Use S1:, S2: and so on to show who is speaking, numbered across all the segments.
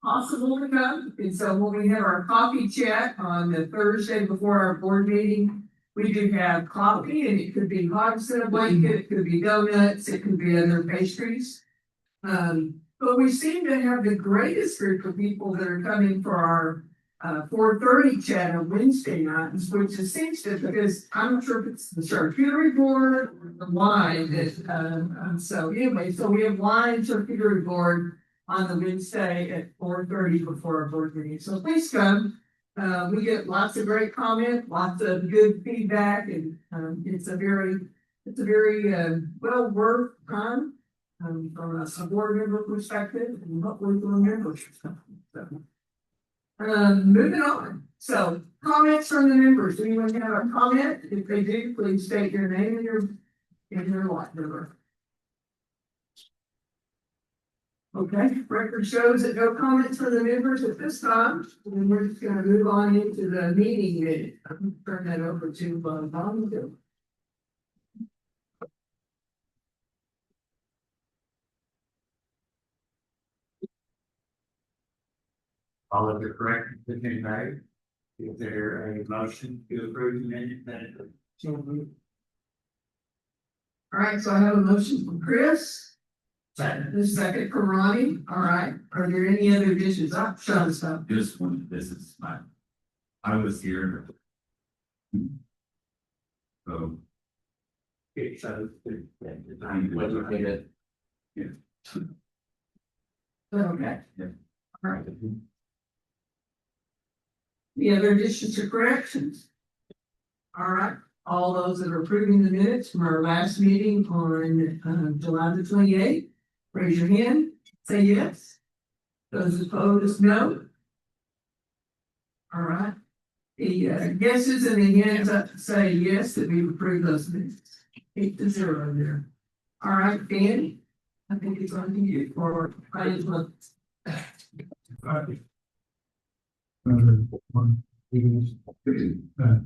S1: possible to come. And so when we have our coffee chat on the Thursday before our board meeting, we do have coffee, and it could be hogs in a blanket, it could be donuts, it could be other pastries. But we seem to have the greatest group of people that are coming for our 4:30 chat on Wednesday nights, which it seems to, because I'm not sure if it's the charcuterie board or the wine that, so anyway, so we have wine and charcuterie board on the Wednesday at 4:30 before our board meeting. So please come. We get lots of great comment, lots of good feedback, and it's a very well worth time from a board member perspective, and hopefully from a member perspective. So, moving on. So comments from the members. Anyone have a comment? If they do, please state your name and your lot number. Okay, record shows that no comments from the members at this time. And we're just gonna move on into the meeting minute. I'm gonna turn that over to Bob.
S2: All of the corrections have been made. Is there a motion to approve the minute?
S1: All right, so I have a motion from Chris.
S2: Second.
S1: The second from Ronnie. All right. Are there any other dishes? Sean, stop.
S3: Just one, this is I was here. So.
S2: Okay, so.
S3: Yeah.
S1: Okay.
S3: Yeah.
S1: All right. Any other additions or corrections? All right, all those that are approving the minutes from our last meeting on July the 28th, raise your hand, say yes. Those opposed, no. All right. The guesses and the hands up say yes, that we approve those minutes. 8-0 there. All right, Danny, I think it's on to you for financial.
S4: One is that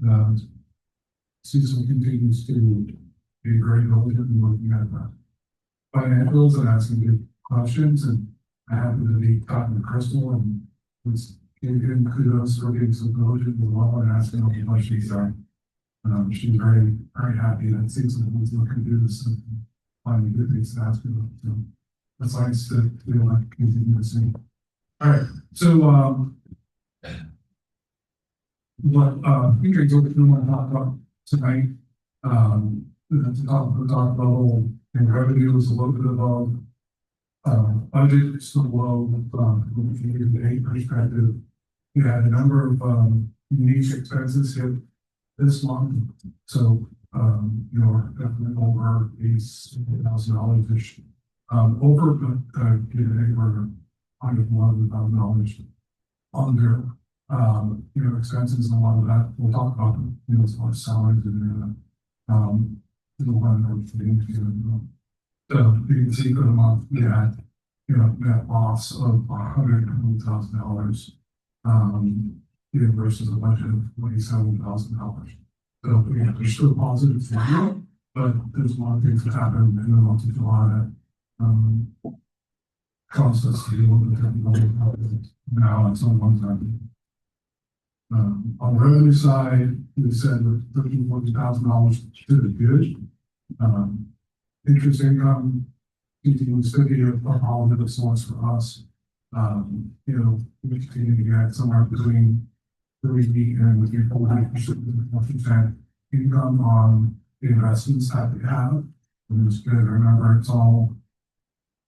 S4: Susan continues to be very diligent in looking at financials and asking good questions, and I happen to be talking to Crystal and was giving kudos for being so diligent as well and asking all the questions. She's very, very happy that Susan was looking to do this and finding good things to ask about. So it's nice to be able to continue to see. All right, so what Patrick's going to talk about tonight, the top level and revenue is a little bit above budget, it's still low from a year-to-date perspective. We had a number of unique expenses hit this month, so definitely over $8,000-ish. Over $111,000 under expenses, and a lot of that we'll talk about, as far as salaries and so you can see for the month we had net loss of $120,000 versus a budget of $47,000. So there's still positive things, but there's a lot of things that happen in the month of July that caused us to be a little bit difficult now on some ones. On the revenue side, we said that $13,000-$14,000 should be good. Interest income continues to be a positive source for us. We continue to get somewhere between 3 and 3.5% income on the investments that we have. And it's good. Remember, it's all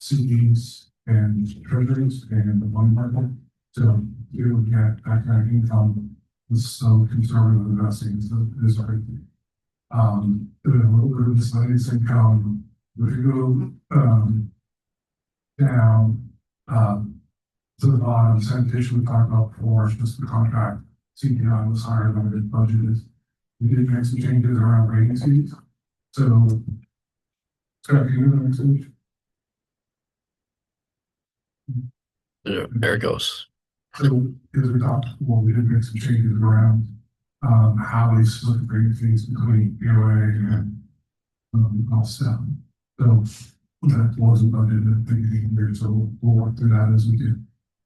S4: CDs and treasuries and the money market. So you get that kind of income with so conservative investing is everything. A little bit of miscellaneous income. If you go down to the bottom, sanitation we talked about before, just the contract CPI was higher than the budgeted. We did make some changes around rating fees. So, Scott, can you do the next page?
S5: There it goes.
S4: So, as we talked before, we did make some changes around how we split the rating fees between POA and all staff. So that wasn't budgeted at the beginning here, so we'll work through that as we get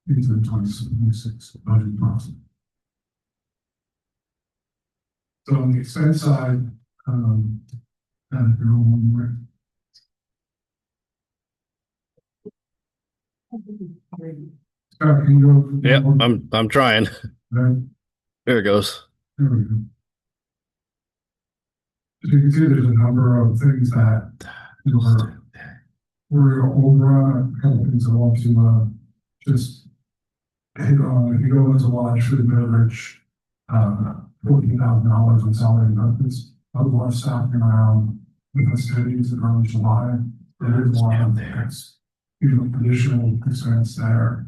S4: into the 2026 budget process. So on the expense side, and if you're on one more, Scott, can you go?
S5: Yep, I'm trying.
S4: There,
S5: There it goes.
S4: there we go. As you can see, there's a number of things that we're over, a couple things I want to, just hit on. If you go into watch food and beverage, $14,000 on salary and benefits, a lot of staffing around the festivities in early July. There is a lot of additional expense there.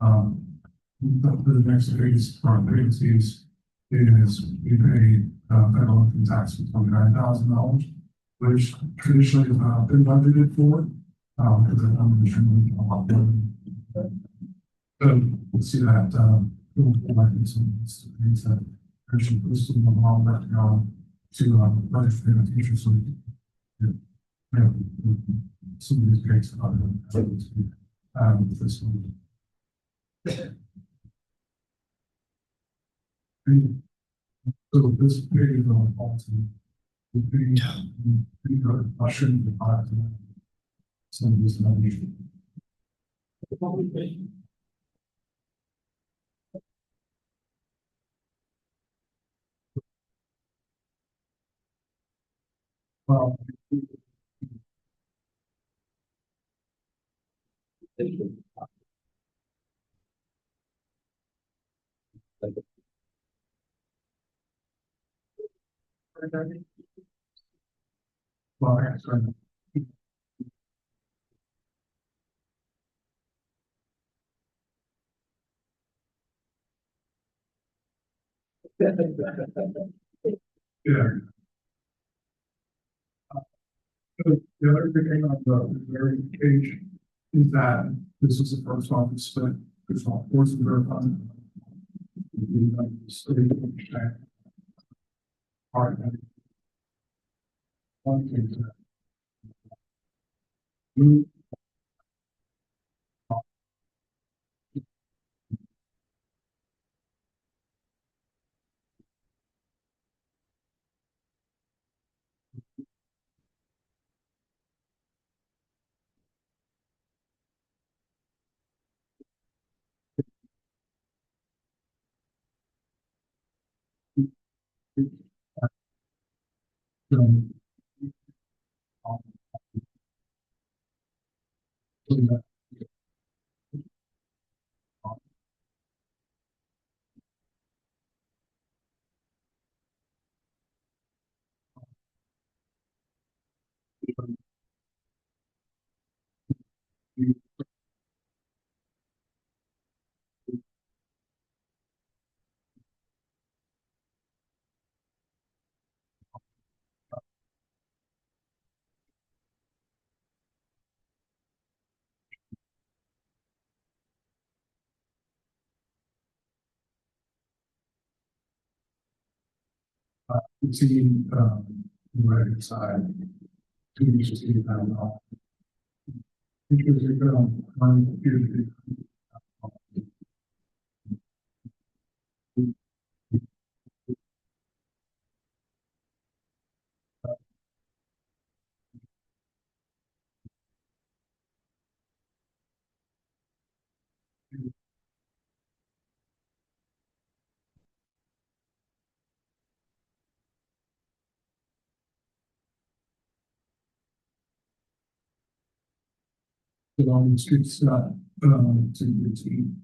S4: The next biggest piece is we pay federal income tax of $29,000, which traditionally has not been budgeted for, because the unconditional a lot more. So we'll see that, some things that actually puts them along that go to, budget for the future. So, yeah, some of these breaks are this one. So this period on also would be I shouldn't be hard to some of these numbers. Well, sorry. Yeah. So the other thing on the very page is that this is the first office split. There's all force of their fund. Part of that. One thing that we um, see, the right side, two inches to get down off. Because you're going to get on the streets, to routine,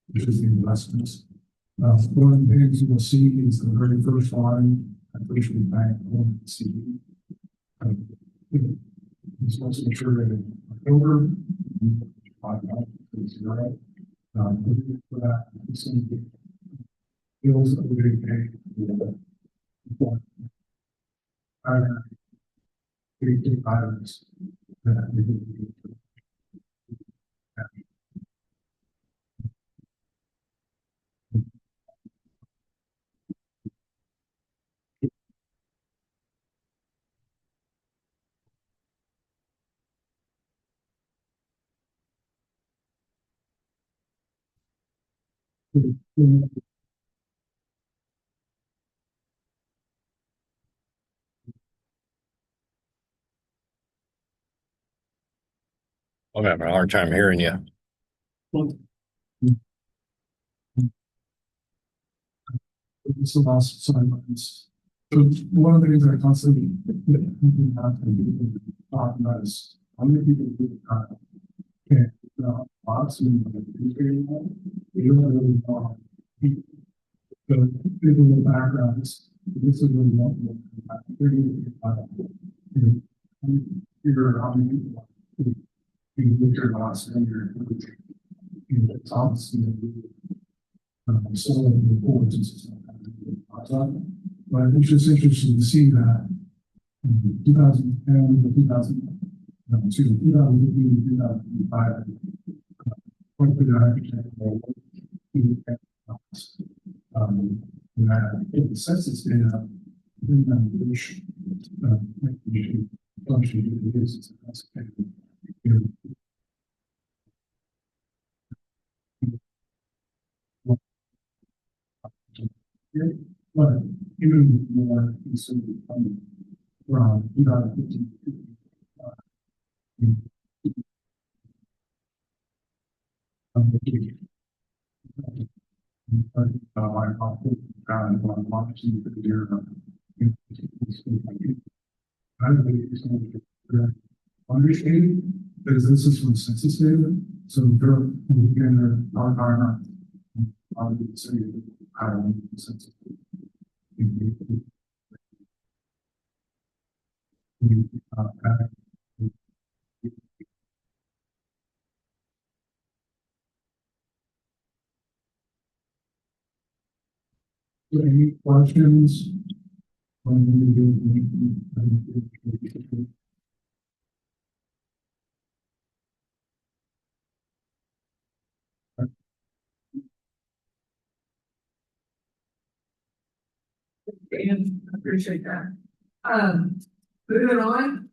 S4: which is the investments. One of the things you will see is the very first line, I'm pretty sure bank on CD. It's also mature in October. Zero. For that, some bills that we're getting paid. Big items that we do.
S5: I'm having a hard time hearing you.
S4: It's the last sidelines. So one of the things I constantly have to talk about is how many people do can lots of you don't really know people. So people with backgrounds, this is really one figure out how many people you look your loss and your thoughts so the boards and stuff. But it's just interesting to see that in 2010 to 2000, no, excuse me, 2015 to 2005, quite a bit of architectural work. The census data, which function is, but even more considerable from 2015. Understanding because this is from census data, so they're again our say I don't census. Any questions?
S1: Dan, I appreciate that. Moving on,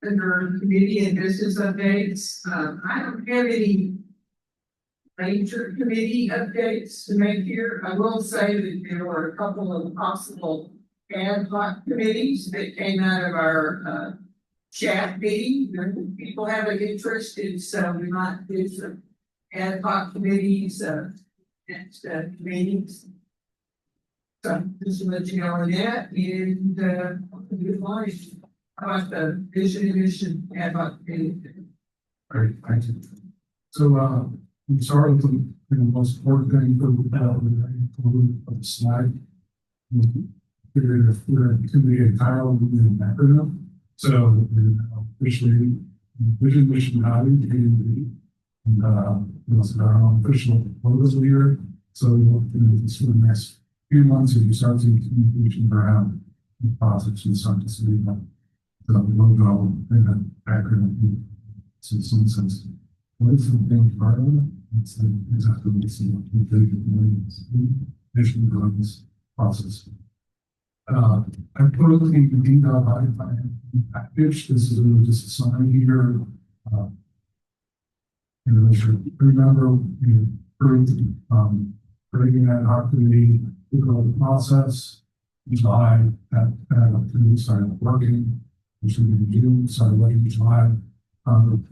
S1: under committee and business updates, I don't have any major committee updates to make here. I will say that there were a couple of possible ad hoc committees that came out of our chat meeting. People have an interest in, so we might do some ad hoc committees, next meetings. So just to let you know on that, and good morning. How about the vision and mission ad hoc committee?
S4: Great, thank you. So we start with the most important thing for the slide. Figured if we're committee entirely in an acronym, so we're officially vision, mission, value, and also our own official logos here. So this for the next few months, if you start seeing communication around the process, you start to see the logo and the acronym. So in some sense, what is the big part of it? It's exactly what you see in the vision of this process. I put in the detail by package. This is really just a summary here. Remember, creating that opportunity to go the process. July, that opportunity started working, which we in June, started working in July.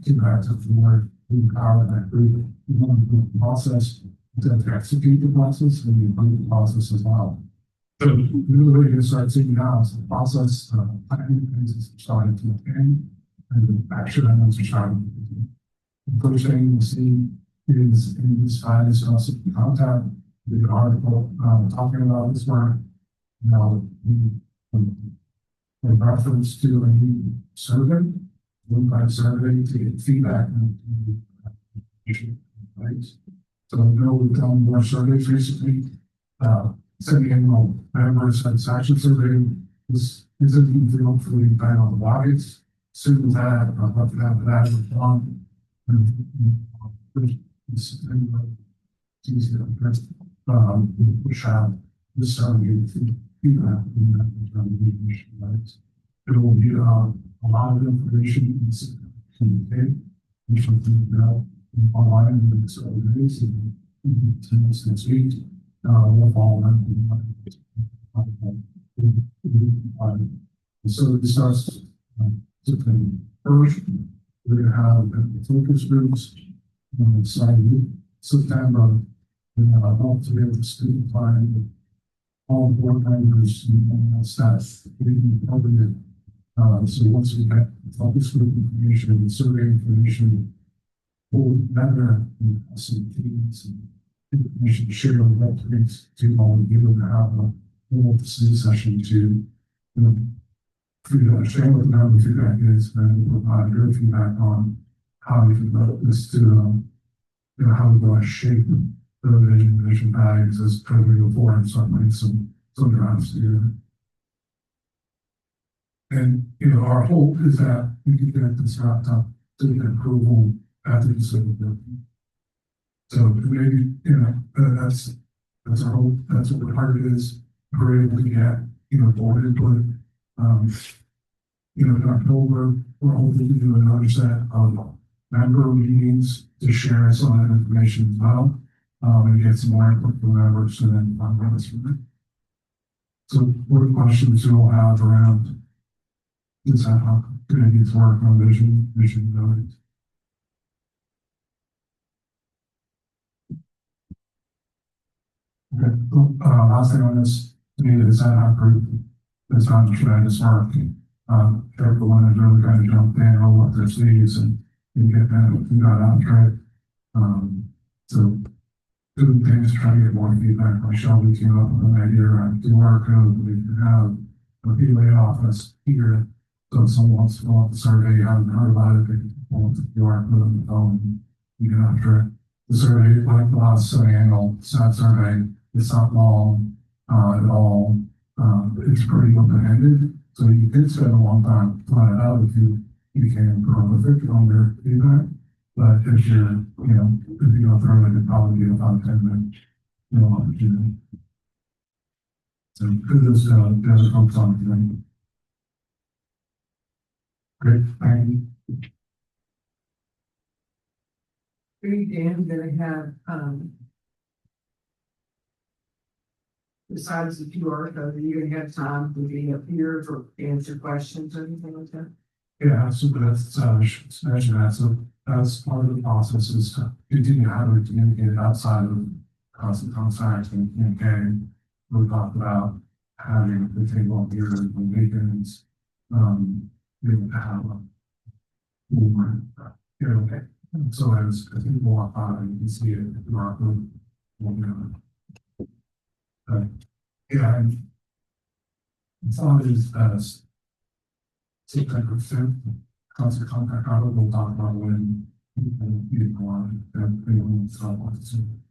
S4: Impacts of the more power that group. We want to do the process, to execute the process, and we improve the process as well. So really going to start seeing now is the process, planning things starting to end, and the action items are starting. The first thing we'll see is in this slide is also the contact, the article talking about this work. Now, in reference to a new survey, one by survey to get feedback. Right? So I know we've done more surveys recently. Semi-annual member satisfaction survey. This isn't the field for the impact on the bodies. Soon as that, I'd love to have that with on. Push out this starting feedback. It will be a lot of information in communicate, which will be online in the next several days. And Since week, we'll follow them. So it starts, September first, we're gonna have the focus groups, starting September. And hope to be able to speak time all the board members and staff. We can cover it. So once we get focus group information and survey information, we'll better some teams and information to share with residents to all of you and have a little study session to, for you to understand what the number feedback is and provide your feedback on how you can develop this to, how we're going to shape the vision values as we go forward and start putting some drafts together. And, our hope is that we can get this wrapped up to get approval at the December. So maybe, that's our hope, that's what the target is. We're able to get, board input. In October, we're hoping to do another set of member meetings to share some of that information as well. And get some more input from members and then finalize from it. So what are questions you all have around this, how committees work on vision abilities? Okay, last thing on this, to me, is that group has done tremendous work. Everyone has really kind of jumped in, roll up their sleeves and get that, got out track. So doing things, trying to get more feedback. Like Shelby came up with an idea around QR code. We can have a PLA office here. So if someone wants to fill out the survey, haven't heard about it, they can pull up the QR code on the phone. You can after the survey, like the last semi-annual stat survey, it's not long at all. It's pretty open-ended. So you could spend a long time filling it out if you became prolific on your feedback. But if you're, if you go through it, it'd probably be about 10 minutes, opportunity. So kudos to the other folks on the thing. Great, thank you.
S1: Dan, gonna have, besides the QR code, are you gonna have time to be up here for answer questions or anything like that?
S4: Yeah, so that's, mention that. So that's part of the process is to continue how to communicate outside of constant contact and communicating. We talked about having the table here and weekends, be able to have a more, so as people walk by, you can see it in our group. Yeah, and it's always as 600% constant contact. I will talk about when you go on and they will start on soon.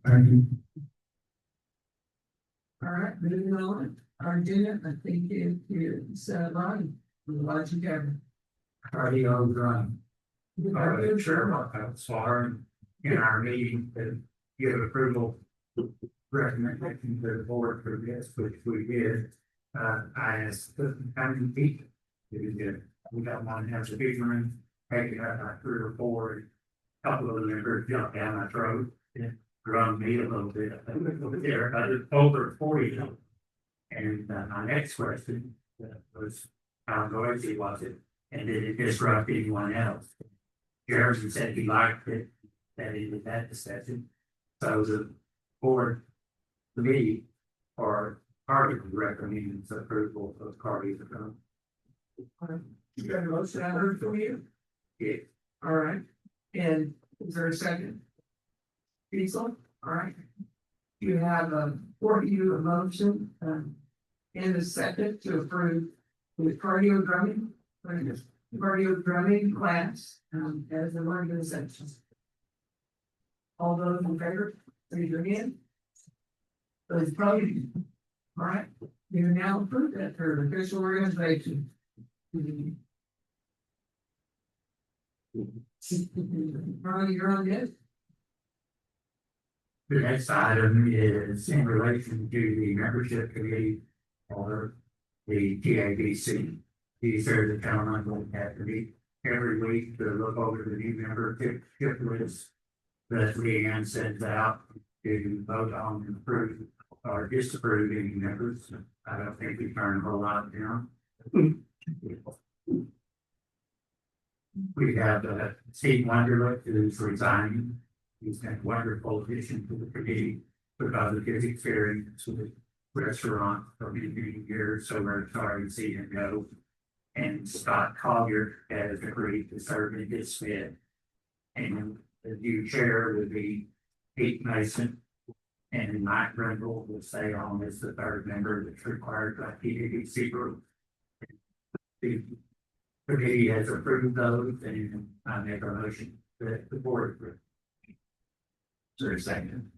S4: Thank you.
S1: All right, moving on. Our agenda, I think it is, Ronnie, what you got?
S2: Cardio run. Sure, so our, in our meeting, to give approval, recommendation to the board for this, which we did. I asked how many feet we did. We got one has a big room, maybe had like 3 or 4. A couple of the members jumped down my throat, drummed me a little bit. There, I did over 40. And my next question was, how noisy was it? And did it disrupt anyone else? Harrison said he liked it, that he did that discussion. So the board, the meeting, or party recommending approval of parties.
S1: You got a motion I heard from you?
S2: Yeah.
S1: All right, and is there a second? Diesel, all right. You have for you a motion, and a second to approve the cardio drumming class, as an organization. All those in favor, raise your hand. Those opposed, all right, you now approve that for an official organization. Ronnie, you're on this.
S2: The next item is in relation to the membership committee or the TABC. These are the town I'm going to have to meet. every week to look over the new member tip list that Leanne sends out to vote on and approve or disapprove any members. I don't think we turn a whole lot down. We have Steve Wonderlick, who's resigning. He's been a wonderful addition to the committee because of his experience with the restaurant for many, many years. So we're sorry to see him go. And Scott Collier has agreed to serve in his stead. And the new chair would be Pete Mason. And Mike Brindle will stay on as the third member that's required by PDC group. The committee has approved those, and I make a motion that the board approve. Is there a second?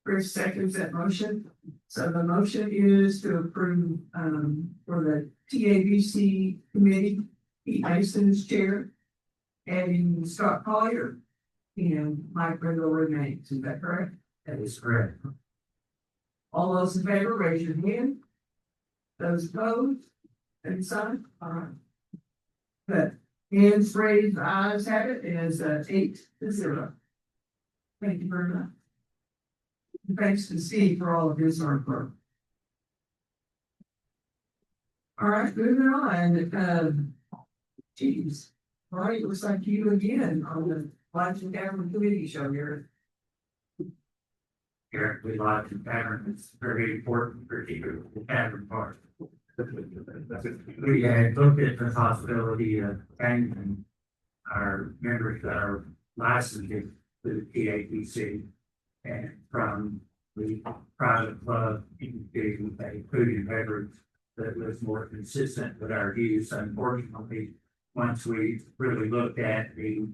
S1: Chris seconds that motion. So the motion is to approve, for the TABC committee, Pete Mason's chair, adding Scott Collier, and Mike Brindle remains. Is that correct?
S2: That is correct.
S1: All those in favor, raise your hand. Those opposed, and sign. All right. The hands raised, ayes have it, is 8-0. Thank you very much. And thanks to Steve for all of his hard work. All right, moving on. Geez, all right, it looks like you again on the Lights and Camera Committee show here.
S2: Here, we lodge in tavern, it's very important, particularly the tavern part. We had looked at the possibility of changing our members that are licensed to the TAPC and from the private club into a food and beverage that was more consistent with our views. Unfortunately, once we really looked at the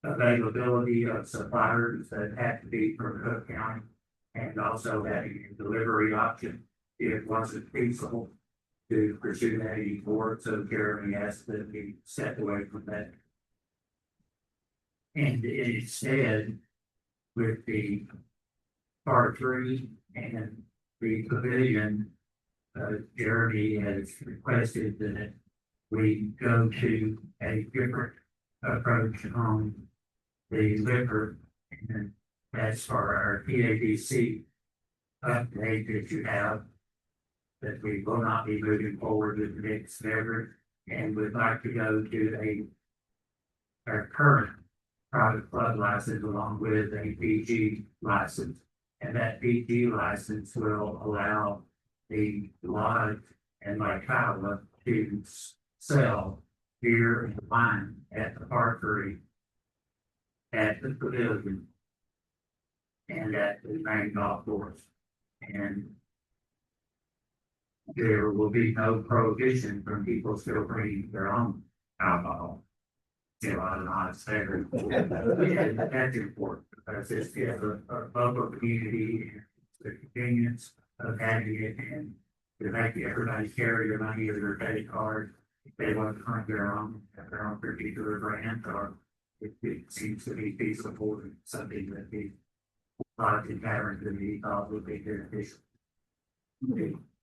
S2: availability of suppliers that had to be from Cook County and also having a delivery option, it wasn't feasible to pursue that anymore. So Jeremy asked that we step away from that. And instead, with the part 3 and the pavilion, Jeremy has requested that we go to a different approach on the liquor, and that's for our PABC update that you have, that we will not be moving forward with the mixed beverage, and would like to go to our current private club license along with a PG license. And that PG license will allow the lodge and Lake Kiowa to sell beer and wine at the Park 3, at the pavilion, and at the main golf course. And there will be no prohibition from people still bringing their own alcohol. You know, I'm not saying that's important because it's a local community and the convenience of having it, and to make everybody carry their money or their credit card if they want to drink their own at their own particular brand, or it seems to be feasible and something that the lodge and tavern committee thought would be beneficial.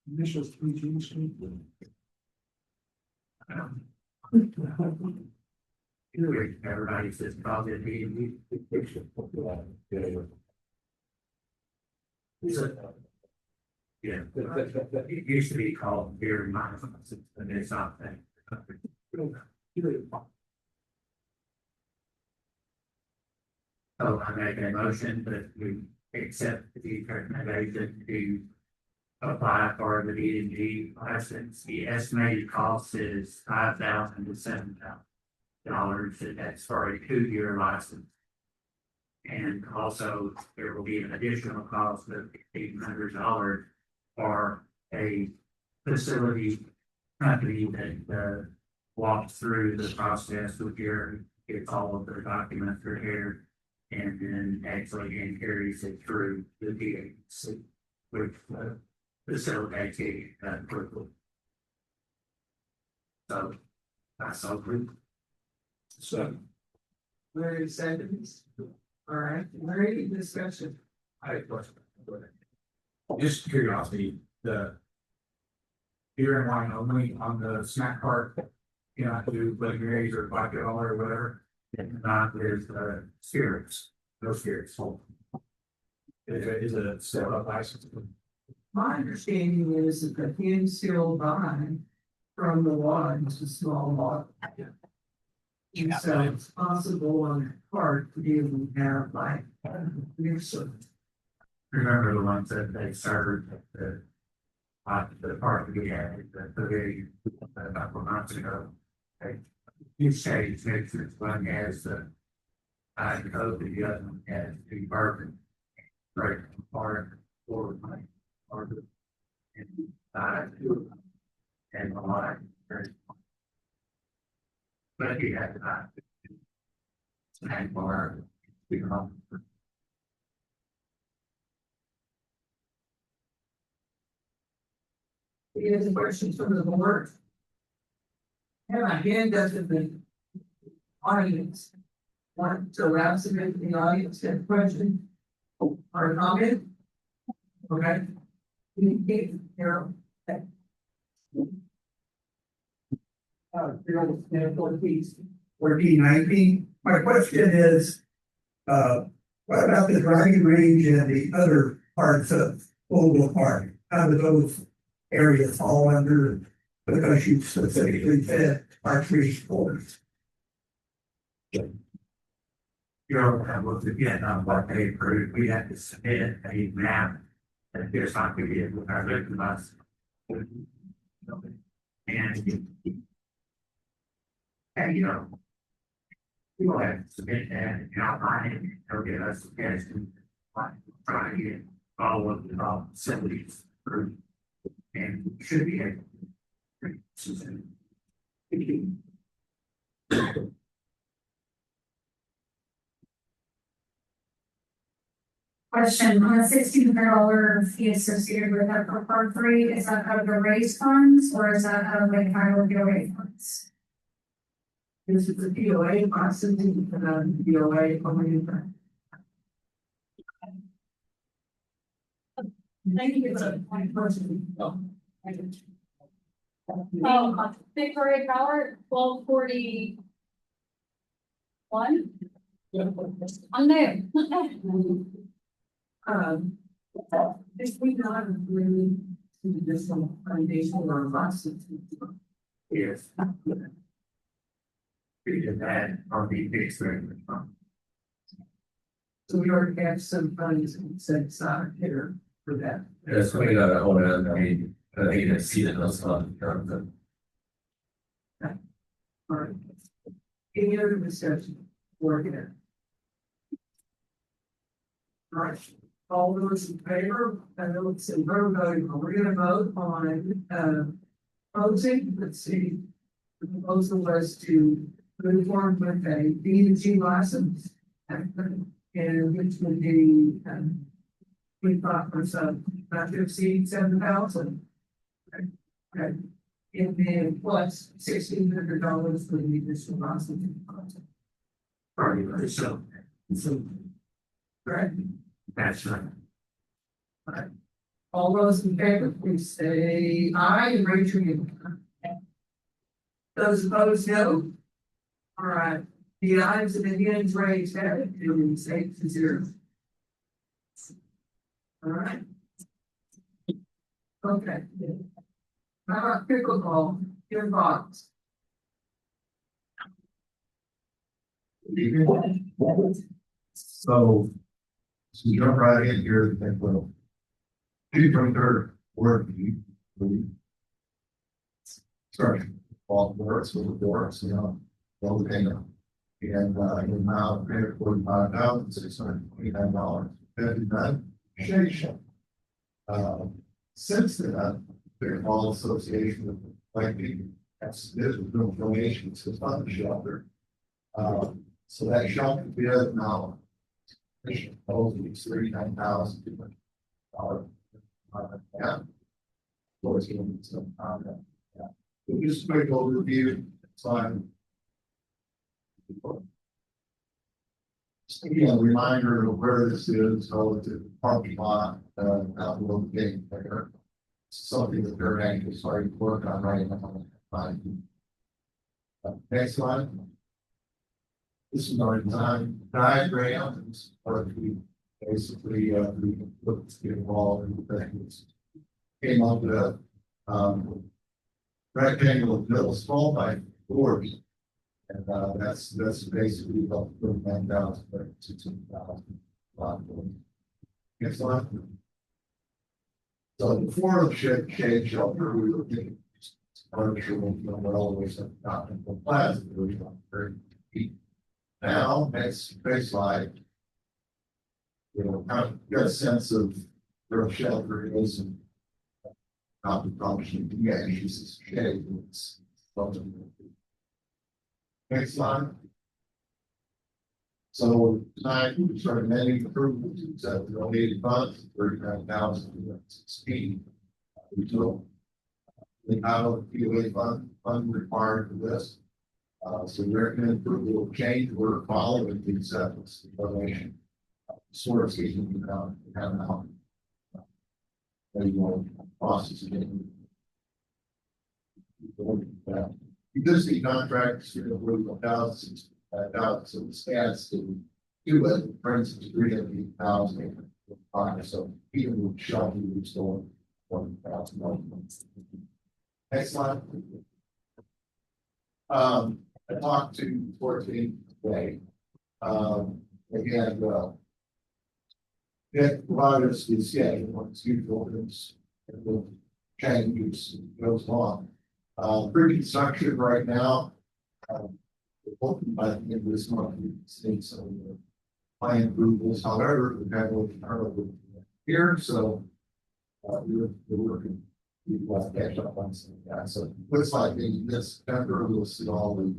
S4: Initials 3 G.
S2: Everybody says probably be. Yeah, it used to be called beer and wine, and it's not that. So I make a motion that we accept the recommendation to apply for the D&G license. The estimated cost is $5,000 to $7,000, and that's for a 2-year license. And also, there will be an additional cost of $1,800 for a facility company that walks through the process with your, gets all of their documents prepared, and then actually carries it through the DAC, which facilitates it quickly. So, that's all good.
S4: So,
S1: Larry seconds. All right, Larry, discussion.
S4: I have a question. Just curiosity, the beer and wine only on the snack cart
S2: you know, do like Mary's or vodka or whatever. And not there's spirits, no spirits. Is a step up license.
S1: My understanding is that the can still buy from the lot, it's a small lot. And so it's possible on that part to be able to have like, beer service.
S2: Remember the ones that they served at the park we had, the very, a couple of months ago. You say it's mixed, one has the, I know the other one has the bourbon. Right, or my, or the, and the line. But he had not. Snack bar, we come.
S1: Any other questions from the board? Have my hand up in the audience. Want to ask them in the audience, have a question or a comment? Okay. Harold. Harold, please.
S6: 1419. My question is, what about the driving range and the other parts of Oval Park? How do those areas fall under, because you specifically said our three sports?
S2: You know, I looked again on what they approved, we had to submit a map. That there's not gonna be able to direct us. And you know. We will have to submit that and outline it, they'll get us suggestions. Try to get all of the facilities approved. And we should be able to.
S7: Question on the $1,600 fee associated with that for part 3, is that out of the raise funds or is that out of the Kiowa POA funds?
S1: This is a POA, possibly, POA,
S7: Thank you. Victoria Power, 1241. I'm there.
S1: If we not really do this on foundation or license.
S2: Yes. We did that on the experiment.
S1: So we already have some funds set aside here for that.
S3: That's what we gotta hold on, I mean, I think you see that those on the.
S1: All right. Any other discussion? Work it. All right. All those in favor, I know it's in vote voting, but we're gonna vote on closing, let's see. The proposal was to move forward with a B and G license. And which would be we thought was not to exceed 7,000. Okay. And then plus $1,600 for the additional license.
S2: Right, so,
S1: Correct.
S2: that's right.
S1: All right. All those in favor, please say aye and raise your hand. Those opposed, no. All right, the ayes and the hands raised have it, it is 8-0. All right. Okay. How about pickleball, your thoughts?
S8: So jump right in here, and well, two from third work. Sorry, all works with the boards, you know, all the thing. And now $45,629. 59 shake. Since then, there's all association with like the this was no donations to fund the shelter. So that shelter bid now. Supposedly it's $39,000. Yeah. So it's going to be some comment. Yeah. So just a quick overview. So just again, a reminder of where this is relative to the parking lot, out below the gate there. It's something that they're anxious, sorry, to work on right now. Next slide. This is our design diagram. This is where we basically, we looked to get involved in the things. Came up with a, rectangular middle small by boards. And, that's basically what we're going down to 2,000. Next slide. So before the shade shelter, we were thinking furniture will be always not in the plaza, we want very deep. Now, next slide. You know, kind of get a sense of where shelter is and not the function. Yeah, uses shade. Next slide. So tonight we started many improvements that we donated funds, 39,016. We took the Lake Kiowa fund required for this. So we recommend approval of change order following the acceptance of donation. Sort of season we have now. There you go, process again. Existing contracts, you know, we're 1,000, so the stats to do it, for instance, 300,000. So even with Shelby, we're still 1,000. Next slide. I talked to 14 today. Again, that provided us the schedule, what's usual is, and the changes goes on. Pre-construction right now, we're hoping by the end of this month, we can see some of the plan approvals. However, we've had a little turnover here, so we're working. We've left catch up on some of that. So it looks like in this September, we'll see all the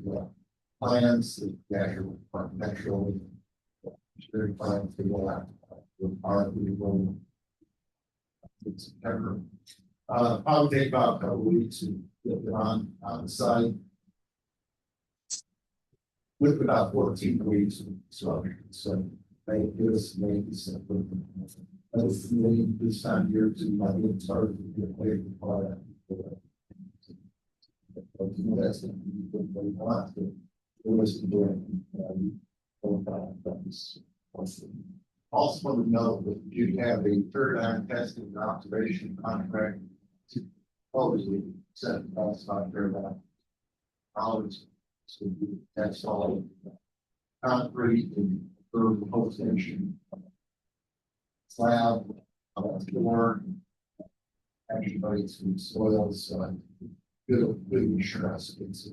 S8: plans, the actual architectural, very plans to go out with our people in September. Probably take about a couple weeks to get it on the site. With about 14 weeks of construction. So they give us maybe something. That's this time here to my getting started to get paid for that. That's what they want to also want to note that you have a third line testing and observation contract to obviously set outside third line knowledge to be that's all concrete and third whole station slab floor actually some soils good insurance it's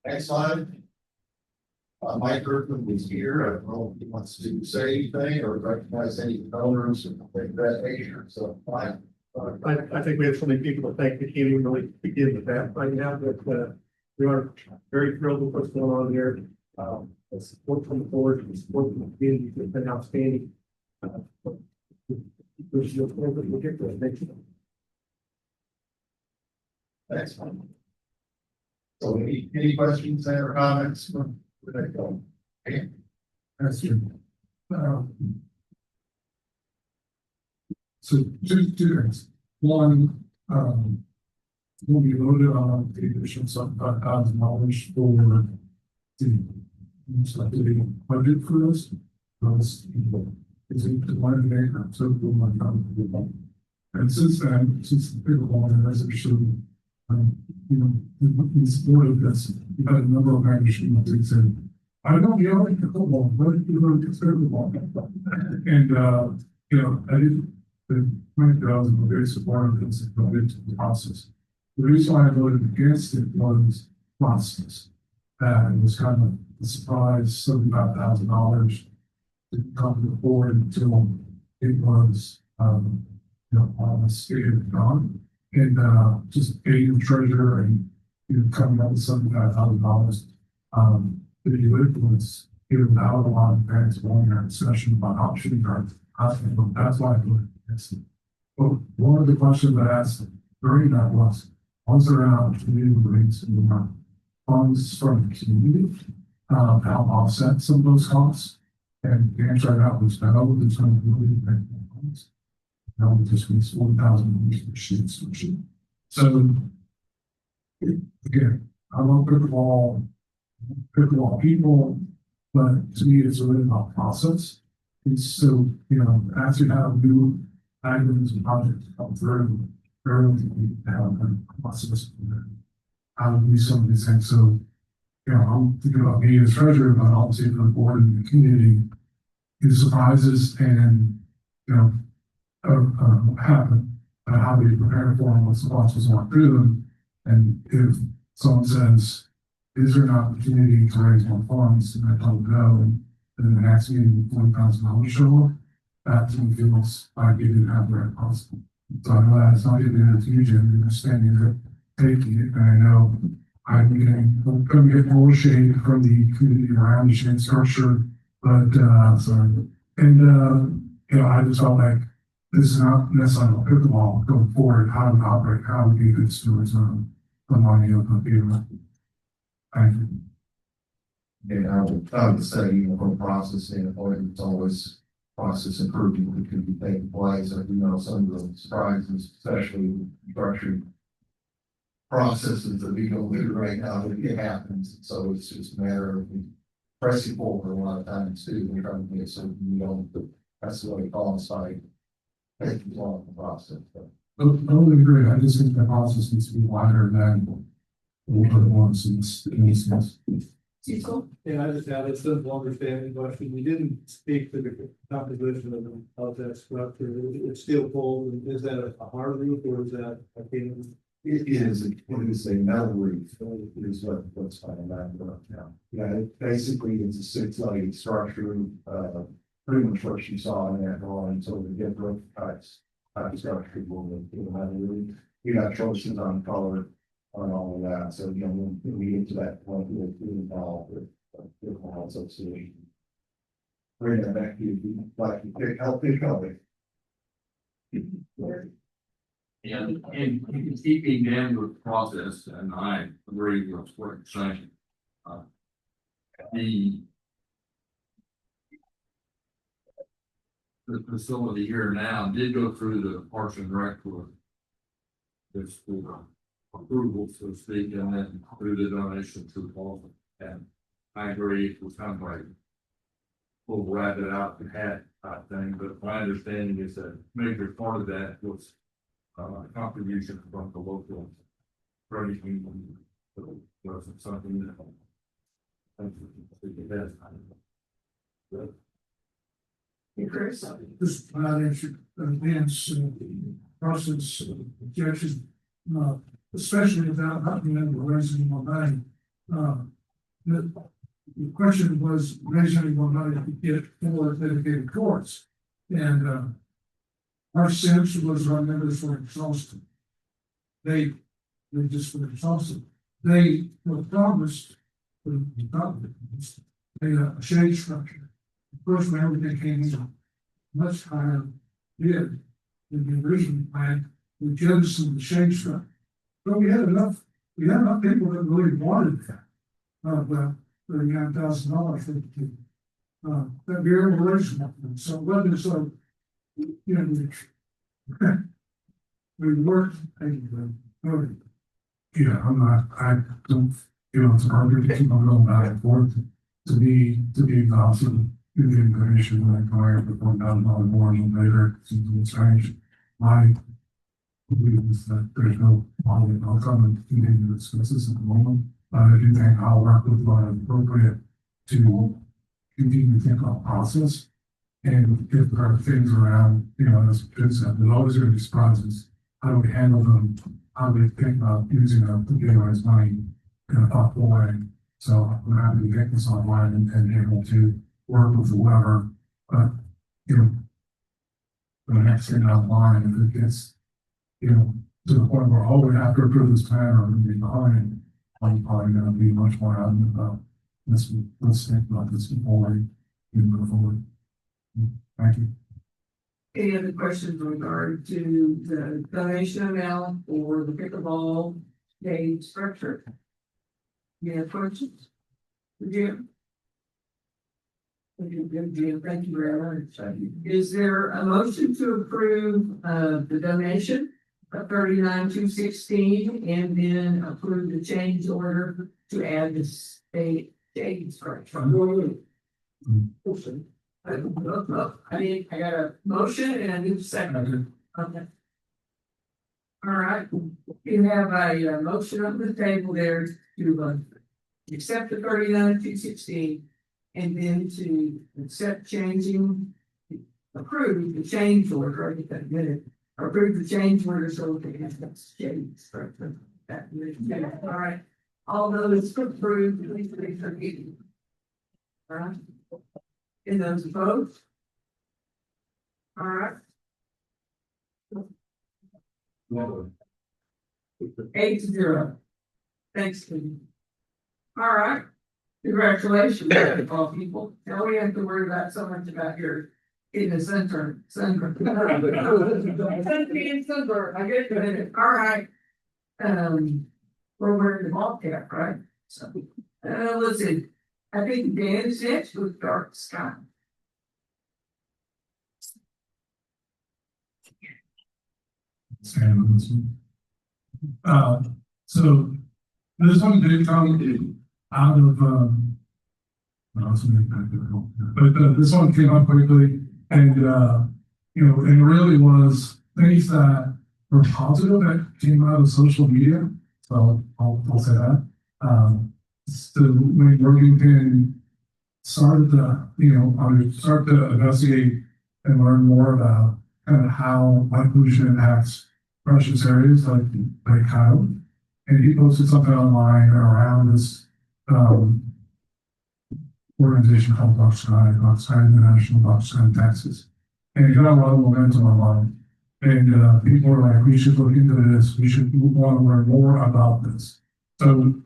S8: next slide. Mike Kirkland is here. I don't know if he wants to say anything or recognize any owners or think that nature. So fine.
S9: I think we have so many people to thank. We can't even really begin with that right now, but we are very thrilled with what's going on here. The support from the board, the support from the community has been outstanding. We'll get to it next time.
S8: Next one. So any questions there or comments from where they go? Okay.
S4: That's true. So two things. One, when we voted on the additional $75,000 for the budget for this, is it one day or so for my company? And since then, since the pickleball has actually, in support of this, we've had a number of managers that said, I don't like pickleball, but you know, consider the ball. And, I didn't, the 20,000 were very supportive of this and got into the process. The reason why I voted against it was process. It was kind of a surprise, $75,000 didn't come to the board until it was, on the state of gone. And just paying the treasurer and coming up with $75,000. The was given out a lot of parents going in discussion about option cards. That's why I voted against it. But one of the questions I asked during that was around community rates and the funds from the community, help offset some of those costs. And the answer I got was no, there's no really funds. No, just means 1,000 for students. So. Again, I love pickleball people, but to me, it's really about process. And so, as you have new items and projects come through, early, you have a process. How to do some of these things. So, I'm thinking about me as treasurer, but obviously for the board and the community, it surprises and, happen. How do you prepare for them? What's the process walk through them? And if someone says, is there an opportunity to raise more funds? And I don't know. And then the next meeting, $40,000 show up. That to me feels like it didn't have the right possible. So I'm glad it's not even a huge and you're standing there taking it. And I know I'm going to get more shade from the community around the shade structure. But, I just felt like this is not necessarily pickleball going forward, how to operate, how to be good stewards of the money of the people. Thank you.
S8: And I would say, from a process standpoint, it's always process improvement that could be taking place. I do know some of the surprises, especially with structured processes that we go through right now, it happens. So it's just a matter of pressing forward a lot of times too. We're trying to get so you don't, that's what we call site. Take you along the process.
S4: I totally agree. I just think the process needs to be wider than what it was in this instance.
S1: Cecil?
S9: Yeah, I just added some understanding question. We didn't speak to the composition of that structure. It's steel pole. Is that a hard roof or is that a tin?
S8: It is a metal roof, is what's finding that now. Yeah, basically it's a 6-legged structure, pretty much what you saw in that drawing, so the different types of structure will be metal roof. You got choices on color, on all of that, so when we get to that point, we'll be involved with the whole association. Bring that back to you, like you pick, help pick up it.
S10: And in keeping in with the process, and I agree with what you're saying. The facility here now did go through the Parks and Rec for this approval, so to speak, and then through the donation to the ball. And I agree, it was kind of like we'll wrap it out the hat type thing, but my understanding is that a major part of that was contribution from the local credit union. So it wasn't something that I think the best.
S1: Hey, Chris?
S4: This answered Dan's process objection, especially without not being able to raise any more money. The question was raising any more money to get more dedicated courts. And our sense was our members were exhausted. They just were exhausted. They were promised a shade structure. Of course, when everything came in much higher bid than the original plan, we jettisoned the shade structure. But we had enough people that really wanted that. $39,000 for the team. That we were relational. So it wasn't so, we worked and yeah, I don't, it's hard to keep on going back and forth to be exhausted. In the information like prior to $1,000 more and later, seems strange. My belief is that there's no quality outcome and continue to discuss this at the moment. I do think I'll work with what is appropriate to continue to think about process. And if there are things around, as Jim said, there's always going to be surprises. How do we handle them? How do we think about using the PRS money in a thoughtful way? So I'm happy to get this online and able to work with whoever, but, the next thing down the line, if it gets, to the point where, we have to approve this plan or we're behind, I'm probably going to be much more adamant about let's think about this before we move forward. Thank you.
S1: Any other questions in regard to the donation amount or the pickleball day structure? Any other questions? Jim? Good deal. Thank you very much. Is there a motion to approve, the donation of 39,216 and then approve the change order to add the state shade structure? I got a motion and a new second. Okay. All right, you have a motion on the table there to accept the 39,216 and then to accept approve the change order, I get that minute, approve the change order so we can have that shade structure. All right, all those approved, please raise your hand. All right. And those opposed? All right. 8-0. Thanks, Steve. All right. Congratulations, all people. Now we have to worry about so much about your in the center. I get it. All right. We're wearing the ball cap, right? So, let's see. I think Dan's next with dark sky.
S4: Stand on this one. So this one did come out of, but this one came up quickly and, and it really was things that were positive that came out of social media. So I'll say that. So when Worthington started to, start to investigate and learn more about kind of how light pollution impacts precious areas like Lake Kiowa. And he posted something online around this organization called Dark Sky International, Dark Sky in Texas. And it got a lot of momentum online. And people were like, we should look into this. We should want to learn more about this. So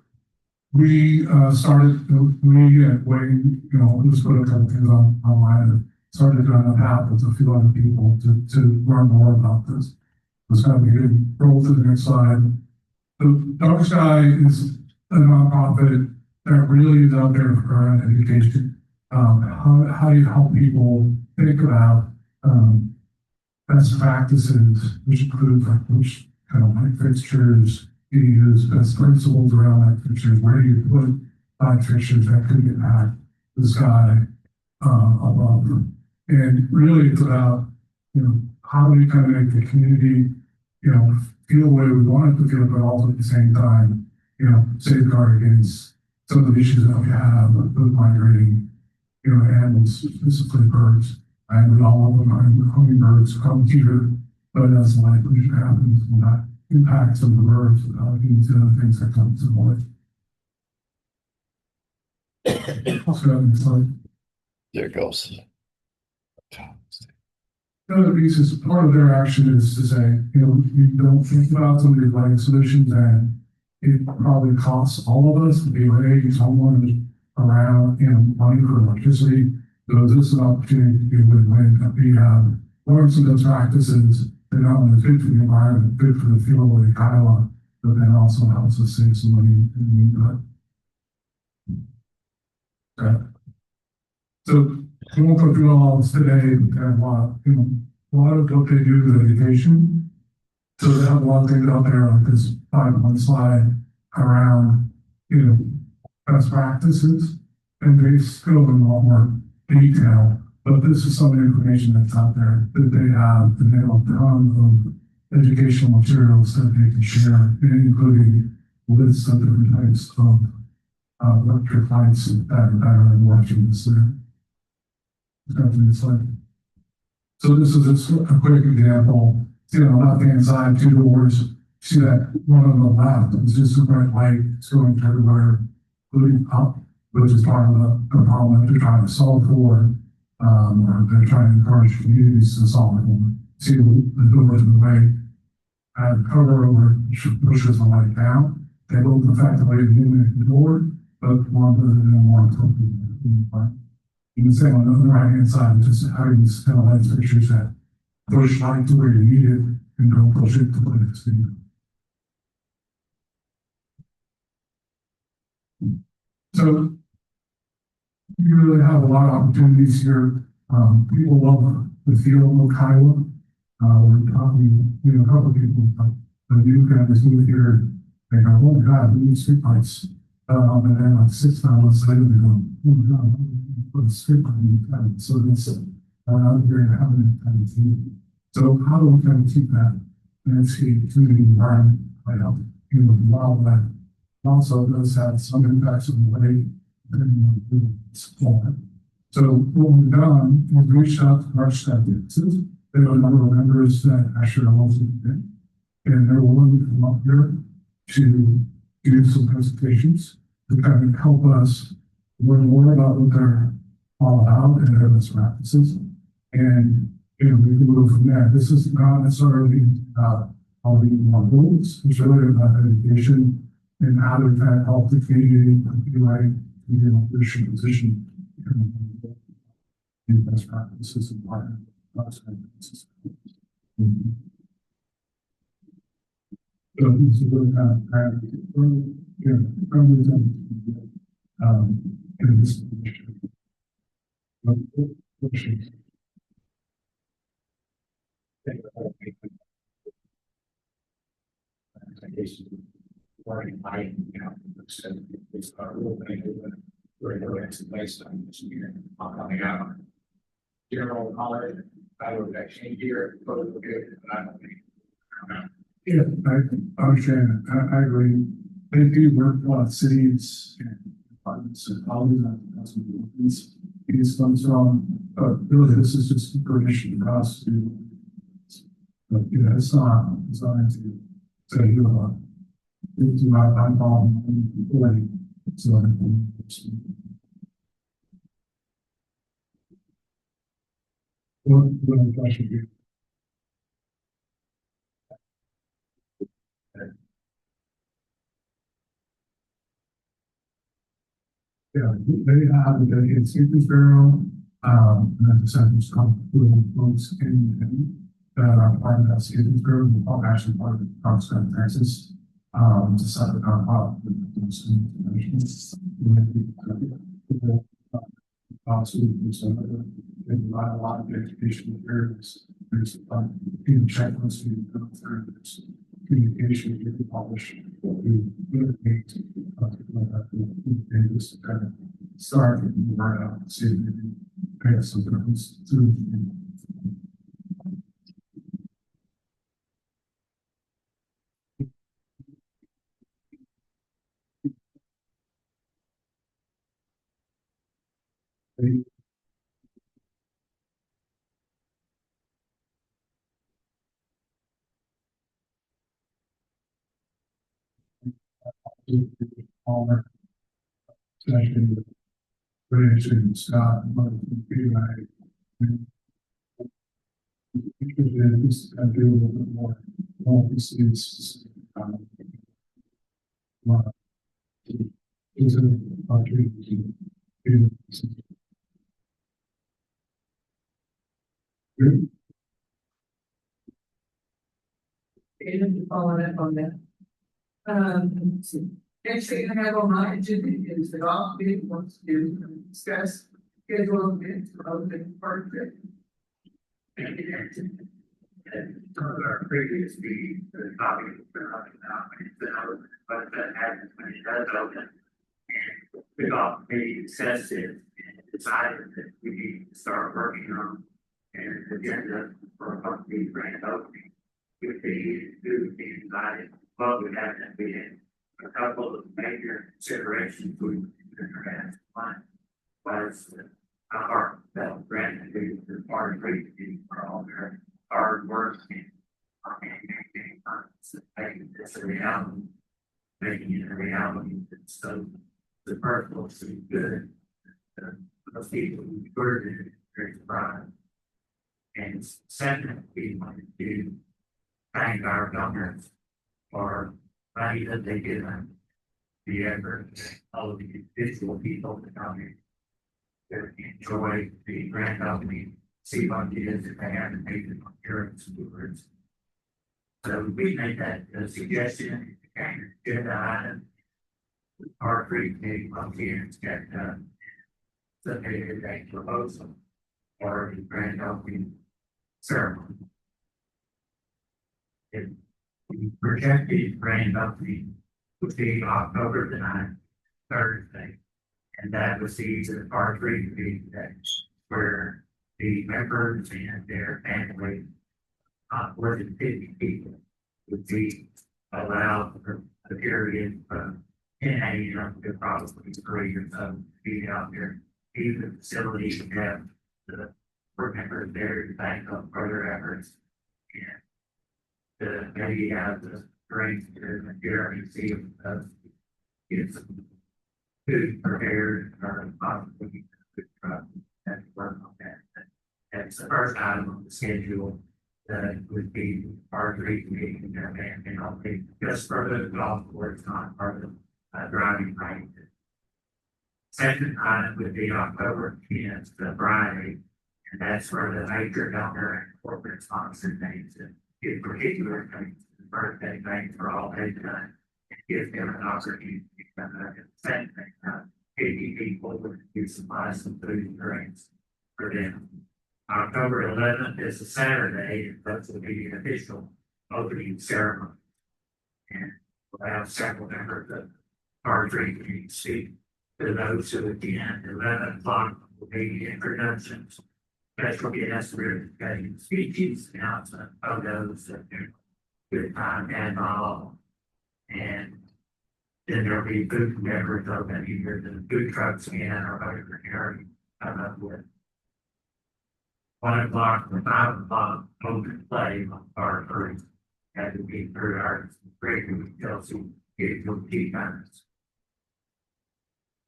S4: we started, me and Wayne, just put a couple things online and started doing a path with a few other people to learn more about this. It's kind of a good roll to the next slide. The Dark Sky is a nonprofit that really is out there for education. How do you help people think about best practices, which include like which kind of light fixtures you use, best principles around light fixtures, where you put light fixtures that could impact the sky above them. And really it's about, how do we kind of make the community, feel the way we want it to feel, but also at the same time, safeguard against some of the issues that we have with migrating, animals, specifically birds. And we all love hummingbirds come here, but as light pollution happens, will not impact some of the birds into other things that come to the light.
S5: There it goes.
S4: The other piece is part of their action is to say, we don't think about some of these lighting solutions and it probably costs all of us to be raised homeowners around, money for electricity. So this is an opportunity to be a win-win that we have learned some of those practices that not only is good for the environment, good for the field of Lake Kiowa, but then also helps us save some money in the meantime. Okay. So we won't go through all this today, but there are a lot of what they do with education. So they have a lot of things out there on this 5-1 slide around, best practices, and they still in a lot more detail, but this is some of the information that's out there that they have, and they have a ton of educational materials that they can share, including lists of different types of electric lights that are watching this there. So this is just a quick example. See on the left-hand side, 2 doors. See that one on the left is just a bright light. It's going everywhere, including up, which is part of the problem that they're trying to solve for, or they're trying to encourage communities to solve it. See the doors in the way, and cover over pushes the light down. They both effectively illuminate the door, but one doesn't want to. You can say on the right-hand side, just having these kind of light fixtures that push light to where you need it and don't push it to where it's needed. So you really have a lot of opportunities here. People love the feel of Lake Kiowa. We're talking, a couple of people, the new families move here, they go, oh my God, we need streetlights. And then like 6 months later, they go, oh my God, put a streetlight in the town. So that's out here and having that kind of thing. So how do we kind of keep that landscape community environment right out, wildlife? Also does have some impacts on the way that supply. So what we've done is reached out to our staff. There are a number of members that actually are also there, and they're willing to come up here to do some presentations to kind of help us learn more about what they're all about and their best practices. And we can move from there. This is not necessarily all the rules. It's really about education and how to kind of help the community be right, leadership position in best practices and partner. So this is really kind of in this position.
S2: General college, I would actually hear, but I don't think.
S4: Yeah, I understand. I agree. They do work a lot of cities and departments and colleges and that's what these funds from. But really, this is just permission for us to. But it's not designed to say it's not eyeball and so. What I should do? Yeah, they have a dedicated safety bureau, and then the sentence come through folks that are part of that safety bureau, are actually part of the Congress of Texas, to set it up with those information. There's a lot of education here. There's checklists we go through. There's communication we can publish. We really need to just kind of start and right out and see if we can pay something else through. All our session with British and Scott and other people. This kind of do a little bit more. All this is is an opportunity to do.
S1: And following up on that. Next thing I have on my agenda is the golf bid wants to do and discuss schedule bids for other part of it.
S2: Our previous meeting, the topic but that happens when it does open. And we got pretty excessive and decided that we need to start working on an agenda for a company grand opening. With the new being invited, but we haven't been a couple of major considerations we have one was our heartfelt gratitude to our great for all their hard work and making this a reality, making it a reality. So the purpose is good. Those people who were very proud. And second, we wanted to thank our donors for money that they give us. The effort, all of the individual people that come in, that enjoy the grand opening, see what it is that they haven't made it on insurance stewards. So we made that a suggestion, and agenda item. Our free committee volunteers got done. submitted a proposal for the grand opening ceremony. If the projected grand opening would be October the 9th, Thursday, and that was the part three meeting day, where the members and their family, more than 50 people, would be allowed for a period from 10 a.m. to probably 3 or so to be out there. Even facilities would have the board members there to bank up further efforts. And to maybe have the drinks and guarantee of get some food prepared or possibly food truck and work on that. That's the first item on the schedule that would be our three meeting and I'll be just for the golf course, not part of driving range. Second item would be October 10th, the Friday, and that's where the major donor and corporate sponsor names and give particular things, birthday things for all they've done. Give them an opportunity to come back at the same thing, 50 people would supply some food and drinks for them. October 11th is a Saturday, and that's will be the official opening ceremony. And we'll have several members of our drinking speak to those who attend. 11 o'clock will be the introductions, special guests, getting speeches, announcement, photos, and good time and all. And then there'll be food and beverage open, either the food trucks in or whatever area come up with. 1 o'clock to 5 o'clock, open play on part three. Had to be through our regular Chelsea, key times.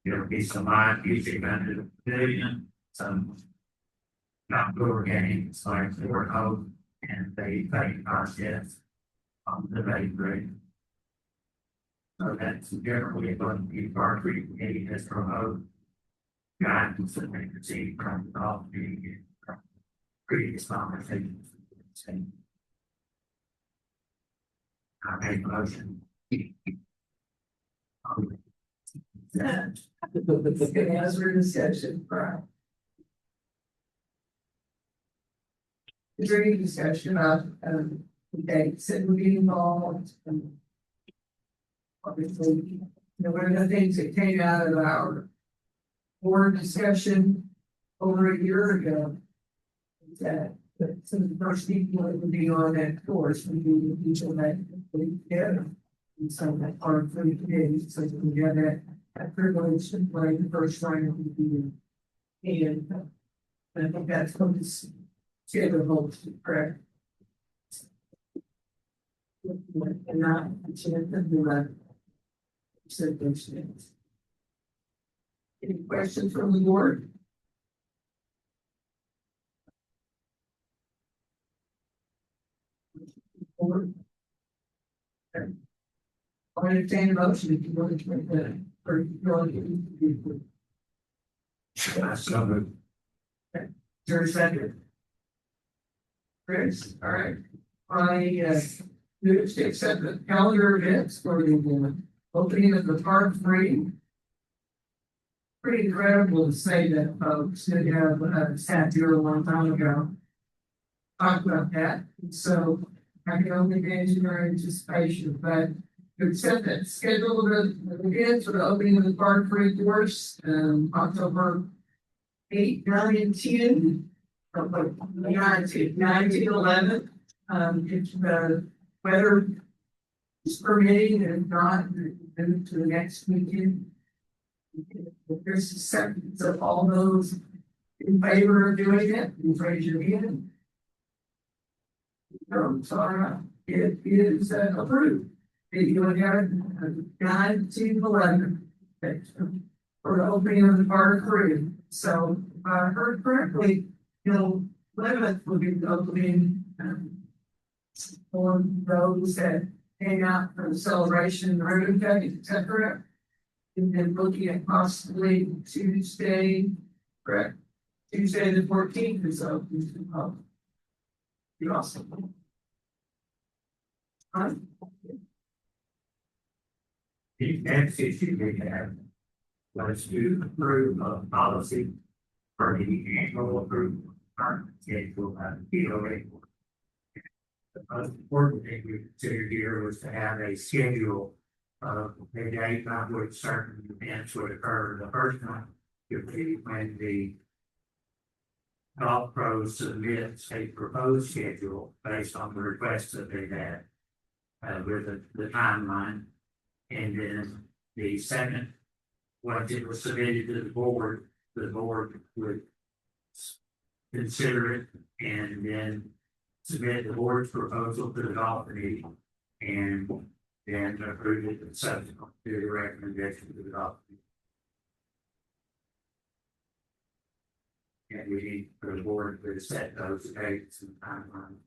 S2: There'll be some live music under the pavilion, some outdoor games like Fort Hope and they contests on the main grade. So that's generally going to be part three committee has promote guidance that they receive from the golf meeting and from previous conversations. I make a motion.
S1: It's gonna answer a discussion, right? Is there any discussion about, the dates that would be involved? And obviously, one of the things that came out of our board discussion over a year ago is that some of the first people that would be on that course would be the people that put together. And so that part of the committee, so we have that privilege to play the first round of the year. And I think that's what this schedule holds to correct. And not a chance of the circumstance. Any questions from the board? Board? Okay. I'll entertain a motion if you want to make that, or if you want to do. Okay. Is there a second? Chris, all right. I move to accept the calendar events for the opening of the park three. Pretty incredible to say that folks did have sat here a long time ago. Talk about that. So I can only gauge your anticipation, but to accept that schedule the events for the opening of the park three course, October 8, 9, and 10. 9 to 11. If the weather is permitting and not, move to the next weekend. If there's a second of all those in favor of doing it, please raise your hand. So it is approved. You would have 9 to 11 for the opening of the park three. So if I heard correctly, 11th would be the opening for those that came out for the celebration in the road day, is that correct? And then looking at possibly Tuesday, correct? Tuesday the 14th is open. Be awesome. Huh?
S2: The next issue we have was to approve a policy for the annual approval, our schedule, POA. The most important thing we considered here was to have a schedule of the date on which certain events would occur. The first one would be when the golf pros submits a proposed schedule based on the requests that they had, with the timeline. And then the second, once it was submitted to the board would consider it and then submit the board's proposal to the golf committee and then approve it and subsequent to the recommendation to the golf committee. And we need for the board to set those dates and timelines.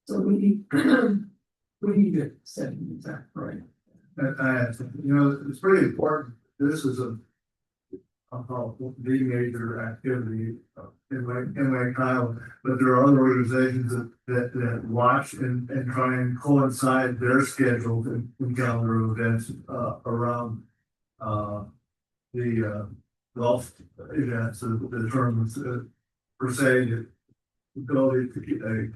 S1: So we need, we need to set an exact right.
S8: You know, it's pretty important. This is I'll call it the major activity in Lake Kiowa, but there are other organizations that watch and try and coincide their schedules and calendar events around the golf events, the tournaments per se. The ability to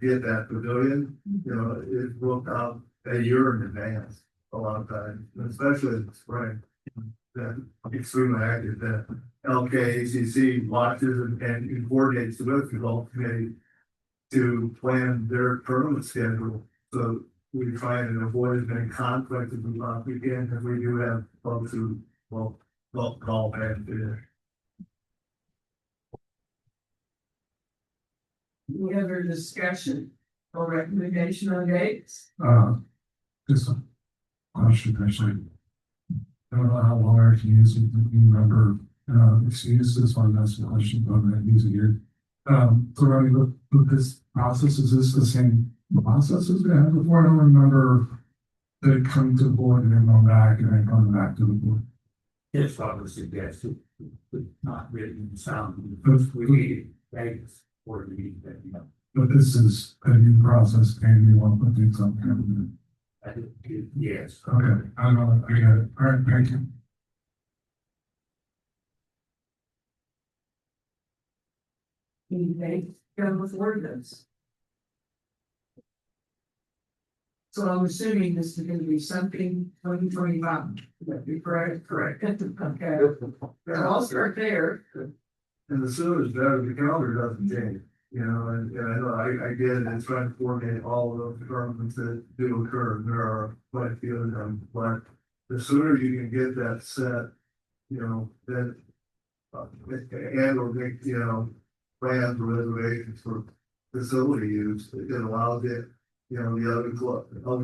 S8: get that pavilion, you know, is booked out a year in advance a lot of times, especially in the spring. That extremely active, that LKACC watches and coordinates with the golf committee to plan their tournament schedule. So we try and avoid as many conflicts as we possibly can, because we do have folks who golf and finish.
S1: Any other discussion or recommendation on dates?
S4: Just a question, actually. I don't know how long I can use it. You remember, excuse this one, that's the question, but I'm going to use it here. So running with this process, is this the same process as we had before? I don't remember they coming to the board and then going back and then coming back to the board.
S2: His father suggested, not written in sound,
S4: But
S2: we needed dates for the meeting that, you know.
S4: But this is a new process and you want to put things on there.
S2: I think, yes.
S4: Okay, I know, I get it. All right, thank you.
S1: Any dates come before this? So I'm assuming this is gonna be something 2025. Would that be correct? Correct. Okay. I'll start there.
S8: And the sooner is better, the calendar doesn't change, you know, and I know I get it, it's trying to coordinate all of those tournaments that do occur, there are quite a few of them, but the sooner you can get that set, you know, then and or make, you know, plans or reservations for facility use, it allows it, you know, the other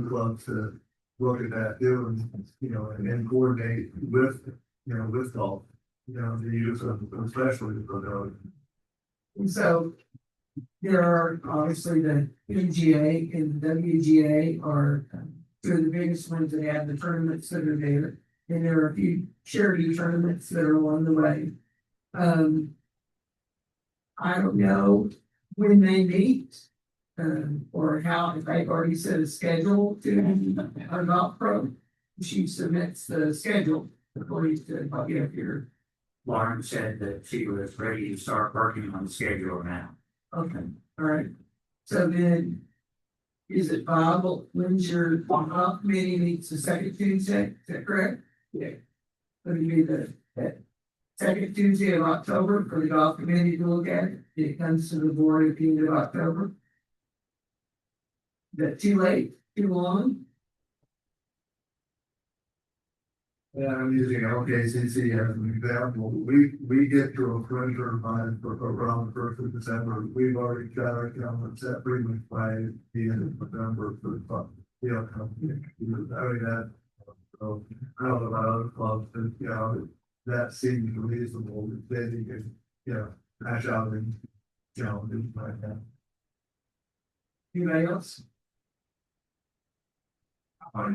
S8: clubs to look at that too, and, you know, and coordinate with, you know, with golf. You know, the use of, especially for those.
S1: And so there are obviously the PGA and the WGA are two of the biggest ones that have the tournaments that are there. And there are a few charity tournaments that are along the way. I don't know when they meet, or how, if they've already set a schedule to our golf pro. She submits the schedule according to, you know, your.
S2: Lauren said that she was ready to start working on the schedule now.
S1: Okay, all right. So then, is it viable, when's your golf committee meets the second Tuesday, is that correct? Yeah. Would it be that second Tuesday of October for the golf committee to look at it? It comes to the board at the end of October? Is that too late, too long?
S8: Yeah, I'm using LKCC as an example. We get to a perimeter line for around the 1st of December. We've already got our calendar set pretty much by the end of November for the club. Yeah, I mean that. So I don't know about other clubs, but you know, that seems reasonable. Then you can, you know, hash out and challenges like that.
S1: Anybody else?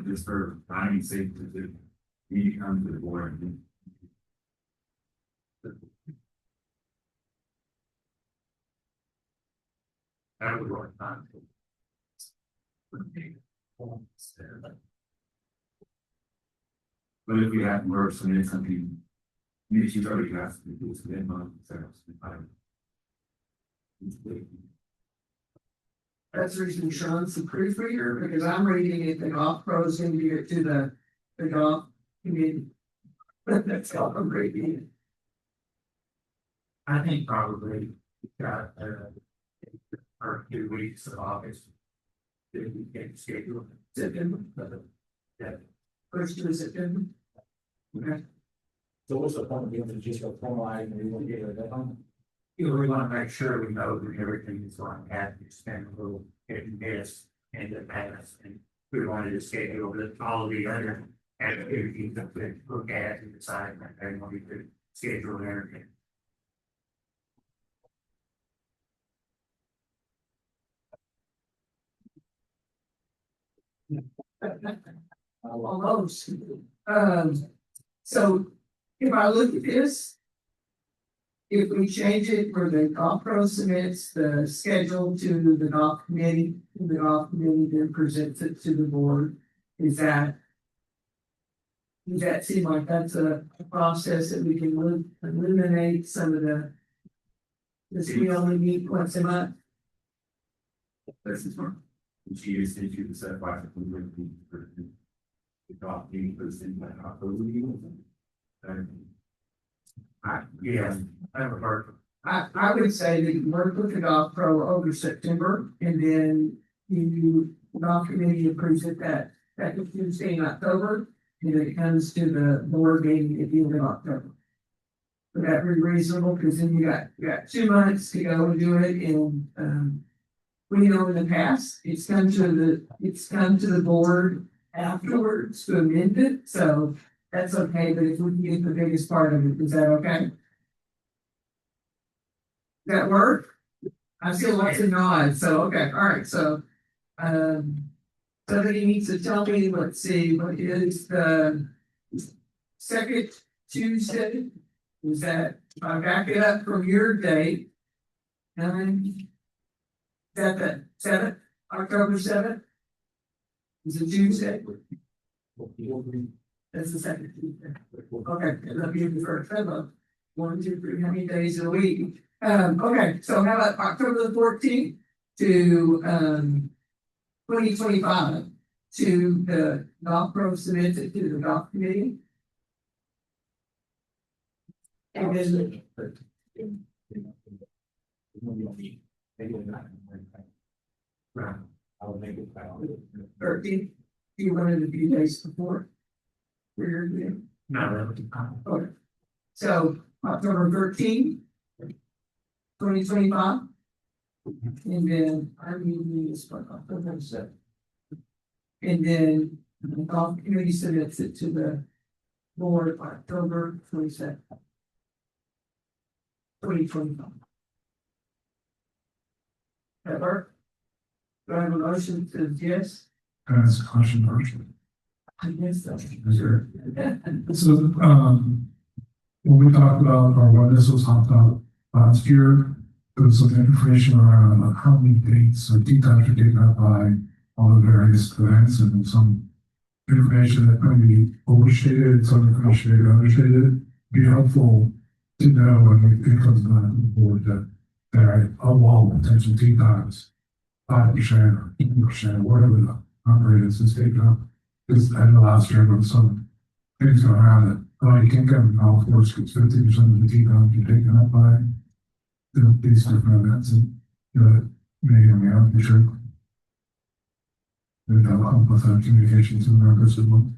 S10: Just for finding sake to do. You come to the board.
S2: That would work fine. But if we have more, so then something, maybe she's already asked me to do some month, so it's fine.
S1: That's the reason Sean's the proofreader, because I'm reading it, the golf pros gonna give it to the golf committee. That's how I'm reading it.
S2: I think probably got, or 2 weeks of August. If we can schedule it.
S1: September,
S2: Yeah.
S1: first of September. Okay.
S9: So what's the point of being just a formalize and we want to get it done?
S2: You know, we want to make sure we know that everything is going to happen, spend a little getting this and the past, and we wanted to schedule that all the other activities that we look at and decide that they want to schedule everything.
S1: Almost. So if I look at this. If we change it where the golf pro submits the schedule to the golf committee, and the golf committee then presents it to the board, is that? Does that seem like that's a process that we can eliminate some of the? Does we only meet once a month?
S2: This is one. She used to do the set by the golf team person, but not the legal. Yeah, I have heard.
S1: I would say that you work with the golf pro over September, and then you, golf committee approves it that Tuesday in October, and it comes to the board meeting at the end of October. Would that be reasonable? Because then you got 2 months to go and do it, and we know in the past, it's come to the board afterwards to amend it, so that's okay, but if we can get the biggest part of it, is that okay? Does that work? I see lots of nods, so, okay, all right, so, somebody needs to tell me, let's see, what is the second Tuesday? Is that, if I back it up from your date? Is that the 7th, October 7th? Is it Tuesday? That's the second Tuesday. Okay, that'll be the first, 1, 2, 3, how many days a week? Okay, so how about October the 14th to 2025 to the golf pro submits it to the golf committee? And then
S2: Right. I'll make it about
S1: 13th, you wanted a few days before. Weird, yeah.
S2: no.
S1: Okay. So October 13th, 2025. And then I'm using this one, October 7th. And then the golf committee submits it to the board October 22nd. 2025. That work? Do I have a motion to says yes?
S4: Can I ask a question first?
S1: I guess so.
S4: Sure. So, when we talked about, or when this was talked about last year, there was some information around how many dates or tee times are taken up by all the various events, and some information that might be overstated, some information maybe understated. Be helpful to know when it comes to the board that there are of all potential tee times, 5% or 8%, whatever the number is taken up. Because I know last year there was some things going around that, oh, you can't come to golf course because 50% of the tee times are taken up by these different events, and maybe on the other sure. Maybe that'll help with communications and members as well.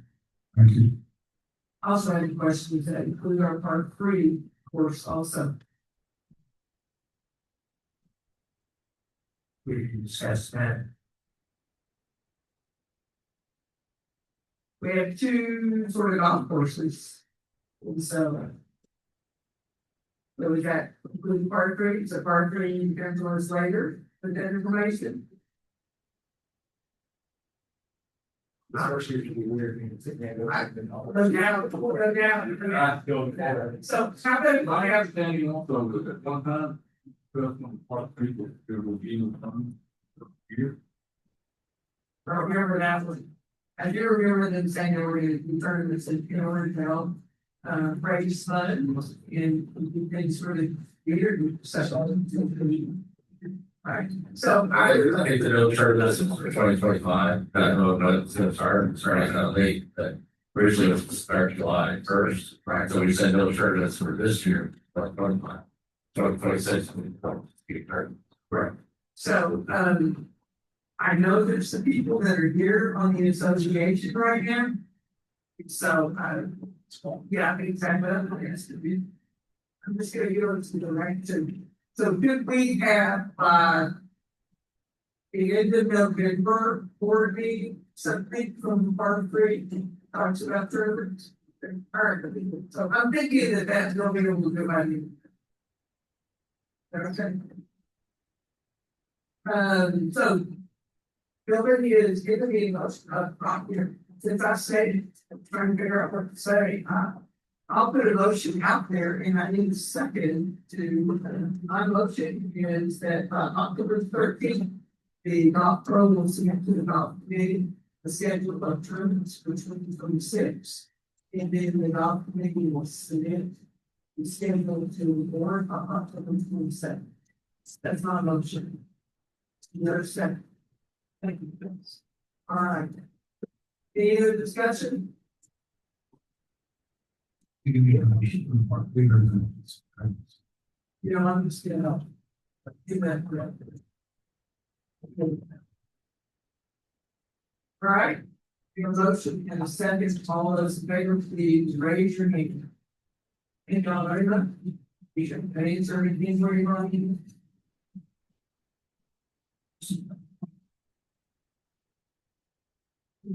S4: Thank you.
S1: Also had questions that include our part 3 course also.
S2: We can discuss that.
S1: We have 2 sort of golf courses. And so we got including part 3, so part 3 you can to us later with that information. So how about
S10: My understanding also was at one time, personal part people, there will be no time here.
S1: I don't remember that one. I do remember them saying they were gonna do tournaments in order to help, raise funds and do things for the theater, such as. Right, so
S3: I think the no tournament is for 2025. I don't know when it's gonna start, starting kind of late, but originally it was to start July 1st, right? So we said no tournaments for this year, 2025. 2026.
S1: right. So, I know there's some people that are here on the association right now. So, yeah, exactly. I'm just gonna go to the right to. So could we have, the end of November board meeting, something from Park Creek talks about tournaments? So I'm thinking that that's gonna be able to do by you. Okay. So. Nobody is giving me a copy. Since I said, I'm trying to figure out what to say, I'll put a motion out there and I need a second to, my motion is that, October 13th. The golf pro will submit to the golf committee a schedule of tournaments for 2026. And then the golf committee will submit the schedule to the board on October 22nd. That's my motion. Another second. Thank you, Vince. All right. Any other discussion?
S4: You can get a motion from the park leader and then it's,
S1: You know, I'm just gonna do that correct. All right. Your motion and a second, all those in favor, please raise your hand. And all right, you should answer anything where you're on.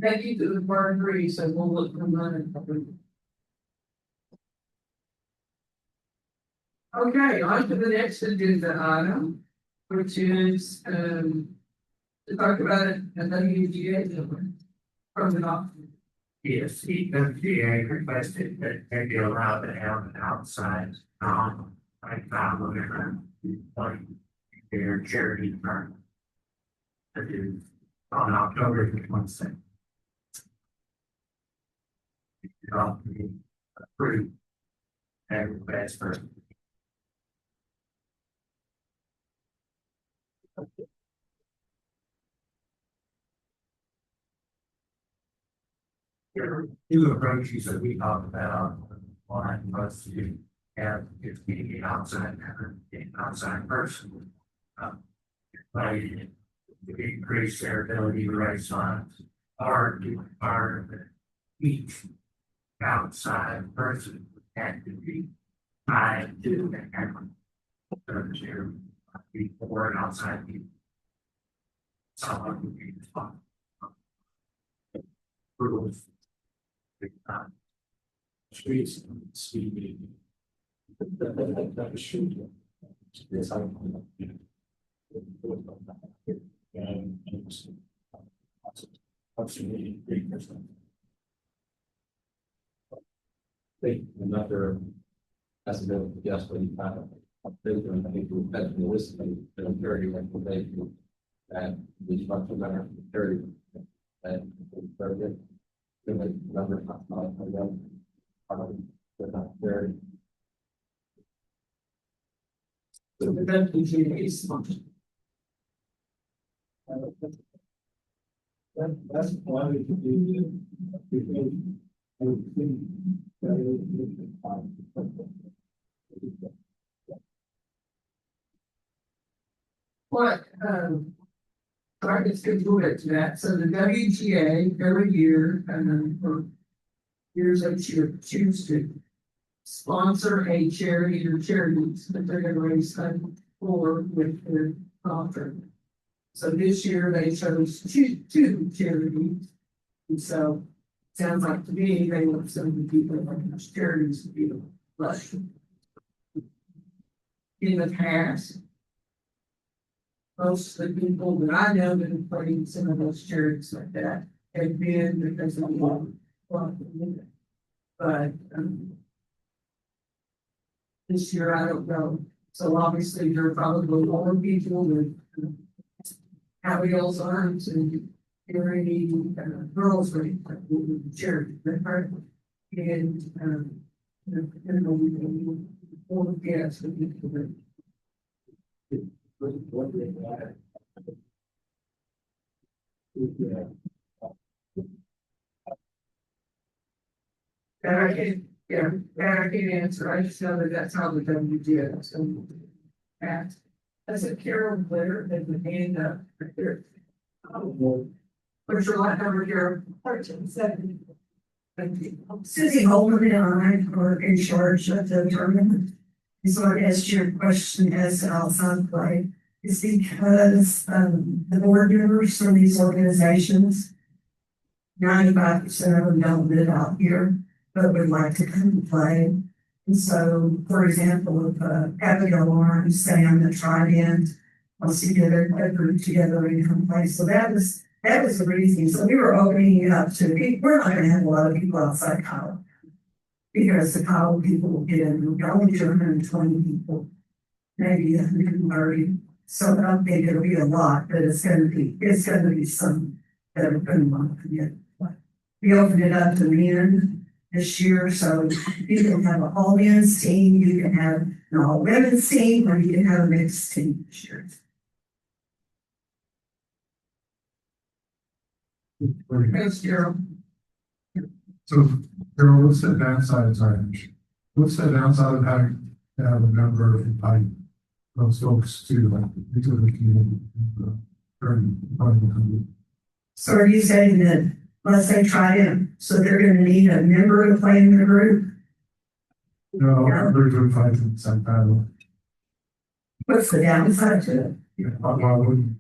S1: Thank you to the bar three, so we'll look for money. Okay, on to the next agenda item, which is, to talk about it, and then UGA from the doctor.
S2: Yes, EWA requested that they be allowed to have an outside, like, whatever, like, their charity firm. That is on October 22nd. Approved. And request for. Two approaches that we talked about, one was to have it be an outside person. But to increase their ability to raise funds, or to require that each outside person had to be tied to the camera. So before an outside people. Someone would be responsible. Rules. Streets, speed. That was shoot. Yes, I. And. Absolutely, 3%.
S3: Another, that's a bit of a guess, but you kind of, I think we've had to listen to the very recommendation that these funds are better, very, and very good. Number, they're not very.
S1: So the UGA is
S2: That's why we could do.
S1: what, I can still go back to that. So the WGA every year, for years they choose to sponsor a charity or charities that they're gonna raise money for with their conference. So this year they chose two charities. And so it sounds like to me, they want some of the people like those charities to be less. In the past, most of the people that I know that have played some of those charities like that have been because of the but this year, I don't know. So obviously, there are probably more people with Abigail's arms and or any girls or charity, that part. And, all the gas. And I can, yeah, and I can answer, I just know that that's how the WGA is going to act. That's a Carol Blair at the end of right there. What's your line number here? 1370. Thank you.
S11: Susie Holman and I are in charge of the tournament. And so I asked your question as to outside play. It's because the board members from these organizations, 95% of them don't live out here, but would like to come and play. And so, for example, if Abigail Lawrence, Sam, the Trident, wants to get a group together and come play. So that was the reason. So we were opening it up to people. We're not going to have a lot of people outside college because the college people will get in. We're only 220 people, maybe 130. So I don't think it'll be a lot, but it's going to be some that are going to want to get. We opened it up to men this year, so you can have an all men's team, you can have an all women's team, or you can have a mixed team this year.
S1: Thanks, Carol.
S4: So, Carol, what's the downside, what's the downside of having to have a member of invite those folks to the community?
S11: So are you saying that, let's say Trident, so they're gonna need a member to play in the group?
S4: No, they're doing fight in the same battle.
S11: What's the downside to it?
S4: Yeah, why wouldn't?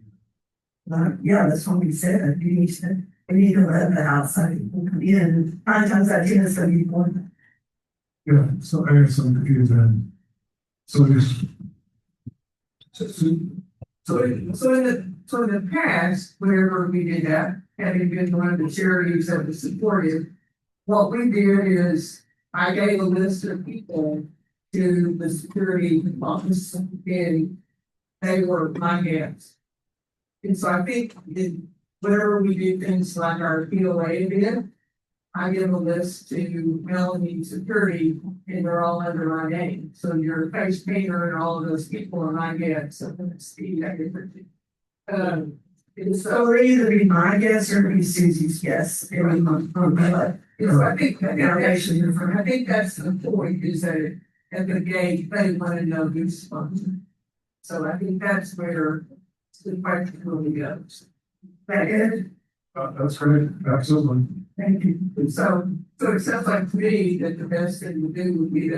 S11: Yeah, that's what we said, we need to let the outside people come in, 9 times out of 10, it's gonna be one.
S4: Yeah, so I guess I'm confused then. So there's.
S1: So in the past, whenever we did that, having been one of the charities that was supported, what we did is I gave a list of people to the security office and they were my guests. And so I think whenever we do things like our POA event, I give a list to Melanie Security and they're all under my name. So your face painter and all of those people are my guests. So let's see that different. And
S11: So it'll either be my guess or it'll be Susie's guess every month.
S1: I think I think that's the point is that at the gate, they want to know who's sponsored. So I think that's where the question really goes. That good?
S4: That's great, absolutely.
S11: Thank you.
S1: So it sounds like to me that the best thing to do would be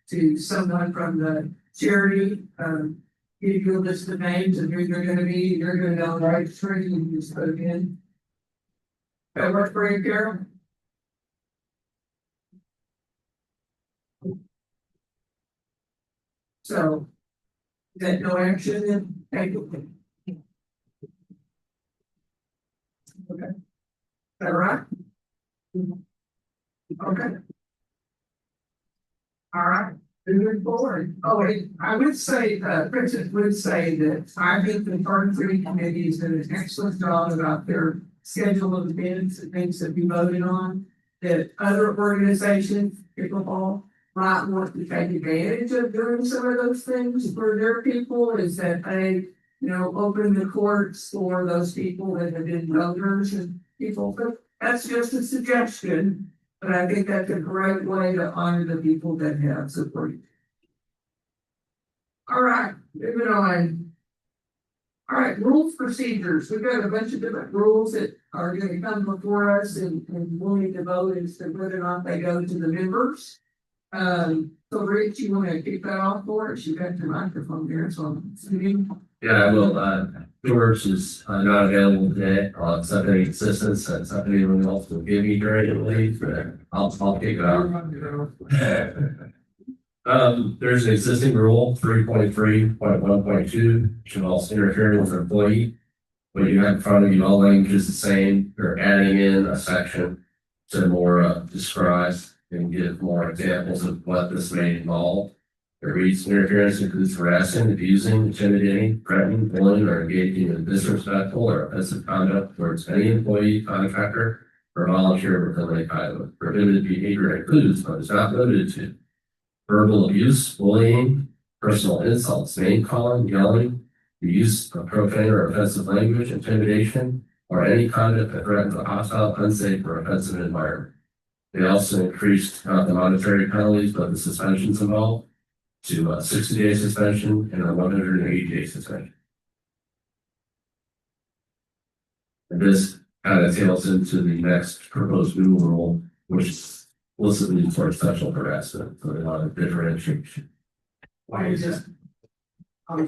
S1: to someone from the charity, give you a list of names and who they're gonna be, you're gonna know the right tree and you just put it in. That work for you, Carol? So, is that no action then? Thank you. Okay. Is that right? Okay. All right, moving forward. Oh, I would say, President would say that I think the Park Three Committee has done an excellent job about their schedule of events and things that we voted on. That other organizations, pickleball, might want to take advantage of doing some of those things for their people is that they, open the courts for those people that have been voters and people. But that's just a suggestion. But I think that's a great way to honor the people that have supported. All right, moving on. All right, rules procedures. We've got a bunch of different rules that are going to come before us and we'll need to vote as to whether or not they go to the members. So Rich, you want to kick that off for us? You got your microphone there, so I'm assuming.
S3: Yeah, I will. George is not available today. I'll accept any assistance that somebody else will give me during the leave, but I'll kick it off. There's an existing rule, 3.3.1.2, which involves interfering with an employee. What you have in front of you, all language is the same. You're adding in a section to more describe and give more examples of what this may involve. It reads interference includes harassing, abusing, intimidating, threatening, bullying, or engaging in disrespectful or offensive conduct towards any employee, contractor, or volunteer within Lake Kiowa. Prohibited behavior includes, but is not limited to, verbal abuse, bullying, personal insults, name calling, yelling, the use of profane or offensive language, intimidation, or any conduct that threatens a hostile, unsafe, or offensive environment. They also increased not the monetary penalties, but the suspensions involved to a 60-day suspension and a 180-day suspension. And this kind of tails into the next proposed new rule, which explicitly towards sexual harassment. So they want to differentiate.
S1: I was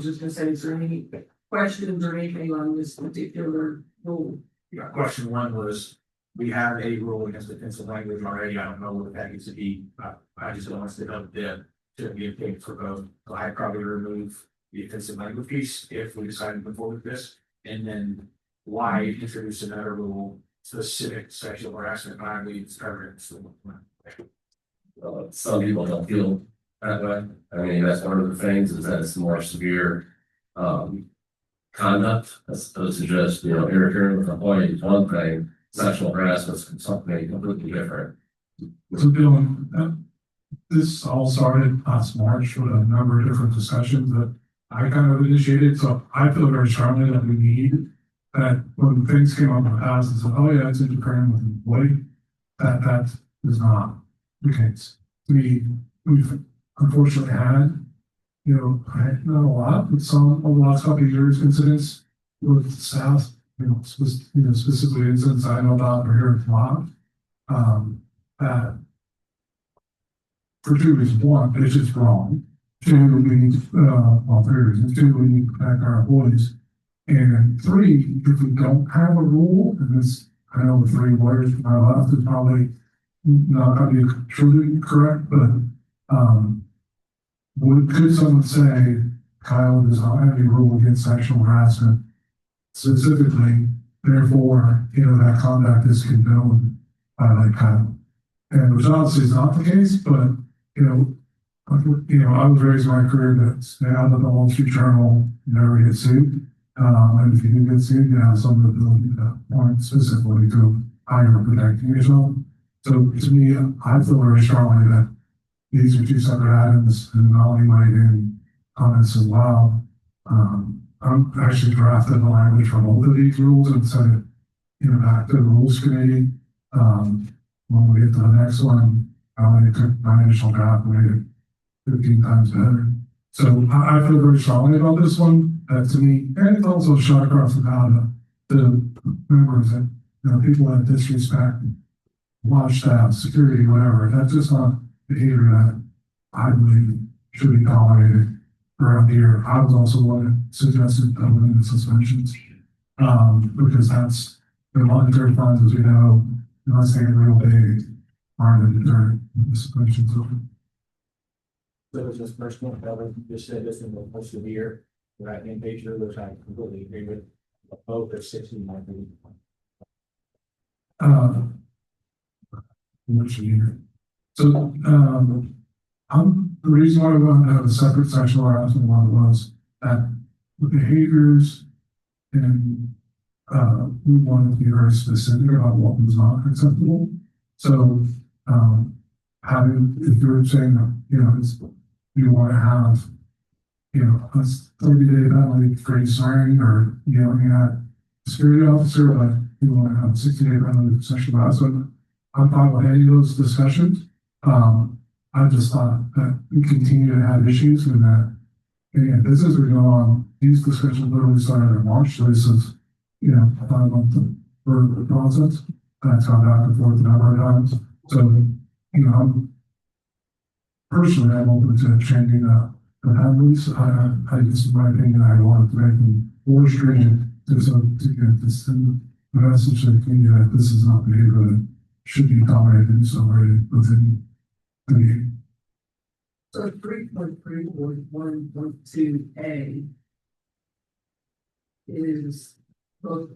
S1: just gonna say, is there any questions or anything on this particular rule?
S2: Yeah, question one was, we have a rule against offensive language already. I don't know what that needs to be. I just want us to know that to be a thing for both. So I'd probably remove the offensive language piece if we decide to move forward with this. And then why introduce another rule specific to sexual harassment violations permanent.
S3: Some people don't feel that way. I mean, that's one of the things is that it's more severe conduct as opposed to just, interfering with employees is one thing, sexual harassment is something completely different.
S4: So Dylan, this all started last March with a number of different discussions that I kind of initiated. So I feel very strongly that we need that when things came up in the past and said, oh yeah, it's interfering with the employee, that is not the case. We've unfortunately had, not a lot, but some over the last couple of years incidents with staff, specifically incidents I know about or hear a lot. That for two reasons. One, it's just wrong. Two, we need, three reasons. Two, we need to protect our employees. And three, if we don't have a rule, and this, I know the three lawyers to my left is probably not going to be truly correct, but could someone say Kyle does not have any rule against sexual harassment specifically, therefore, that conduct is condoned by Lake Kiowa? And which obviously is not the case, but I was raised in my career to stay out of the Wall Street Journal, never get sued. And if you do get sued, you have some ability to point specifically to how you're protecting yourself. So to me, I feel very strongly that these are two separate items and not only might in comments as well. I'm actually drafted the language for both of these rules and sent it, back to the rules committee. When we get to the next one, I took my initial draft and made it 15 times better. So I feel very strongly about this one. To me, and it's also a shot across the bow to members that, people that disrespect, watch staff, security, whatever. That's just not behavior that I believe should be tolerated around here. I was also one that suggested the suspensions, because that's the monetary funds, as we know, unless they get real big, are the deterrent the suspensions.
S2: So was this first one, you just said this in the most severe, right, in nature, which I completely agree with. Both are 60 might be.
S4: Much year. So, the reason why we wanted to have a separate sexual harassment law was that the behaviors and we wanted to be very specific about what was not acceptable. So, if you're saying that, you want to have, a 30-day penalty for swearing or yelling at a security officer, but you want to have a 60-day penalty for sexual harassment, I'm fine with any of those discussions. I just thought that we continue to have issues and that, again, this is going on, these discussions literally started in March, so this is, a 5-month process. That's gone back and forth a number of times. So, I'm personally, I'm open to changing the penalties. I just, in my opinion, I wanted to make them more stringent to get this the message to the community that this is not behavior that should be tolerated and celebrated within the meeting.
S1: So 3.3.1.2A is both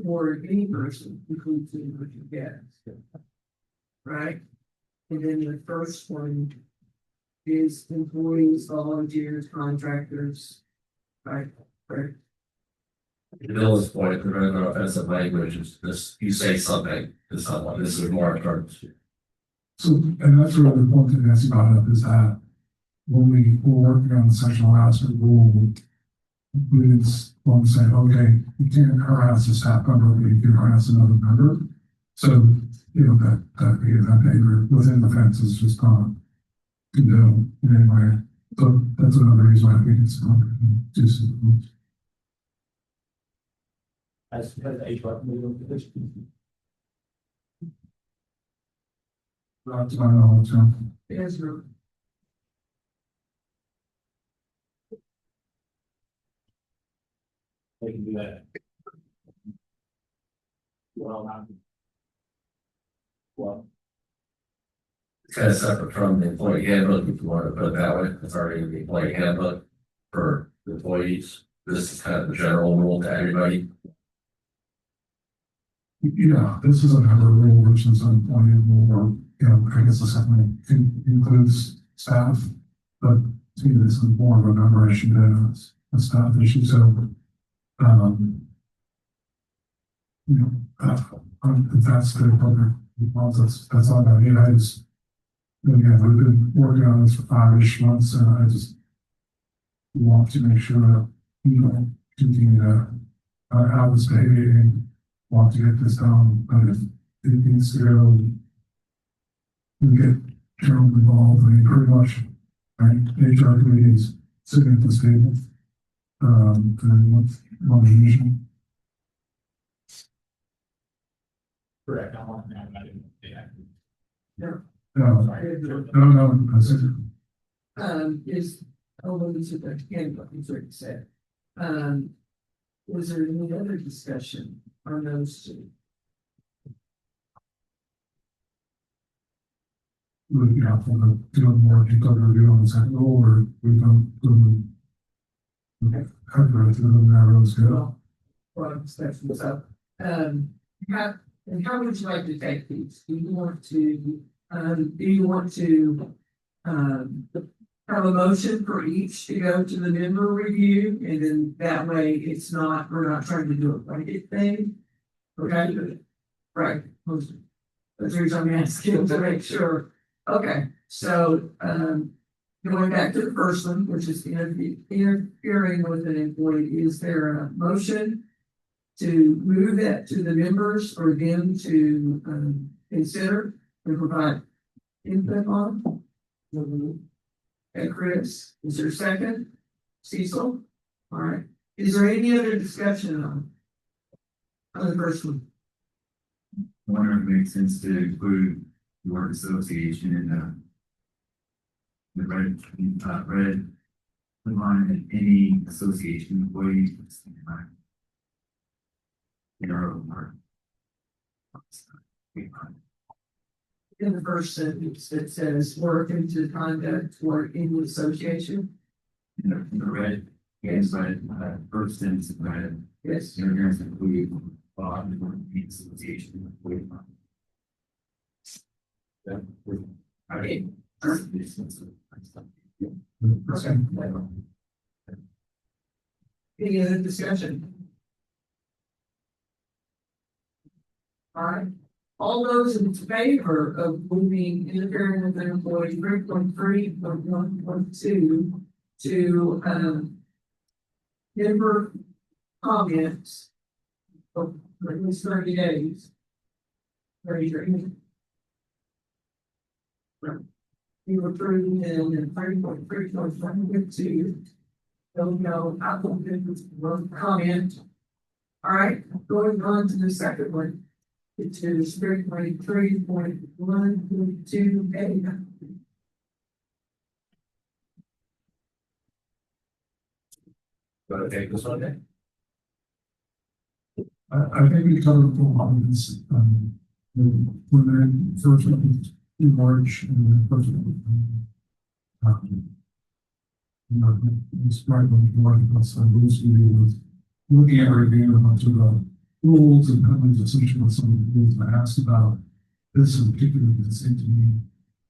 S1: for any person, including guests, right? And then the first one is employees, volunteers, contractors. Right, right.
S3: To Bill's point, the rather offensive language is this, you say something to someone, this is more in terms.
S4: So, and that's really the point that Nancy brought up is that when we were working on the sexual harassment rule, we didn't want to say, okay, you can't harass a staff member, but you can harass another member. So, you know, that behavior within the fence is just not condoned in any way. So that's another reason why I think it's too simple.
S9: As HR committee.
S4: Not to my knowledge, no.
S1: Yes, sir.
S9: They can do that. Well,
S3: It's kind of separate from the employee handbook, if you want to put it that way. It's already in the employee handbook for the employees. This is kind of the general rule to everybody.
S4: Yeah, this is another rule which is unemployable, or, you know, I guess the second includes staff, but to me, this is more of a member issue than a staff issue, so, you know, if that's the appropriate response, that's all I need. I just, again, we've been working on this for 5-ish months, and I just want to make sure that, you know, continue to, have this behavior and want to get this done, but if it needs to go, we get Carol involved, I mean, pretty much, right, HR committees sitting at this table, and what's one vision.
S9: correct, I want that, I didn't, yeah.
S4: No, I said,
S1: Is, although this is a handbook, it's already said. Was there any other discussion on those two?
S4: would you have to do a more detailed review on the second rule, or we don't, have to go through the narrows, go.
S1: Well, discussions up. And how would you like to take these? Do you want to, have a motion for each to go to the member review, and then that way it's not, we're not trying to do a blanket thing? Okay, right, motion. That's the reason I'm asking to make sure. Okay, so, going back to the first one, which is interfering with an employee, is there a motion to move that to the members or them to, consider and provide input on? Okay, Chris, is there a second? Cecil? All right. Is there any other discussion on the first one?
S12: I wonder if it makes sense to include the word association in the red line and any association employees. In our own part.
S1: In the first sentence, it says work into conduct or in the association.
S12: In the red, yes, red, first sentence in red,
S1: Yes.
S12: interference include the association employee.
S1: Okay. Any other discussion? All right. All those in favor of moving interfering with an employee 3.3.1.2 to member comments for at least 30 days. 30 days. You approved in 3.3.1.2. Don't know, I will one comment. All right, going on to the second one. It is 3.3.1.2A.
S3: Gotta take this one day.
S4: I think we covered a lot of this, when they're in first in March and then first you know, it's right when you work with us, Bruce was looking at reviewing a bunch of rules and penalties associated with some of the things I asked about. This in particular, that seemed to me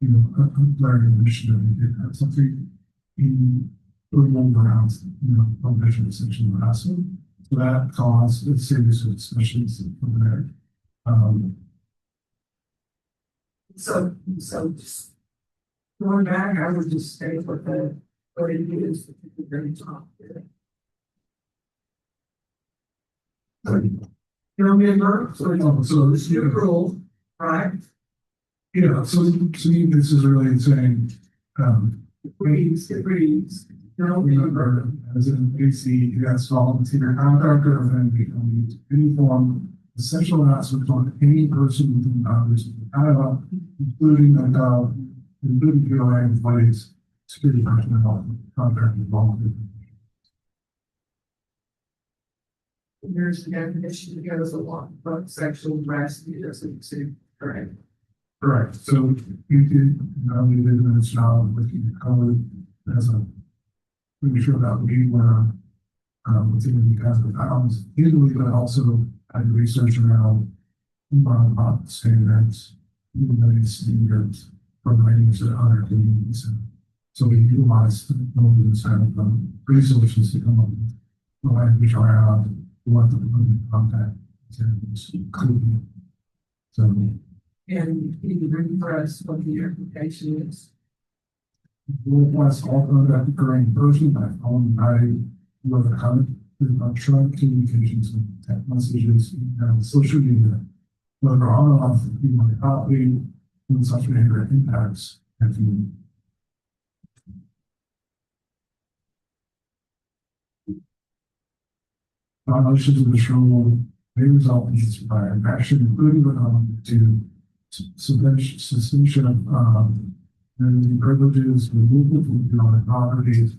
S4: learning initiative, and have something in urban around, prohibition of sexual harassment. So that caused a series of discussions from there.
S1: So just going back, I would just say what it is that we're going to talk about. Remember, so this new rule, right?
S4: Yeah, so to me, this is really saying,
S1: It reads,
S4: remember, as an AC, you guys volunteer contractor, or then become used any form of sexual harassment on any person within the boundaries of the Iowa, including POA employees, security personnel, contractors, volunteers.
S1: There's the definition that goes along, but sexual harassment doesn't seem correct.
S4: Correct, so you could, we live in this job with you code as a, pretty sure that we were, within the kinds of pounds, legally, but also had research around standards, human standards from ranges of other communities. So we utilize those kind of resources to come up with the language around what the contact is including. So,
S1: And can you bring for us what the implication is?
S4: Northwest also that occurring person by phone, with a code, electronic communications and text messages, and social media, whether on or off the people copy, when such behavior impacts the community. Violations of this rule may result in by action, including to suspension of and privileges, removal from economic properties,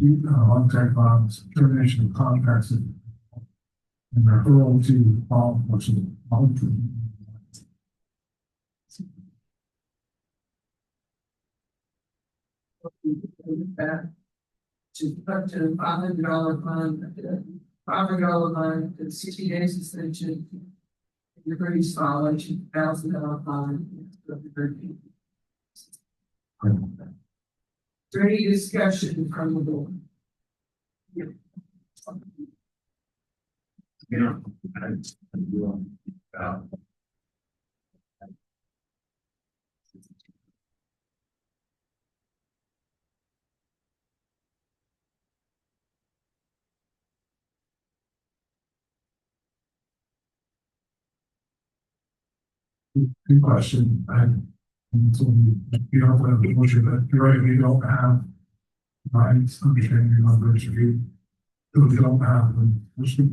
S4: on-tech bonds, termination of contracts, and referral to law enforcement.
S1: That to up to $500 fine, and 60 days suspension. Your greatest violation, $1,000 fine. Is there any discussion from the board?
S4: Good question. So you don't have to push it, but you're right, we don't have rights, understanding numbers, we don't have them, which we,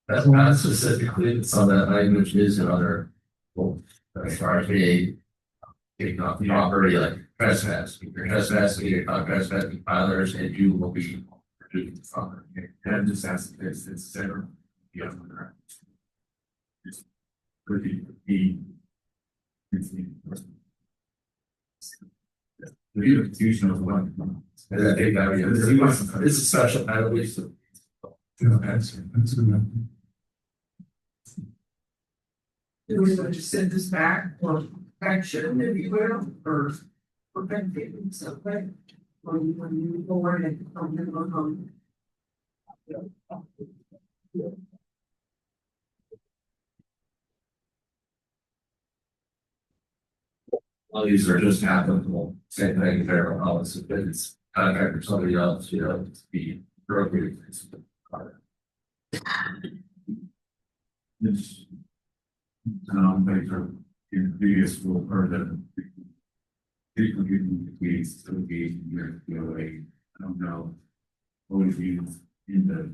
S3: That's not specifically, some of that language is in other, well, as far as being taking off the property, like trespass, if you're trespassing, you're not trespassing others, and you will be reduced from it.
S12: And just ask if it's several. Yeah. Just pretty the confusion of what.
S3: And I think that it's a special kind of lease.
S4: yeah, that's good.
S1: Do we want to send this back for action, if you will, or for benefit, something? When you move forward and on.
S3: All these are just applicable, same thing, federal policy, but it's contract or somebody else, to be appropriate.
S12: This. They are in previous rule or the. People getting tweets, so engaged in your POA, I don't know. Always used in the.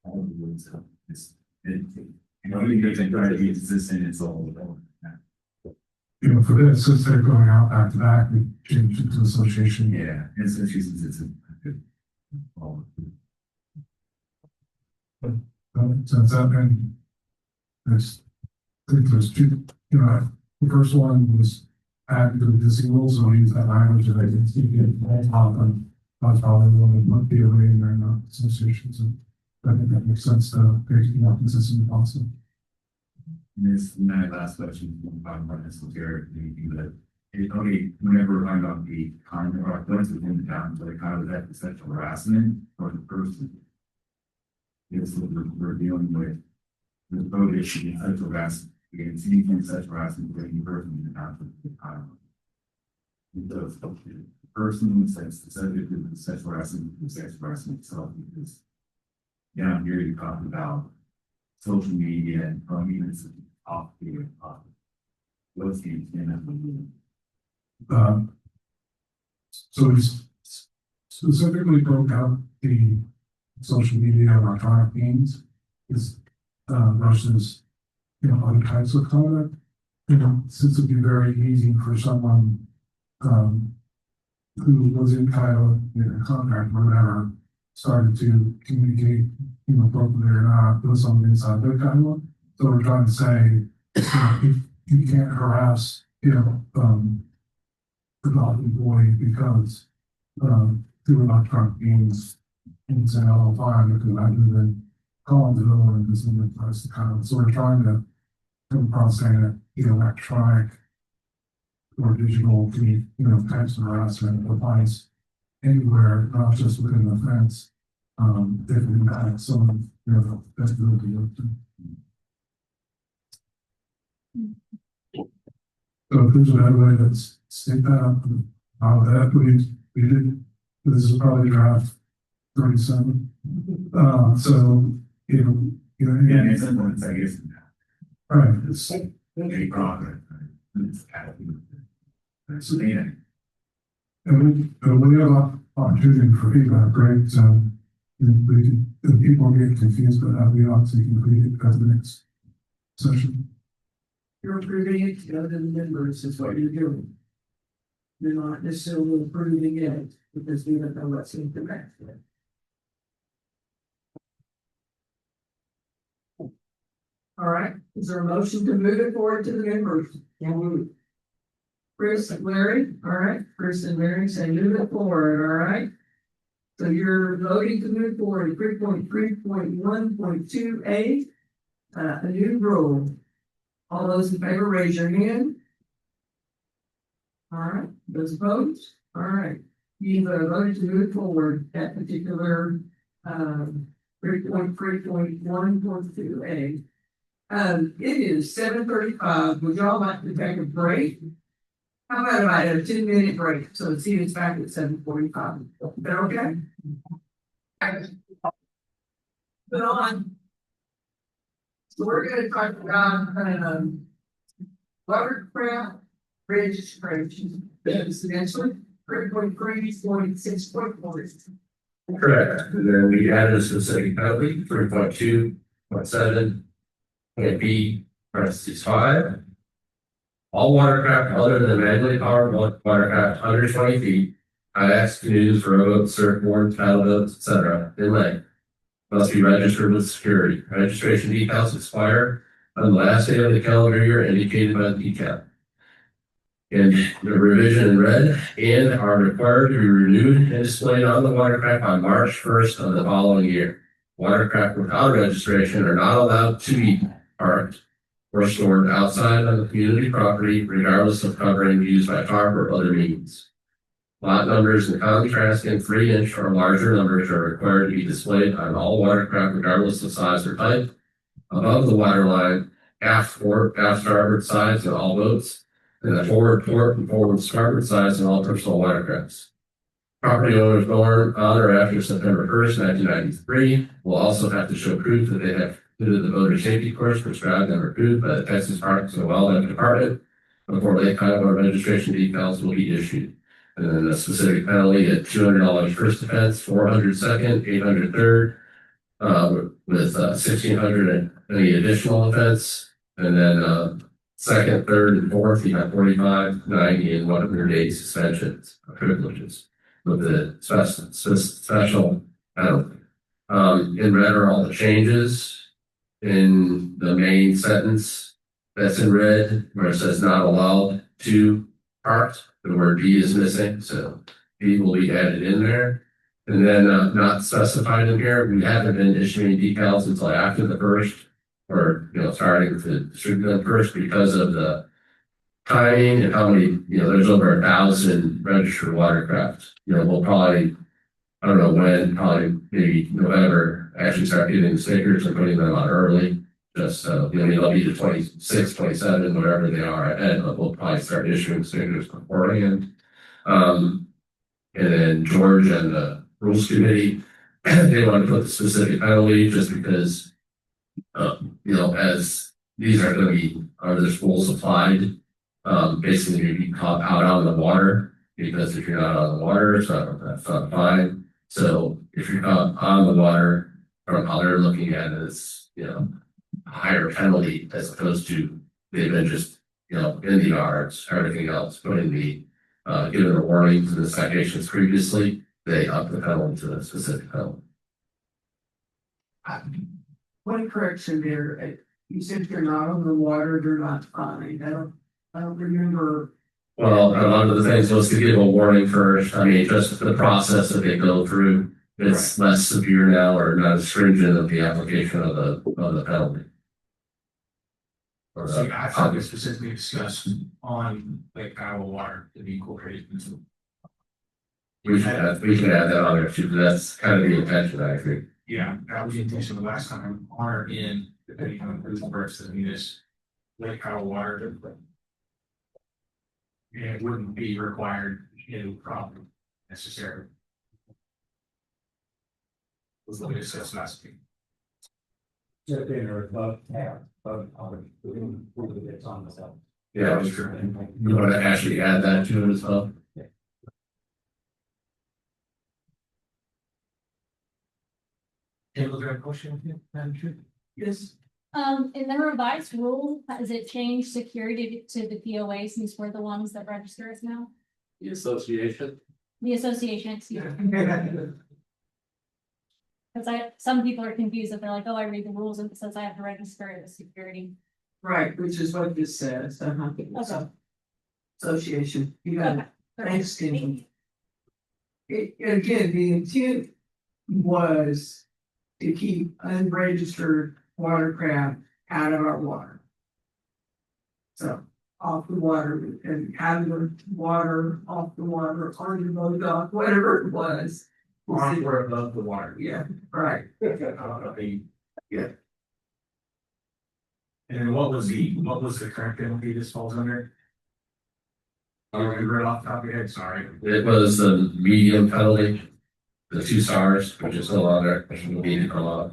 S12: All the words of this. You can try to be consistent, it's all.
S4: For this, since they're going out back to back, we changed it to association.
S12: Yeah, it's it's a good.
S4: Since that been, I think there's two, the first one was added to the single, so I use that language that I can speak it all top, and that's probably one that might be away in their associations, and I think that makes sense to make it more consistent also.
S12: And this, my last question, from esoteric, that It only, whenever we're talking about the conduct or points within the town, so kind of that sexual harassment for the person. It's what we're dealing with the prohibition of sexual harassment, against anything sexual harassment for any person in the town of the town. Because the person who says the subject of the sexual harassment itself, because down here you talk about social media and prominence off the what's the intent of the
S4: So we specifically broke out the social media and electronic means is versus, other types of conduct. Since it'd be very easy for someone who was in Kiowa, in contact or whatever, started to communicate, appropriately or not, with someone inside their Kiowa. So we're trying to say, if you can't harass, the dog employee because through electronic means it's an all fine because I do then call the door and this one press the kind. So we're trying to come across saying that electronic or digital types of harassment applies anywhere, not just within the fence. If it impacts someone, that's really so if there's another way that's state that that we did, this is probably draft 37. So
S12: yeah, it's important, I guess.
S4: right, it's
S12: A progress. So yeah.
S4: and we have opportunity for feedback, right? So if people get confused about how we ought to complete it at the next session.
S1: You're approving it to other members is what you're doing. You're not necessarily approving it because we don't know what's in the back. All right, is there a motion to move it forward to the members? Chris and Larry, all right, Chris and Larry say move it forward, all right? So you're voting to move forward, 3.3.1.2A, a new rule. All those in favor, raise your hand. All right, those opposed? All right, you've voted to move forward that particular 3.3.1.2A. It is 7:35. Would y'all like to take a break? How about a 10-minute break? So see it's back at 7:45. Is that okay? Put on. So we're going to talk about watercraft registration. This is actually 3.3.6.4.
S3: Correct. And then we added a specific penalty, 3.2.7. And B, parentheses 5. All watercraft other than manually powered watercraft under 20 feet, kayaks, canoes, rowboats, surfboards, paddle boats, etc., inland, must be registered with security. Registration decals expire on the last day of the calendar year indicated by the decal. And the revision in red and are required to be renewed and displayed on the watercraft on March 1st of the following year. Watercraft without registration are not allowed to be parked or stored outside of the community property, regardless of covering used by tarp or other means. Lot numbers in contrast in 3-inch or larger numbers are required to be displayed on all watercraft, regardless of size or type. Above the waterline, aft starboard sides in all boats, and the forward port and forward starboard sides in all personal watercrafts. Property owners born on or after September 1st, 1993 will also have to show proof that they have completed the motor safety course prescribed and approved by the Texas Parks and Wildlife Department before Lake Kiowa registration decals will be issued. And then a specific penalty at $200 first offense, $400 second, $800 third, with $1,600 any additional offense, and then second, third, and fourth, you have 45, 90, and 100-day suspensions of privileges with the special penalty. In red are all the changes in the main sentence that's in red, where it says not allowed to park. The word B is missing, so B will be added in there. And then not specified in here, we haven't been issuing decals until after the first, or starting to distribute them first because of the timing and how many, there's over 1,000 registered watercraft. We'll probably, I don't know when, probably maybe November, actually start getting the stickers and putting them on early. Just, maybe they'll be the 26, 27, whatever they are ahead, but we'll probably start issuing stickers beforehand. And then George and the rules committee, they want to put the specific penalty just because, as these are going to be, are this rules applied, basically you'd be caught out on the water, because if you're not on the water, that's not fine. So if you're caught on the water, from how they're looking at it, it's, a higher penalty as opposed to they've been just, in the yards, everything else, putting the, given the warnings and the citations previously, they up the penalty to a specific penalty.
S1: One correction there, you said if you're not on the water, they're not fined. I don't remember.
S3: Well, a lot of the things was to give a warning first. I mean, just the process that they go through, it's less severe now or not as stringent of the application of the penalty. Or
S2: So I thought this specifically discussed on Lake Kiowa water to be incorporated into.
S3: we can add that on there too, but that's kind of the intention, I agree.
S2: Yeah, that was the intention the last time, on or in, depending on who's works, I mean, this Lake Kiowa water. And it wouldn't be required in problem necessarily. Was what we discussed last week.
S3: Yeah, that's true. You want to actually add that to it as well?
S2: Tim, was there a question here, Madam Chair?
S1: Yes.
S7: In the revised rule, has it changed security to the POA since we're the ones that register us now?
S3: The association?
S7: The association, excuse me. Because some people are confused if they're like, oh, I read the rules and it says I have to register as security.
S1: Right, which is what this says.
S7: Okay.
S1: So, association, you got it. Thanks, Tim. Again, the intent was to keep unregistered watercraft out of our water. So off the water and out of the water, off the water, on the boat dock, whatever it was.
S2: On or above the water.
S1: Yeah, right.
S2: Yeah. And then what was the current penalty this falls under? You remember it off the top of your head, sorry.
S3: It was the medium penalty, the 2 stars, which is still on there, which will need to come off.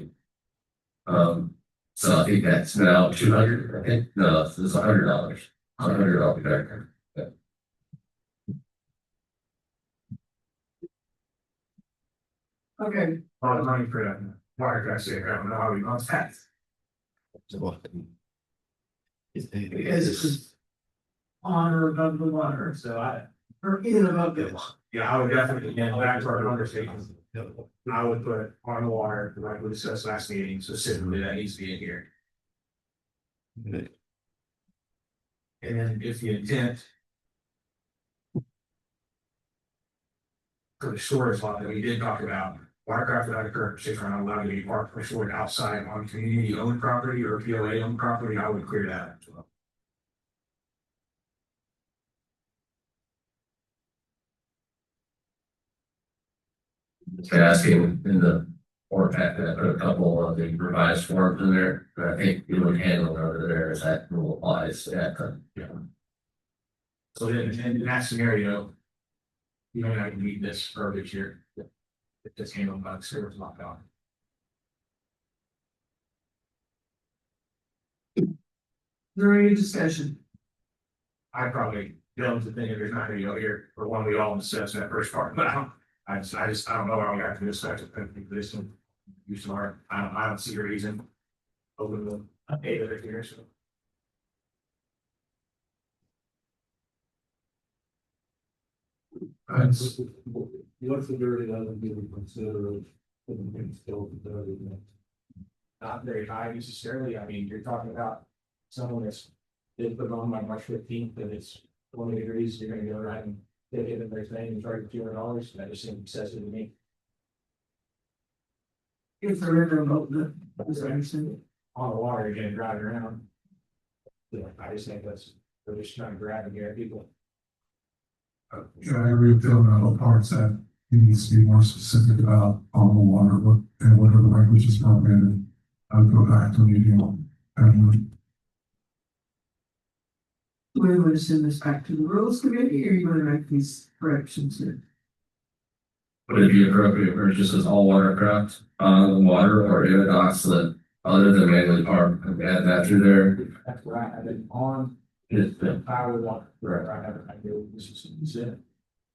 S3: So I think that's now 200, I think, no, it's $100. It's $100 back. Yeah.
S1: Okay,
S2: A lot of money for that watercraft there, I don't know how we got that.
S1: because it's on or above the water,
S2: So
S1: or in above the water.
S2: yeah, I would definitely, again, back to our conversation. I would put on the water, like we discussed last meeting, so simply that needs to be in here. And then if the intent. For the storage lot that we did talk about, watercraft without a current restriction are not allowed to be parked or stored outside on community owned property or POA owned property, I would clear that as well.
S3: Asking in the or pack that put a couple of the revised forms in there, but I think we would handle it over there as that rule applies at the.
S2: So then, in that scenario. You may not need this verbiage here. If this handled by the service lockdown.
S1: Is there any discussion?
S2: I probably don't think there's not gonna go here for one we all discussed that first part, but I don't know why we have to discuss it, this one. You smart, I don't see a reason. Over the eight of it here, so.
S10: What's the dirty other people consider?
S2: Not very high necessarily, I mean, you're talking about someone that's. They put on by March 15th, and it's 20 degrees, you're gonna go right and take it in their thing and charge $200, that just seems excessive to me.
S1: If they're in remote, is that understanding?
S2: On the water, you're gonna drive around. Yeah, I just think that's
S9: We're just trying to grab and get people.
S4: Yeah, I agree with Dylan on all parts that he needs to be more specific about potable water, and whatever the language is appropriate. I would go back to meeting and
S1: We would send this back to the rules committee, or you want to make these corrections here?
S3: Would it be appropriate for just as all watercraft on the water or in a dock so that other than manually powered, add that through there?
S9: That's where I have it on.
S3: Just,
S9: Power water, where I have it, I do, this is it.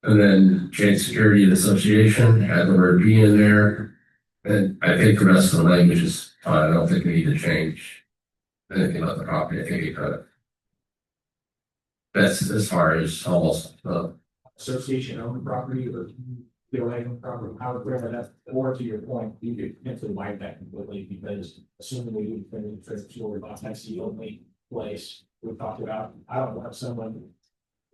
S3: and then change security and association, add the word B in there. And I think the rest of the language is fine. I don't think we need to change anything about the property. I think we could. That's as far as almost,
S9: Association owned property or the owned property, I would remember that, more to your point, you could potentially wipe that completely, because assuming we would finish the story about that's the only place we talked about, I don't have someone.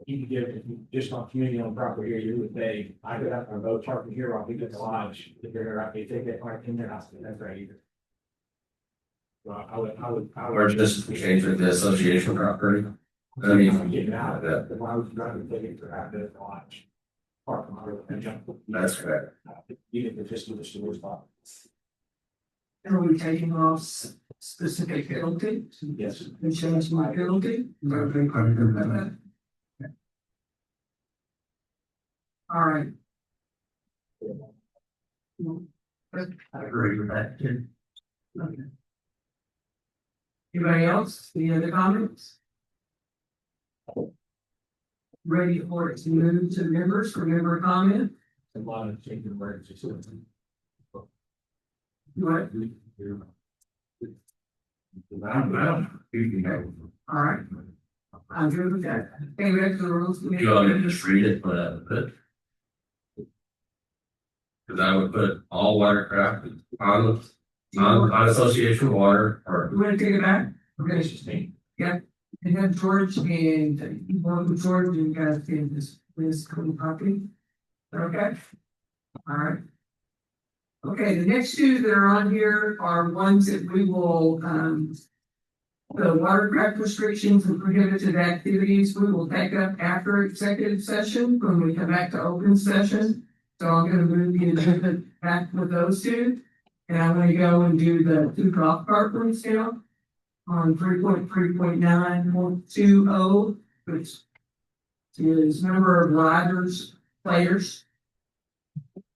S9: You could give, if you just on community owned property here, you would pay, I could have a boat parking here, I'll be at the lodge, if you're right, they take that park in their house, that's right either. Well, I
S3: or
S9: would.
S3: just change it to association property. I
S9: I'm
S3: mean,
S9: getting out of that, but why would you rather take it to have the lodge? Park on the road and jump.
S3: that's correct.
S9: Even if it's just with the storage spot.
S1: And are we taking off specific penalty?
S9: Yes.
S1: And changing my penalty?
S4: I agree with that.
S1: All right.
S2: I agree with that too.
S1: Okay. Anybody else? Any other comments? Ready for it to move to members for member comment?
S9: A lot of changing words.
S1: What? All right. I'm good with that. Hey, back to the rules.
S3: Do you want me to just read it, but because I would put all watercraft on association water or
S1: You want to take it back? Okay, it's just me. Yeah. And then George and you want with George and you guys can this cool property. Okay. All right. Okay, the next two that are on here are ones that we will, the watercraft restrictions and prohibited activities, we will take up after executive session when we come back to open session. So I'm gonna move the agenda back with those two. And I'm gonna go and do the two golf cart ones now on 3.3.9.20, which is number of riders, players.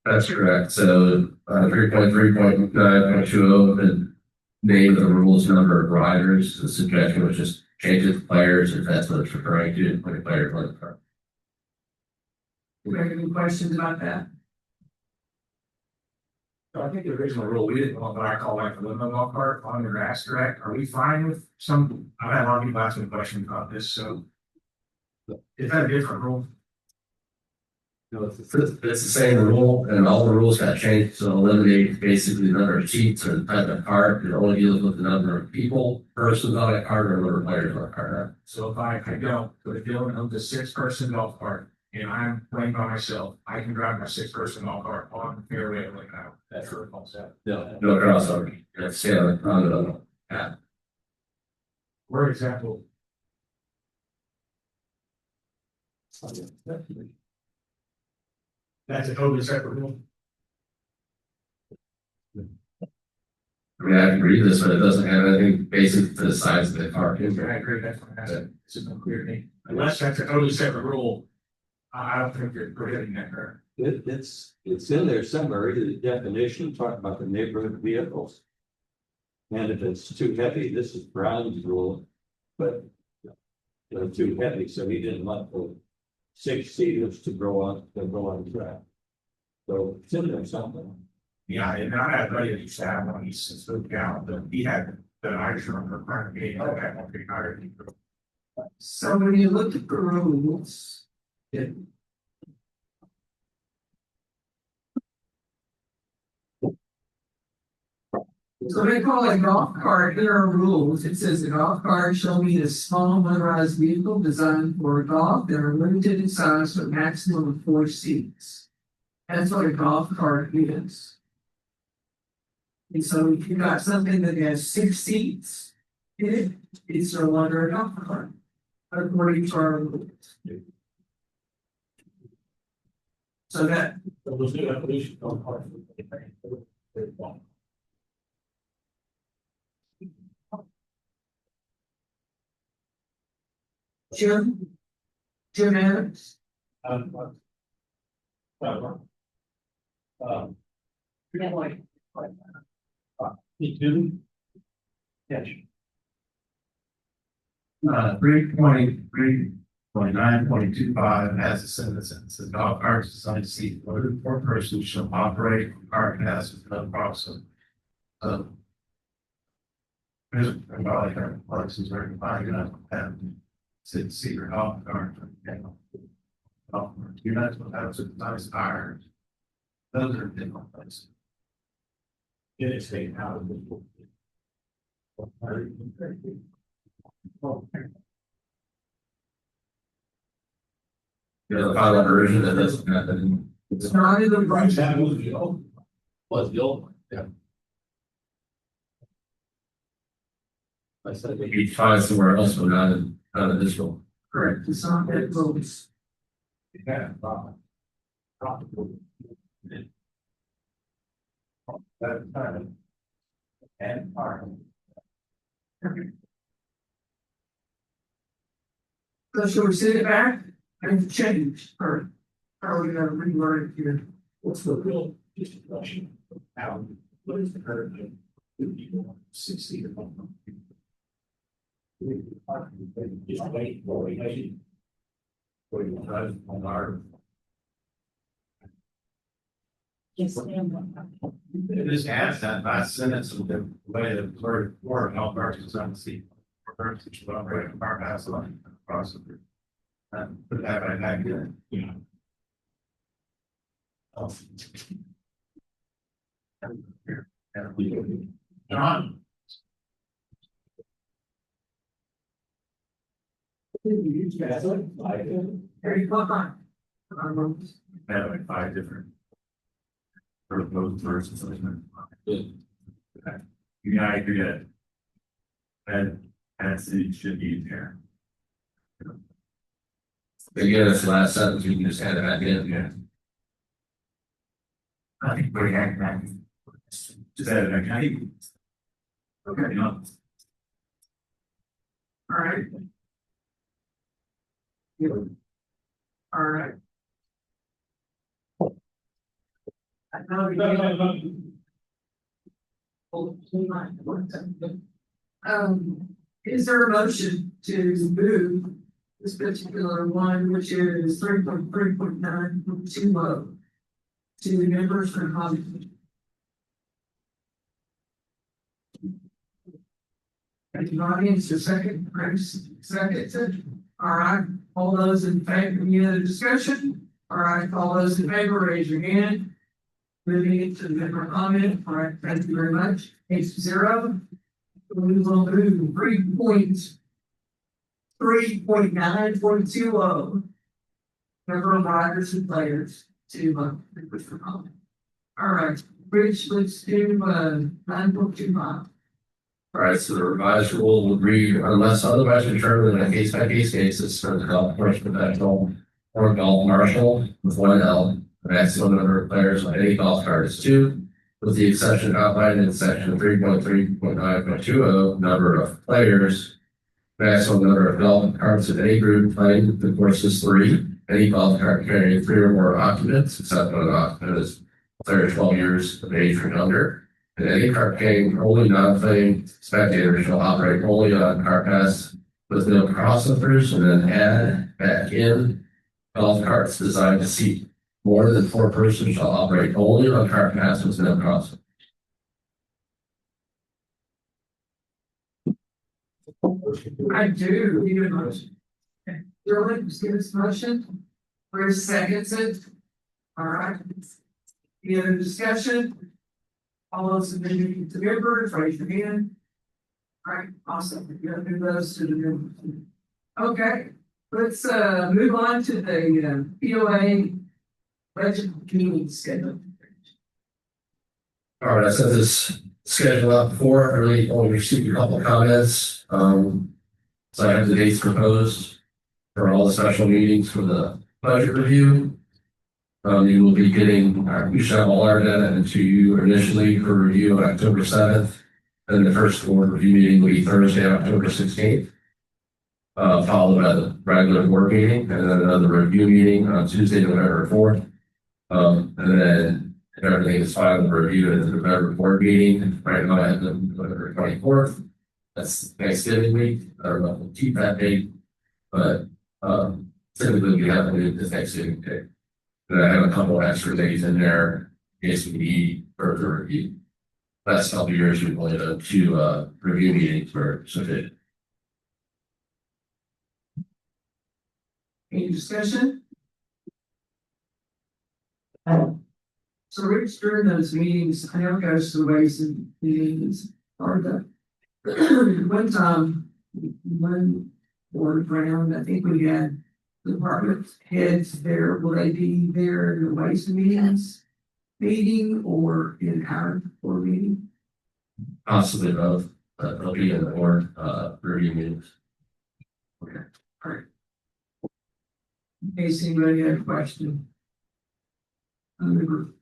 S3: that's correct. So 3.3.9.20, the name of the rules, number of riders. The suggestion was just change it to players if that's what it's referring to, put a player on the card.
S1: Do you have any questions about that?
S2: So I think the original rule, we didn't want what I call like the limo golf cart on the grass, correct? Are we fine with some, I've had a lot of people asking questions about this, so. Is that a different rule?
S3: It's the same rule, and all the rules got changed to eliminate basically the number of seats or the type of cart. It only deals with the number of people, persons on a cart, or number of players on a cart.
S2: So if I don't, but if Dylan owns a 6-person golf cart and I'm playing by myself, I can drive my 6-person golf cart on the fairway like that. That's what it calls that.
S3: No crossover. You have to stay on the path.
S2: For example. That's a totally separate rule.
S3: I mean, I can read this, but it doesn't have anything basic to the size of the cart.
S2: I agree, that's what I'm asking. It's just unclear to me. Unless that's a totally separate rule, I don't think you're prohibiting that, correct?
S13: It's in there somewhere, the definition, talking about the neighborhood vehicles. And if it's too heavy, this is Brown's rule, but they're too heavy, so he didn't want the 6-seaters to go on the track. So it's in there something.
S2: Yeah, and I had a buddy that used to have one, he's since moved out, but he had the Irish one for private meeting, I had one big Irish.
S1: So when you look at the rules, so they call it golf cart, here are rules, it says a golf cart shall be a small motorized vehicle designed for golf that are limited in size with a maximum of 4 seats. That's what a golf cart is. And so if you got something that has 6 seats in it, it's no longer a golf cart. according to our rules. So that, Jim Adams,
S2: Yes. 3.3.9.25 has a sentence that says golf carts designed to seat more than 4 persons shall operate a cart pass with no problem. There's probably places where you can find enough and sit secret golf cart. You're not supposed to have some nice tires. Those are different places. It is state out of the.
S3: You know, the final version that doesn't happen.
S1: it's not in the budget.
S3: That was the old. Was the old one, yeah. I said we could find somewhere else, but not in this one.
S1: Correct, it's not that close.
S2: Yeah. That time. And part.
S1: So shall we send it back and change, or are we gonna reword it here?
S2: What's the real distribution? How, what is the current? Do people 60 or more? Just wait for it. For you guys on our.
S11: Yes,
S2: It just adds that last sentence of the way the word help versus on the seat. Or versus should operate a car pass line across the. Put that right back in. Yeah. John.
S1: Very fun.
S2: Had like 5 different. Proposed versions of it. Yeah, I agree that. That city should be there.
S3: Again, it's the last sentence, we can just add it back in, yeah.
S2: I think we're act back. Just add it back. I think. Okay, no.
S1: All right. All right. I know is there a motion to move this particular one, which is 3.3.9.20 to the members for comment? Thank you, audience, your second, Chris, second. All right, all those in favor, any other discussion? All right, all those in favor, raise your hand. Moving into the member comment, all right, thank you very much. 8-0. We will move 3.9.20. Member of riders and players to members for comment. All right, Rich, let's do 9.25.
S3: All right, so the revised rule would read, unless otherwise determined on a case by case basis for the golf course professional or golf marshal with 1 L, the maximum number of players on any golf cart is 2, with the exception outlined in section 3.3.9.20, number of players. Maximum number of golf carts in any group playing the course is 3. Any golf cart carrying 3 or more occupants, except when an occupant is 12 years of age or younger. And any cart carrying only non-playing spectators shall operate only on cart paths with no crossovers, and then add back in golf carts designed to seat more than 4 persons shall operate only on cart paths with no crossovers.
S1: I do need a motion. Okay, Shirley, just give us a motion. Bruce seconds it. All right. Any other discussion? All those in favor to members, raise your hand. All right, awesome. You're gonna move those to the members. Okay, let's move on to the POA budget meeting schedule.
S3: All right, I sent this schedule out before. I really only received a couple comments. So I have the dates proposed. for all the special meetings for the budget review. You will be getting, we shall all our data into you initially for review on October 7th. Then the first board review meeting will be Thursday, October 16th. Followed by the regular board meeting and then another review meeting on Tuesday, November 4th. And then if everything is filed and reviewed at the November board meeting, right now I have the November 24th. That's Thanksgiving week. I don't know if we'll keep that date, but typically we have to do the Thanksgiving day. And I have a couple of extra days in there in case we need further review. Last couple of years, we've only done 2 review meetings for certificate.
S1: Any discussion? So Rich, during those meetings, I know it goes to the ways and meetings are the one time, one board round, I think we had department heads there. Will they be there in the ways and meetings meeting or in our board meeting?
S3: Possibly both, but they'll be in the board review meetings.
S1: Okay, all right. In case anybody had a question. I remember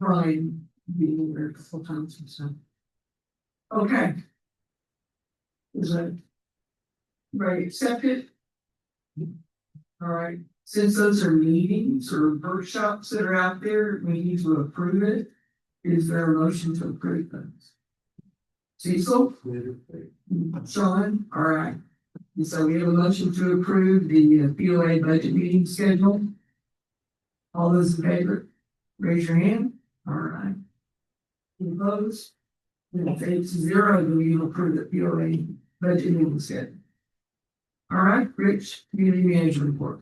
S1: Brian being there a couple times and so. Okay. Is that right? Accept it? All right. Since those are meetings or workshops that are out there, we need to approve it. Is there a motion to approve those? Cecil? Sean? All right. And so we have a motion to approve the POA budget meeting schedule. All those in favor, raise your hand. All right. Any opposed? If it's 0, then we will approve the POA budget meeting schedule. All right, Rich, community manager report.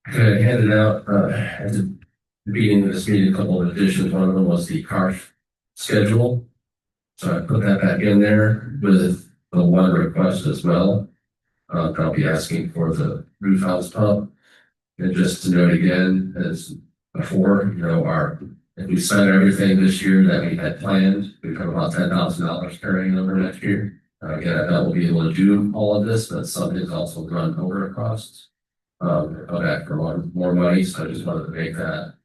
S3: I handed out at the beginning of this meeting a couple of additions. One of them was the car schedule. So I put that back in there with the one request as well. I'll be asking for the roof house pump. And just to note again, as before, if we spend everything this year that we had planned, we have about $10,000 carrying over next year. Again, I doubt we'll be able to do all of this, but some is also run over costs. Come back for more money, so I just wanted to make that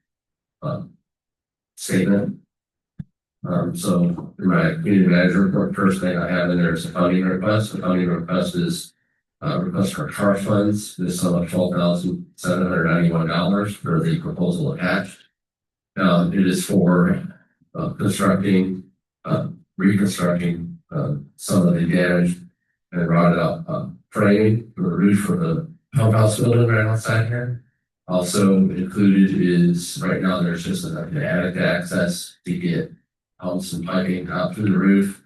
S3: statement. So in my community manager report, first thing I have in there is a funding request. The funding request is request for car funds. This sum of $12,791 for the proposal attached. It is for constructing, reconstructing some of the damaged and rotted out framing for the roof for the pump house building right outside here. Also included is right now there's just an attic access to get pumps and piping out through the roof.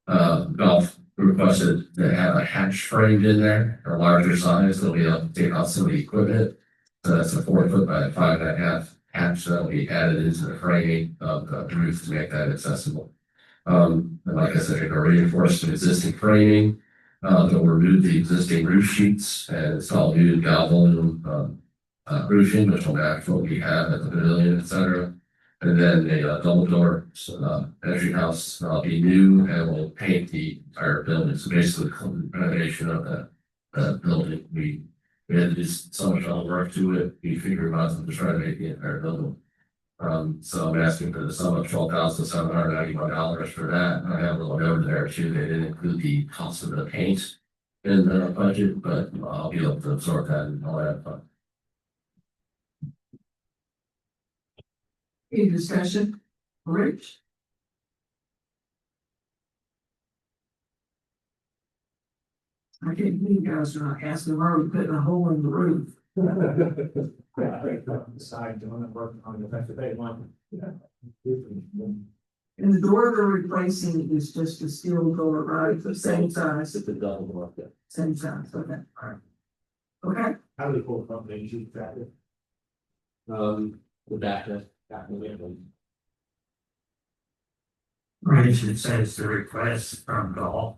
S3: Golf requested to have a hatch framed in there, or larger size, they'll be able to take out some of the equipment. So that's a 4 foot by 5.5 hatch that will be added into the framing of the roof to make that accessible. And like I said, they're going to reinforce the existing framing. They'll remove the existing roof sheets and install new galvanum roofing, which will match what we have at the pavilion, etc. And then a double door entry house will be new and will paint the entire building. So basically, renovation of the building. We had to do so much other work to it. We figured out to try to make the entire building. So I'm asking for the sum of $12,791 for that. I have a little over there too. They didn't include the cost of the paint in the budget, but I'll be able to absorb that and all that fun.
S1: Any discussion? Rich? I can't believe you guys are not asking, are we putting a hole in the roof?
S9: Side doing it, working on the fact that they want.
S1: And the door they're replacing is just a steel door, right? The same size.
S13: It's a double door, yeah.
S1: Same size, okay. All right. Okay,
S9: How do the whole company use that?
S13: The back of the window.
S2: Right, it says the request from golf.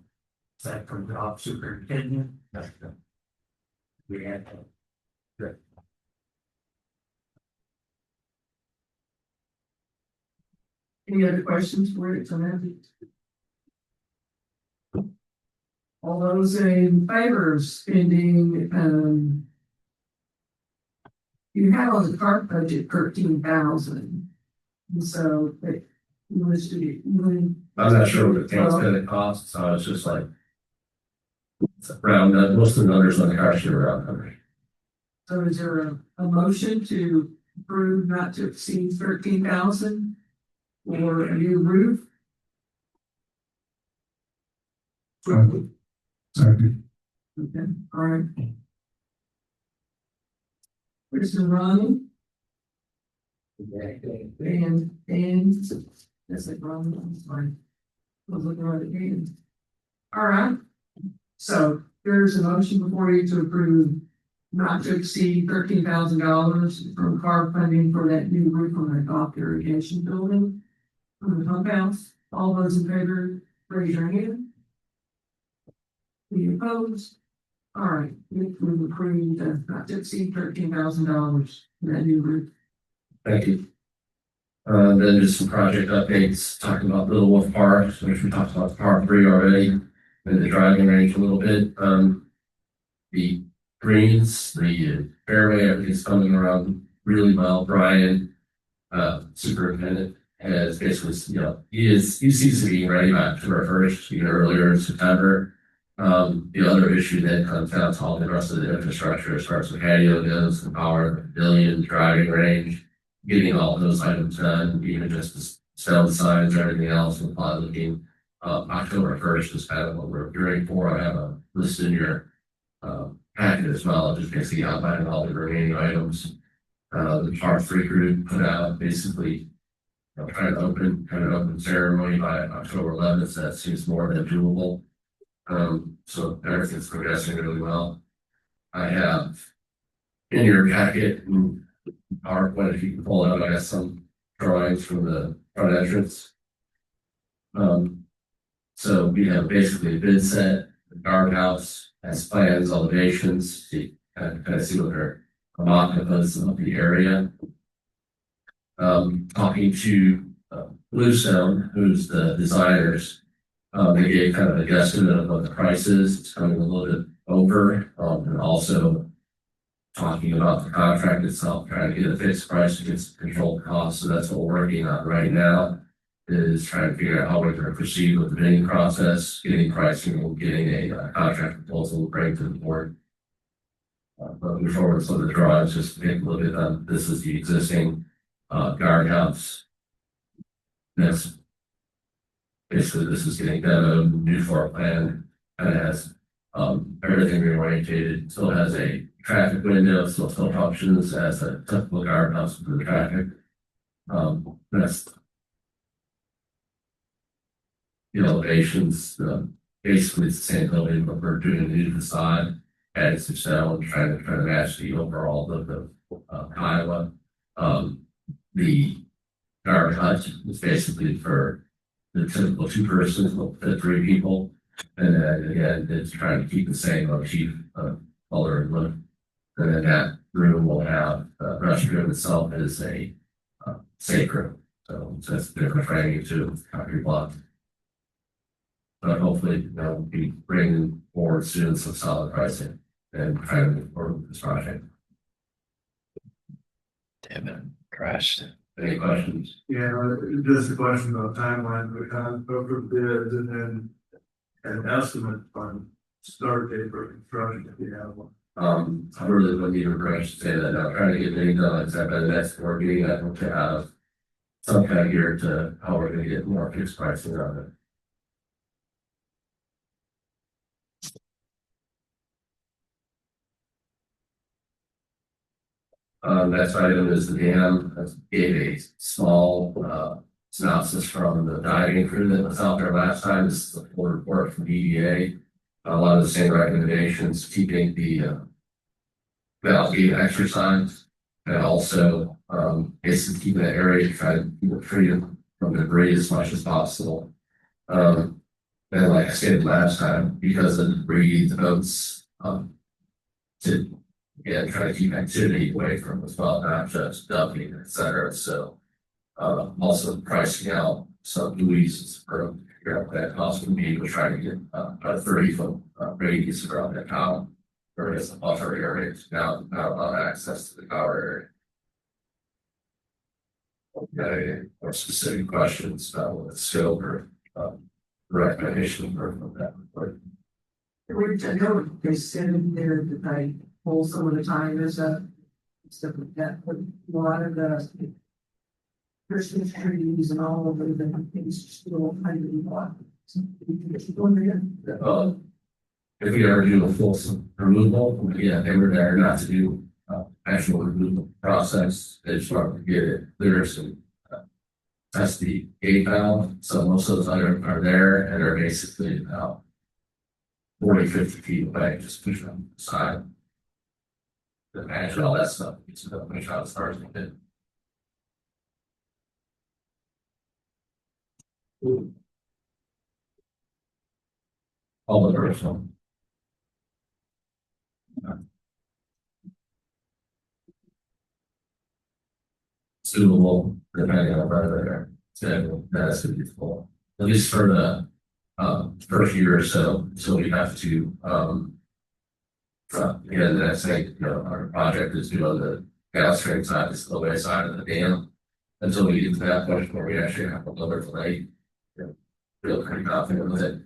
S2: Is that from golf superintendent? We had to.
S1: any other questions for Rich on that? All those in favor of spending, you have on the park budget 13,000. And so, but you listed it,
S3: I'm not sure what the tank's gonna cost, so it's just like. It's around, most of the numbers on the car sheet are around numbers.
S1: so is there a motion to approve not to exceed 13,000? Or a new roof?
S4: Second.
S1: Okay, all right. Mr. Ronnie? And that's like Ronnie, I'm sorry. I was looking right at the all right. So there's a motion before you to approve not to exceed $13,000 from CARB funding for that new roof on the golf irrigation building on the pump house. All those in favor, raise your hand. Any opposed? All right, we've approved not to exceed $13,000 for that new roof.
S3: Thank you. Then just some project updates, talking about Little Wolf Park, which we talked about the Park 3 already, and the driving range a little bit. The greens, the fairway, everything's coming around really well. Brian, superintendent, has basically, he seems to be ready by October 1st, even earlier in September. The other issue that comes down to all the rest of the infrastructure as far as the patio goes, the power, the pavilion, driving range, getting all those items done, even just the stone signs, everything else, and probably looking, October 1st is kind of what we're gearing for. I have a list in your, packet as well, just basically outlining all the remaining items. The Park 3 group put out basically, trying to open ceremony by October 11th, so that seems more than doable. So everything's progressing really well. I have in your packet and PowerPoint, if you can pull out, I got some drawings from the front entrance. So we have basically a bid set, the guardhouse has plans, elevations, to kind of see what their occupies of the area. Talking to Bluestone, who's the designers. They gave kind of a guesstimate of what the price is. It's coming a little bit over, and also talking about the contract itself, trying to get a fixed price against controlled costs. So that's what we're working on right now, is trying to figure out how we're going to proceed with the bidding process, getting pricing, and getting a contract proposal to bring to the board. But before we some of the drawings, just to take a look at them. This is the existing guardhouse. Next. Basically, this is getting demoed, new floor plan, and it has everything reorientated. Still has a traffic window, still functions as a typical guardhouse for the traffic. That's the elevations. Basically, it's the same building, but we're doing a new facade, adding some stone, trying to match the overall of the Kiowa. The guard hut is basically for the typical 2 persons, the 3 people, and then again, it's trying to keep the same motif of color and look. And then that room will have restroom itself is a safe room, so that's different framing to concrete block. But hopefully, we'll be bringing forward soon some solid pricing and trying to move forward with this project.
S5: Damn it, crashed.
S3: Any questions?
S2: Yeah, just a question about timeline, we kind of over bids and then an estimate on start date for construction if you have one.
S3: I really wouldn't even rush to say that. I'm trying to get things done, except by the next board meeting, I hope to have some kind of gear to how we're gonna get more fixed pricing on it. Next item is the dam. I gave a small synopsis from the diving crew that was out there last time. This is a full report from EDA. A lot of the same recommendations, keeping the valve gate exercise, and also basically keeping that area, try to keep it free from debris as much as possible. And like I stated last time, because of the debris, the boats to try to keep activity away from as well, not just dumping, etc. So also pricing out some buoys for figure out what that cost would be, we're trying to get a 30-foot radius around that town. Or it's a buffer area, not a lot of access to the tower area. Or specific questions about what the scope or recommendation or from that report.
S1: Which I know they said in there that they pull some of the time is up. Stuff like that, but a lot of the Christmas trees and all of the different things still kind of blocked.
S3: If we ever do a full removal, yeah, they were there not to do actual removal process. They just wanted to get it clear so test the gate valve. So most of those items are there and they're basically about 40-50 feet away, just push them aside. The manage all that stuff, it's about push out as far as we can. All the personal. Suitable, depending on whether that's suitable, at least for the first year or so. So we have to again, that's like our project is doing the gas train side, the spillway side of the dam. Until we get to that point where we actually have a lower delay, feel pretty confident with it.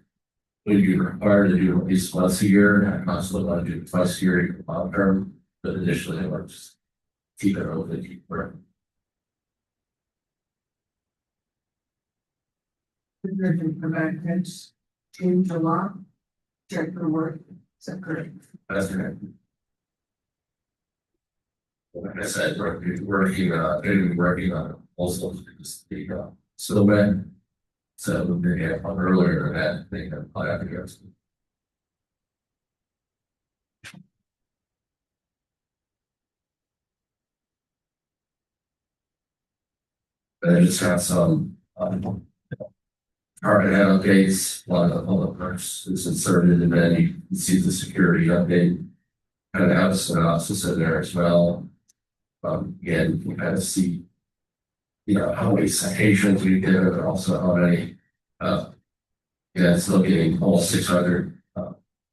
S3: We'd be required to do at least once a year, and I also want to do it twice a year long term, but initially we're just keep it open, keep working.
S1: Come back next June, July, check for work, is that correct?
S3: That's correct. Like I said, we're working on also the spillway. So we're going to get on earlier than that, they can apply out against. But I just have some target updates. One of the public works is inserted, and then you can see the security update. Kind of have a synopsis in there as well. Again, you kind of see, how many citations we did, but also how many, still getting almost 600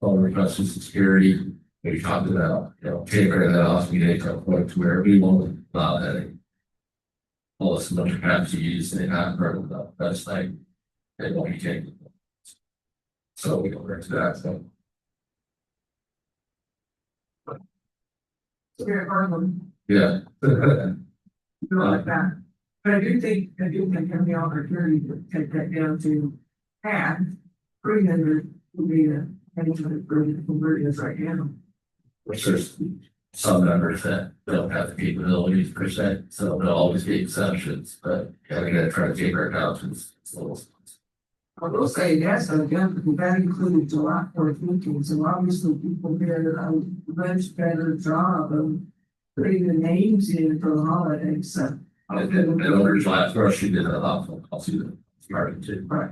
S3: phone requests for security. We talked about, tapering that off, we get to a point to where we won't allow that. All this much capacity use, they have heard of the website, they won't be taken. So we go back to that. So. Yeah.
S1: Like that. But I do think have the opportunity to take that down to half, 300 would be the management agreement from where it is right now.
S3: Which there's some members that don't have the capabilities per se, so there'll always be exceptions, but we gotta try to take our accountants.
S1: I will say that's again, because that included July 4th weekend, so obviously people did a much better job of putting the names in for the holidays, so.
S3: And over July 1st, she did a lot of calls to the starting too.
S1: Right.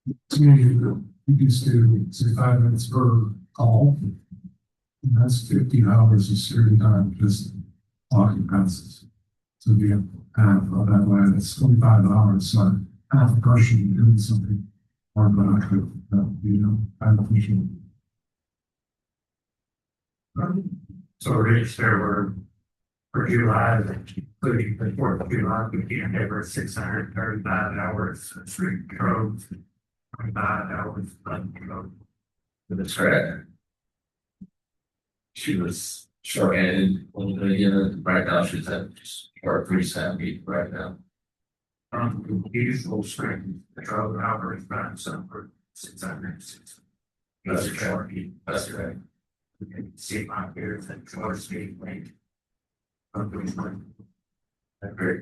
S4: You just do say 5 minutes per call. And that's 15 hours of security time, just occupancies. So if you have half of that way, that's 25 hours. So half a person doing something more productive, beneficial.
S2: So register for July, including the 4th of July, we can't ever 635 hours of street roads, 25 hours of road.
S3: That's correct. She was short-handed a little bit again. Right now, she's at just work 370 right now.
S2: Usual strength, the road hours run some for 606.
S3: That's correct. That's correct.
S2: You can see my peers and short speed lane.
S3: Great.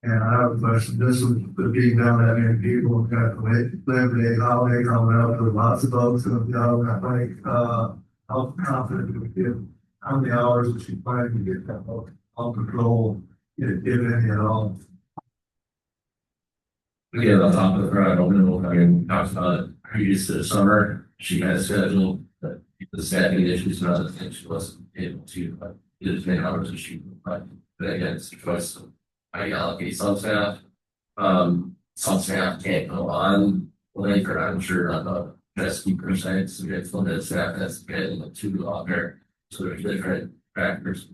S8: And I have a question, this would be down that many people, got Labor Day holiday coming up, with lots of folks, and, how confident do we feel? How many hours is she planning to get that on control, get any at all?
S3: Again, on top of the crowd, I don't know, talked about it previous to the summer, she had a schedule, but the staffing issues and other things, she wasn't able to get as many hours as she would like. But again, it's a choice of how you allocate some staff. something I can't go on, like, or I'm sure on the best keeper sites, we get limited staff that's getting the two on there. So there's different factors.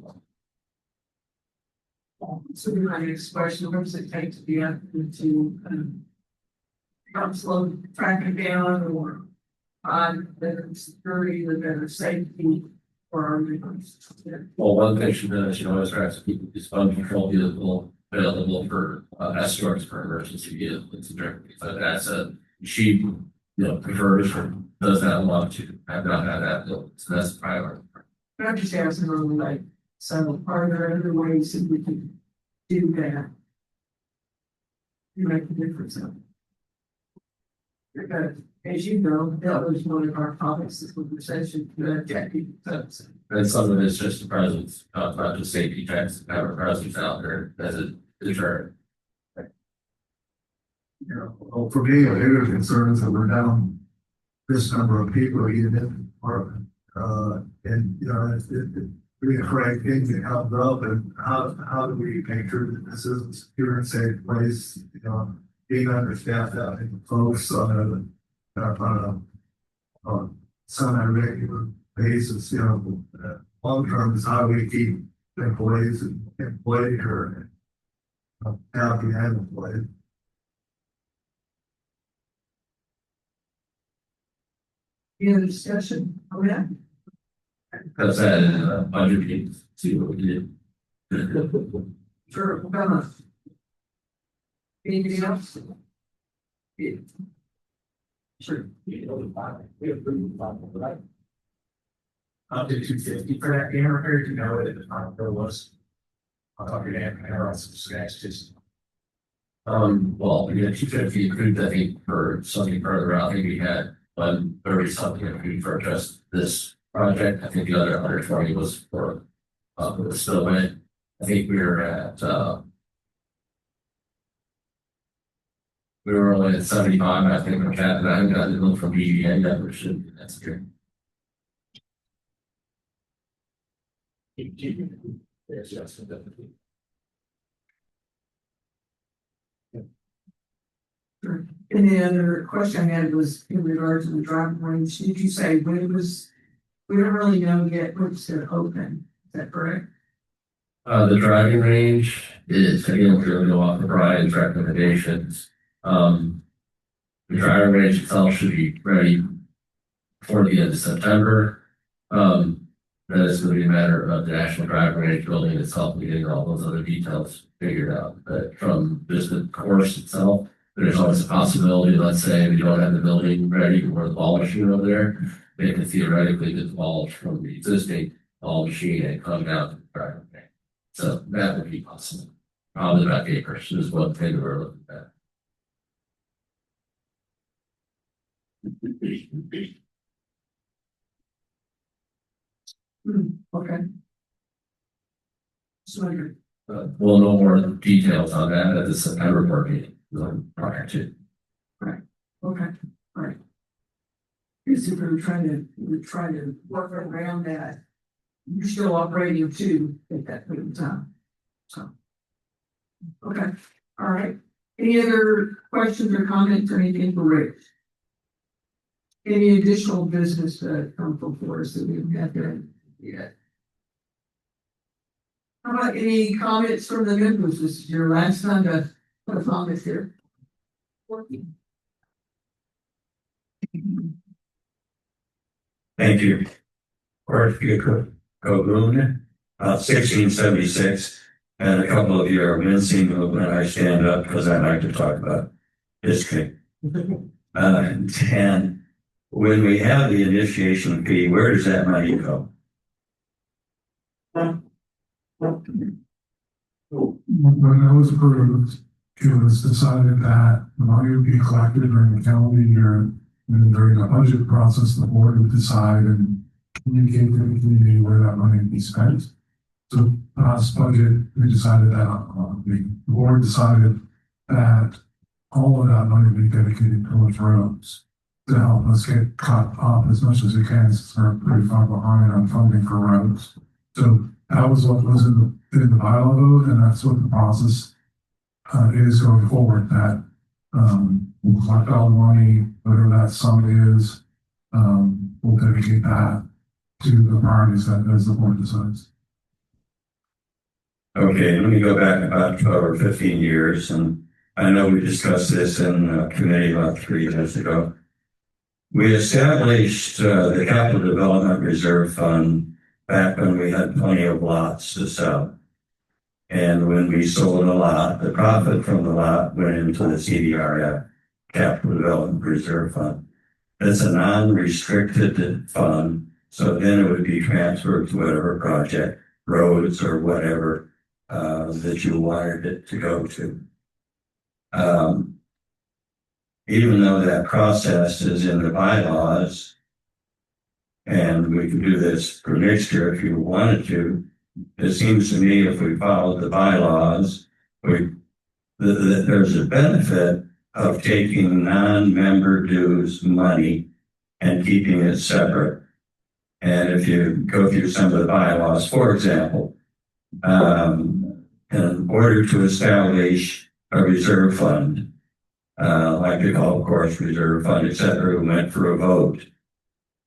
S1: So my next question, what does it take to be up to, help slow traffic down or better security, the better safety for our members?
S3: Well, one thing she does, you know, is tries to keep this fund control vehicle available for escorts for emergency vehicles and different things like that. So she, you know, prefers or does not want to have not had that built. So that's the priority.
S1: But I'm just asking really like, so are there other ways that we can do that? To make a difference in it? Because as you know, that was one of our topics this conversation, Jackie.
S3: And some of it's just the presence, not just safety checks, have a presence out there as a deterrent.
S8: You know, well, for me, a bigger concern is that we're down this number of people even in the department. And, you know, it being afraid things that comes up and how do we make sure that this is a secure and safe place, you know, being understaffed out in folks on a semi-regular basis, you know, long term is how we keep employees and employed or happy and employed.
S1: Any other discussion on that?
S3: That's that in a budget meeting, see what we did.
S1: Sure, Bella. Anything else? Yeah. Sure.
S2: Up to 250 for that game repair, you know, at the time there was. I'll talk to Dan, I also discussed just.
S3: Well, we had 250 approved, I think, for something further out. I think we had 130 something approved for just this project. I think the other 120 was for the spillway. I think we were at we were only at 75. I think we're capped. I haven't gotten a look from BDN yet, which should be that's good.
S2: Yes, definitely.
S1: Sure. And the other question I had was in regards to the driving range. Did you say when it was? We don't really know yet when it's going to open. Is that correct?
S3: The driving range is again we're going to go off of Brian's recommendations. The driving range itself should be ready before the end of September. That is going to be a matter of the National Driving Range building itself and getting all those other details figured out. But from just the course itself, there's always a possibility, let's say we don't have the building ready or the ball machine over there, they can theoretically get the balls from the existing ball machine and come down to the driving range. So that would be possible. Probably about acres is one thing we're looking at.
S1: Okay. So
S3: We'll know more details on that at the September board meeting prior to.
S1: okay, all right. Here's if we're trying to work around that. You're still operating too at that point in time. So. Okay, all right. Any other questions or comments or anything for Rick? Any additional business to come before us that we've got there yet? How about any comments from the members? This is your last time to put a comment here.
S13: Thank you. Or if you could go Boone, 1676, and a couple of you are mincing when I stand up because I like to talk about history. And when we have the initiation fee, where does that money go?
S4: When that was approved, it was decided that the money would be collected during the calendar year. And then during the budget process, the board would decide and communicate to the community where that money would be spent. So last budget, we decided that the board decided that all of that money would be dedicated towards roads to help us get caught up as much as we can, since we're pretty far behind on funding for roads. So that was what was in the bylaw vote, and that's what the process is going forward. That We'll collect all the money, whatever that sum is. We'll dedicate that to the priorities that as the board decides.
S3: Okay, let me go back about 12 or 15 years, and I know we discussed this in a committee about 3 years ago. We established the Capital Development Reserve Fund back when we had plenty of lots to sell. And when we sold a lot, the profit from the lot went into the CDRF, Capital Development Reserve Fund. It's a non-restricted fund, so then it would be transferred to whatever project, roads or whatever, that you wanted it to go to. Even though that process is in the bylaws, and we could do this for next year if you wanted to, it seems to me if we followed the bylaws, there's a benefit of taking non-member dues money and keeping it separate. And if you go through some of the bylaws, for example, in order to establish a reserve fund, like the golf course reserve fund, et cetera, we went for a vote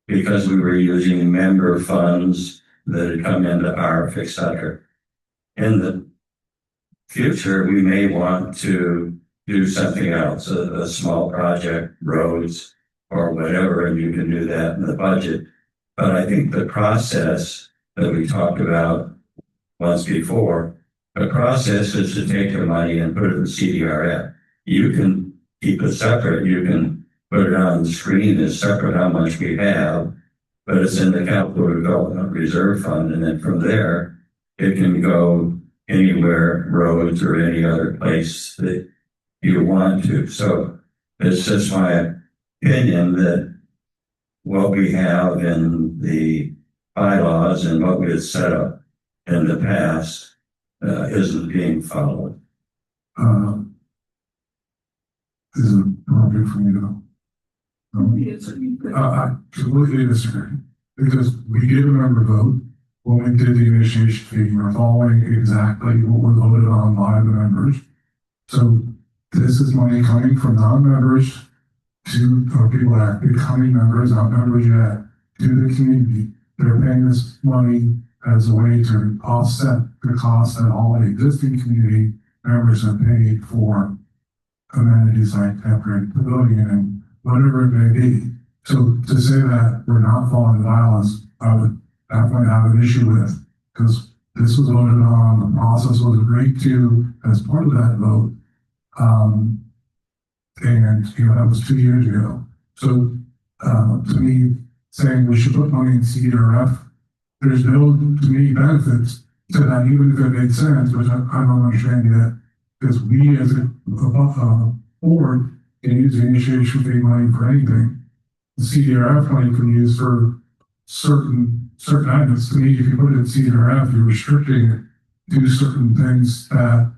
S3: because we were using member funds that had come into ARF, et cetera. In the future, we may want to do something else, a small project, roads, or whatever, and you can do that in the budget. But I think the process that we talked about once before, the process is to take the money and put it in CDRF. You can keep it separate. You can put it on the screen as separate how much we have, but it's in the Capital Development Reserve Fund. And then from there, it can go anywhere, roads or any other place that you want to. So it's just my opinion that what we have in the bylaws and what we had set up in the past isn't being followed.
S4: This is appropriate for me to I completely disagree, because we did a member vote when we did the initiation fee. We're following exactly what was voted on by the members. So this is money coming from non-members to, or people that are becoming members, not members yet, to the community. They're paying this money as a way to offset the cost that all the existing community members have paid for amenities like temporary pavilion and whatever it may be. So to say that we're not following the bylaws, I would definitely have an issue with, because this was voted on, the process was agreed to as part of that vote. And that was 2 years ago. So to me, saying we should put money in CDRF, there's no, to me, benefits to that, even if it makes sense, which I don't understand yet, because we as a board can use the initiation fee money for anything. The CDRF money can be used for certain items. To me, if you put it in CDRF, you're restricting it to certain things that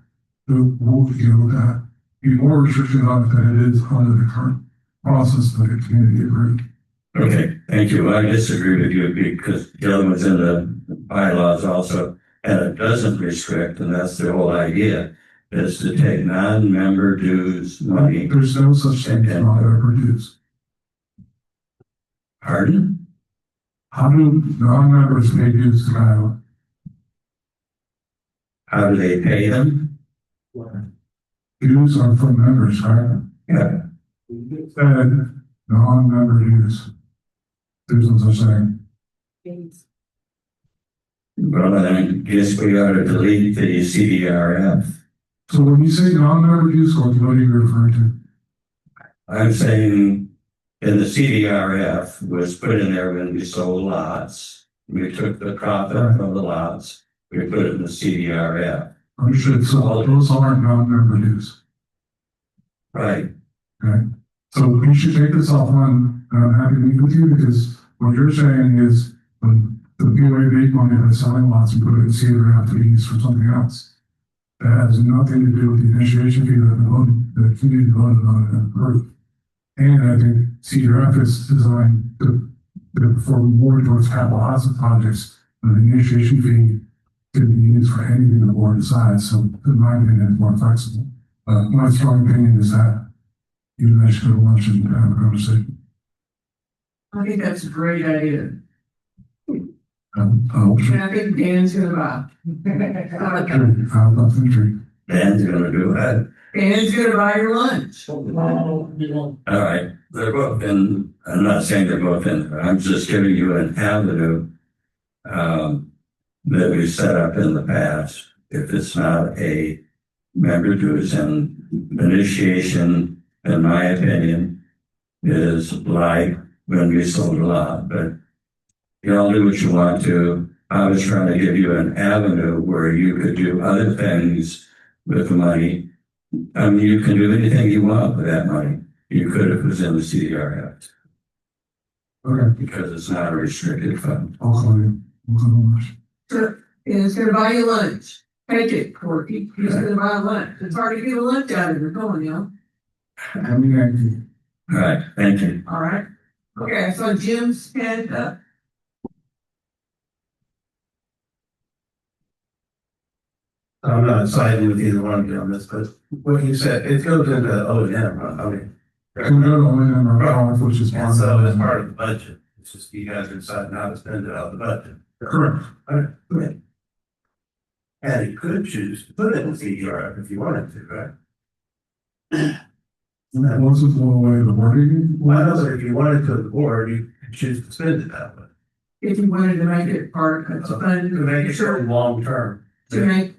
S4: will that be more restrictions on it than it is under the current process of the community agreed.
S3: Okay, thank you. I disagree with you because the other one's in the bylaws also, and it doesn't restrict, and that's the whole idea, is to take non-member dues money.
S4: There's no such thing as non-member dues.
S3: Pardon?
S4: How do non-members pay dues to Iowa?
S3: How do they pay them?
S4: Dues are from members, right?
S3: Yeah.
S4: And non-member dues. There's no such thing.
S3: Well, then I guess we ought to delete the CDRF.
S4: So when you say non-member dues, what are you referring to?
S3: I'm saying in the CDRF was put in there when we sold lots. We took the profit from the lots. We put it in the CDRF.
S4: Understood. So those aren't non-member dues.
S3: Right.
S4: Okay. So we should take this offline, and I'm happy to meet with you, because what you're saying is when the POA make money by selling lots and put it in CDRF to be used for something else. That has nothing to do with the initiation fee that the community voted on and approved. And I think CDRF is designed to perform more towards capital asset projects, and the initiation fee can be used for anything the board decides. So in my opinion, it's more flexible. My strong opinion is that You guys go to lunch and have a conversation.
S1: I think that's a great idea.
S4: I'll
S1: And I think Dan's gonna buy.
S4: I'll drink.
S13: Dan's gonna do that.
S1: Dan's gonna buy your lunch.
S13: All right, they're both in, I'm not saying they're both in, I'm just giving you an avenue that we set up in the past. If it's not a member dues, and initiation, in my opinion, is like when we sold a lot, but you all do what you want to. I was trying to give you an avenue where you could do other things with the money. I mean, you can do anything you want with that money. You could if it was in the CDRF.
S4: Okay,
S13: Because it's not a restricted fund.
S4: I'll call you. We'll go to lunch.
S1: Sure. And it's gonna buy you lunch. Take it, Corky. He's gonna buy lunch. It's hard to get a lunch out of your going, you know?
S4: I mean,
S13: All right, thank you.
S1: All right. Okay, so Jim's hand up.
S2: I'm not siding with either one of you on this, but what you said, it goes into O and M, I mean.
S4: we'll go to O&M or off, which is
S2: And so it's part of the budget. It's just you guys are deciding how to spend it out of the budget.
S4: Correct.
S2: Okay. And you could choose to put it in CDRF if you wanted to, right?
S4: That wasn't blow away the wording.
S2: Well, I know that if you wanted to the board, you could choose to spend it that way.
S1: If you wanted to make it part of the fund.
S2: To make it
S1: Sure.
S2: long term.
S1: To make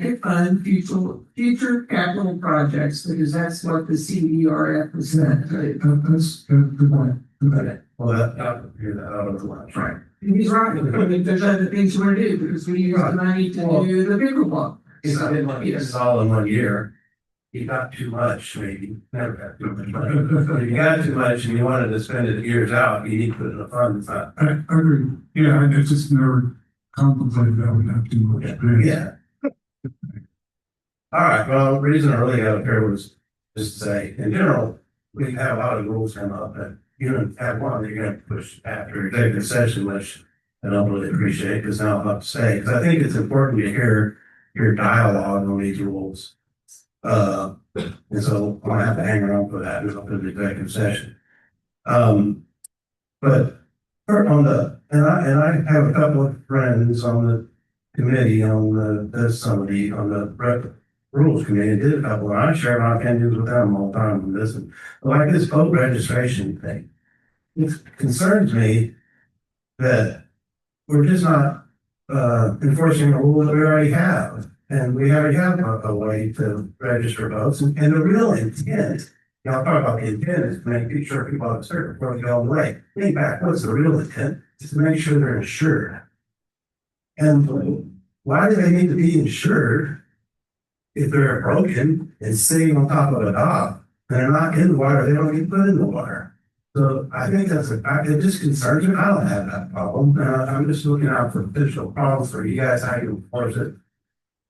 S1: it fund future capital projects, because that's what the CERF is meant to do.
S4: That's good point.
S2: Okay. Well, I'll hear that out of the lunch.
S1: Right. And he's right, I mean, there's other things you wanna do, because we use the money to do the pickleball.
S2: It's all in 1 year. You got too much, maybe, never got too much money. If you got too much and you wanted to spend it years out, you need to put it in a fund. It's not.
S4: I agree. Yeah, I just never contemplated that would have too much. space.
S2: Yeah. All right, well, the reason I really got up here was just to say, in general, we have a lot of rules come up, but you don't have one that you're gonna push after executive session, which I don't really appreciate, because now I'm up to say, because I think it's important to hear your dialogue on these rules. And so I'm gonna have to hang around for that and open the executive session. But on the, and I have a couple of friends on the committee on the rules committee, did a couple, and I share my opinions with them all the time on this. And like this vote registration thing, it concerns me that we're just not enforcing a rule that we already have. And we already have a way to register votes, and the real intent, you know, I'll talk about the intent is to make sure people have a certain before they go all the way. Think back, what's the real intent? Is to make sure they're insured. And why do they need to be insured if they're broken and sitting on top of a dock? They're not in the water, they don't get put in the water. So I think it just concerns me. I don't have that problem. I'm just looking out for potential problems for you guys, how you enforce it.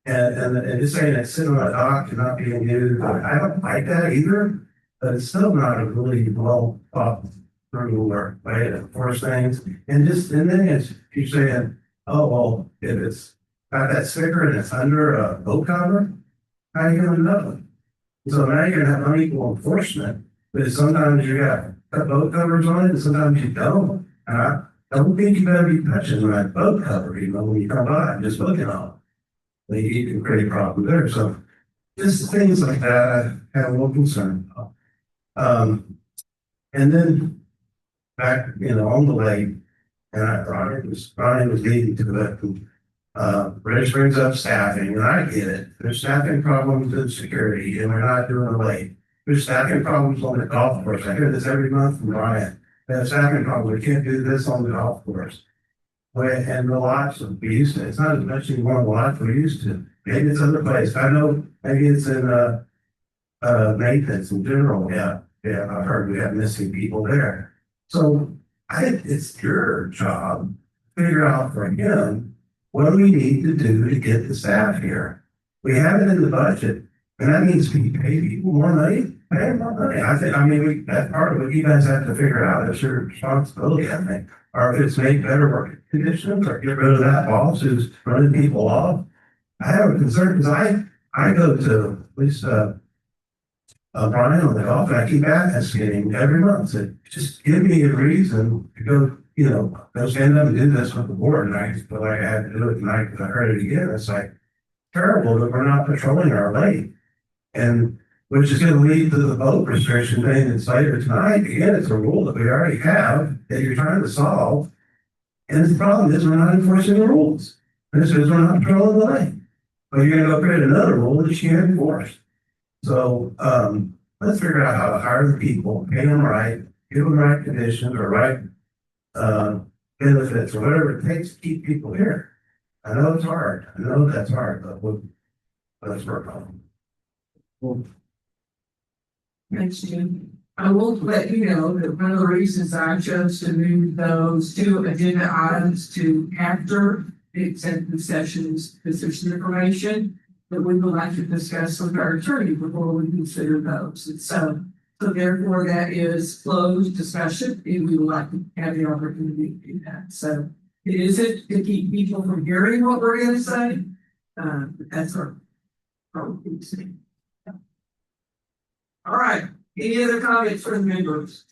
S2: And just saying it's sitting on a dock and not being used, I don't like that either, but it's still not a really well thought through or way to enforce things. And then it's, you're saying, oh, well, if it's got that sticker and it's under a boat cover, how are you gonna know? So now you're gonna have unequal enforcement, but sometimes you got boat covers on it and sometimes you don't. And I don't think you better be touching that boat cover, you know, when you come by, just looking on it. You can create a problem there. So just things like that I have a little concern about. And then back, you know, on the lake, and Ronnie was leading to that. Rich brings up staffing, and I get it. There's staffing problems in security, and we're not doing the lake. There's staffing problems on the golf course. I hear this every month from Ryan. There's staffing problems. We can't do this on the golf course. And the lots we used to, it's not as much anymore the lots we used to. Maybe it's other place. I know maybe it's in maintenance in general. Yeah, I've heard we have missing people there. So I think it's your job to figure out for him what do we need to do to get the staff here. We have it in the budget, and that means we pay people more money. Pay them more money. That's part of what you guys have to figure out. It's your responsibility, I think. Or if it's make better work conditions, or get rid of that boss who's running people off. I have a concern because I go to at least
S14: Brian on the golf, and I keep asking him every month, said, just give me a reason to go, go stand up and do this with the board, and I feel like I had to do it tonight because I heard it again, it's like terrible that we're not patrolling our lane. And which is gonna lead to the boat restriction thing that's later tonight, again, it's a rule that we already have, that you're trying to solve. And the problem is we're not enforcing the rules, this is we're not patrolling the lane. But you're gonna go create another rule that you can't enforce. So, let's figure out how to hire the people, pay them right, give them right conditions or right, benefits or whatever it takes to keep people here. I know it's hard. I know that's hard, but let's work on it.
S1: Thanks, Jim. I will let you know that one of the reasons I chose to move those two agenda items to after the executive sessions, because there's some information that we would like to discuss with our attorney before we consider those. And so therefore that is closed discussion, and we would like to have the opportunity to do that. So it isn't to keep people from hearing what we're going to say. But that's our thing. All right. Any other comments from members?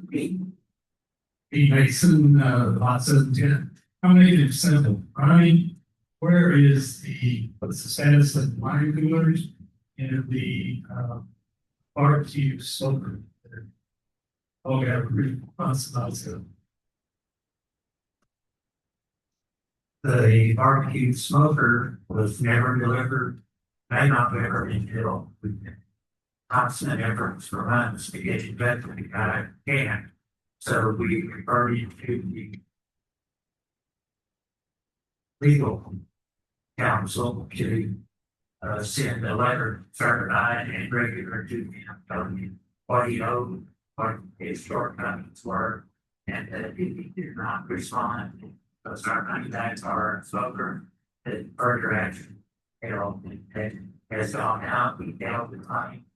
S4: B Mason, lot 710. I'm making it simple. Brian, where is what's the status of the wine coolers and the barbecue smoker? Oh, yeah, responsibility.
S2: The barbecue smoker was never delivered, may not be delivered until we constant efforts from us to get it back to the guy can. So we refer you to the legal counsel to send a letter certified and regular to him, telling him what he owed, what his shortcomings were, and that if he did not respond, those contacts our smoker, that further action has gone out, we dealt with claim.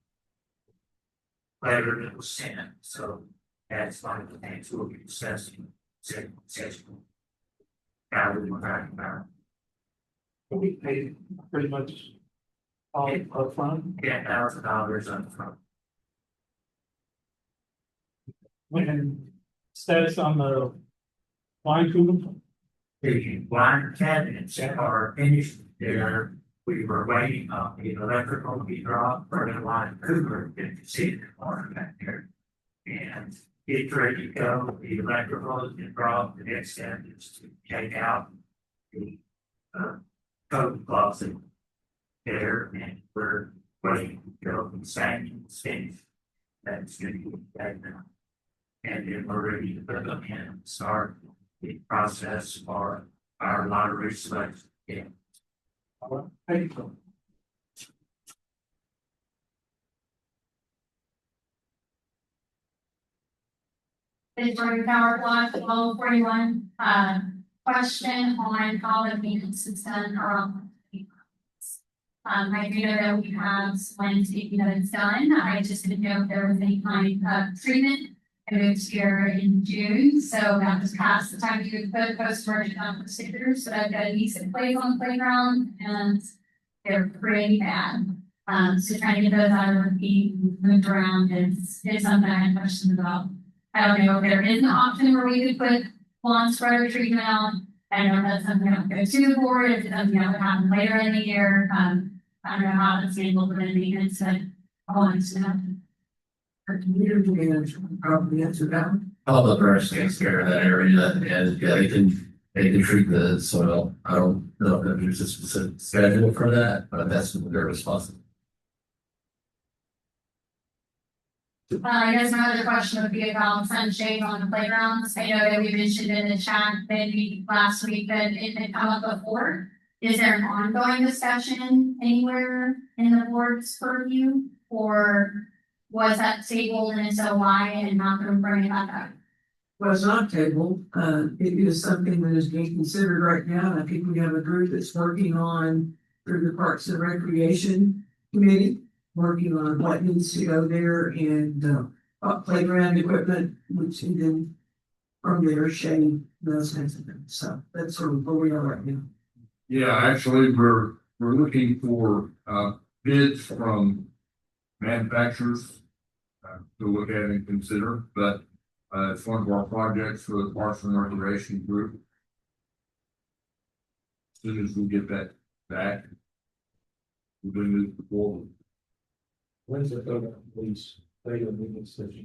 S2: Letter that was sent, so that's one of the things we'll be discussing, session. Now we were talking about.
S9: We paid pretty much all upfront.
S2: $10,000 upfront.
S9: When status on the wine cooler?
S2: The wine cabinets are finished there. We were waiting on the electrical to be dropped for the wine cooler to see the water back there. And it's ready to go. The electrical has been dropped. The next step is to take out the coat closet there, and we're waiting until the sanctions finish. That's going to be that now. And then we're ready to put them in and start the process for our lottery selection. Yeah.
S9: Thank you.
S7: Victoria Power Block 1241, question on how the maintenance is done around. I do know that we have landscaping that is done. I just didn't know if there was any kind of treatment. I moved here in June, so that was past the time you could put post-merge stickers. So I've got a decent place on the playground, and they're pretty bad. So trying to get those out of being moved around is something I had questions about. I don't know if there is an option where we could put lawn spreader treatment on. I don't know if that's something that would go to the board, if it's something that would happen later in the year. I don't know how it's handled within maintenance, but I wanted to know.
S1: Our community manager would probably answer that one.
S3: Public Works takes care of that area, and yeah, they can treat the soil. I don't know if there's a specific schedule for that, but that's their responsibility.
S7: I guess my other question would be about sunshade on the playgrounds. I know that we mentioned in the chat maybe last week that it had come up before. Is there an ongoing discussion anywhere in the board's purview, or was that tabled and so why and not going to bring it back up?
S1: Well, it's not tabled. It is something that is being considered right now. I think we have a group that's working on through the Parks and Recreation Committee, working on what needs to go there and playground equipment, which and then from there shade, those kinds of things. So that's sort of where we are right now.
S10: Yeah, actually, we're looking for bids from manufacturers to look at and consider, but it's one of our projects for the Parks and Recreation Group. As soon as we get that back, we're going to move forward.
S9: When's it going to release? Later meetings that you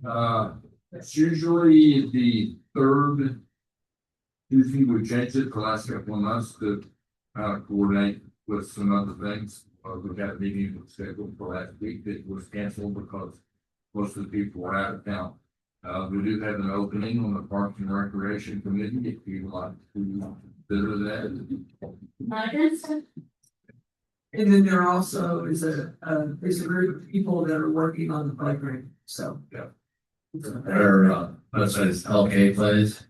S9: can.
S10: It's usually the third Tuesday. We changed it for the last couple of months to coordinate with some other things. We got a meeting scheduled for last week that was canceled because most of the people were out of town. We do have an opening on the Parks and Recreation Committee if you would like to consider that.
S7: Not against it.
S1: And then there also is a group of people that are working on the playground, so.
S10: Yeah.
S3: Or, let's say it's LK plays.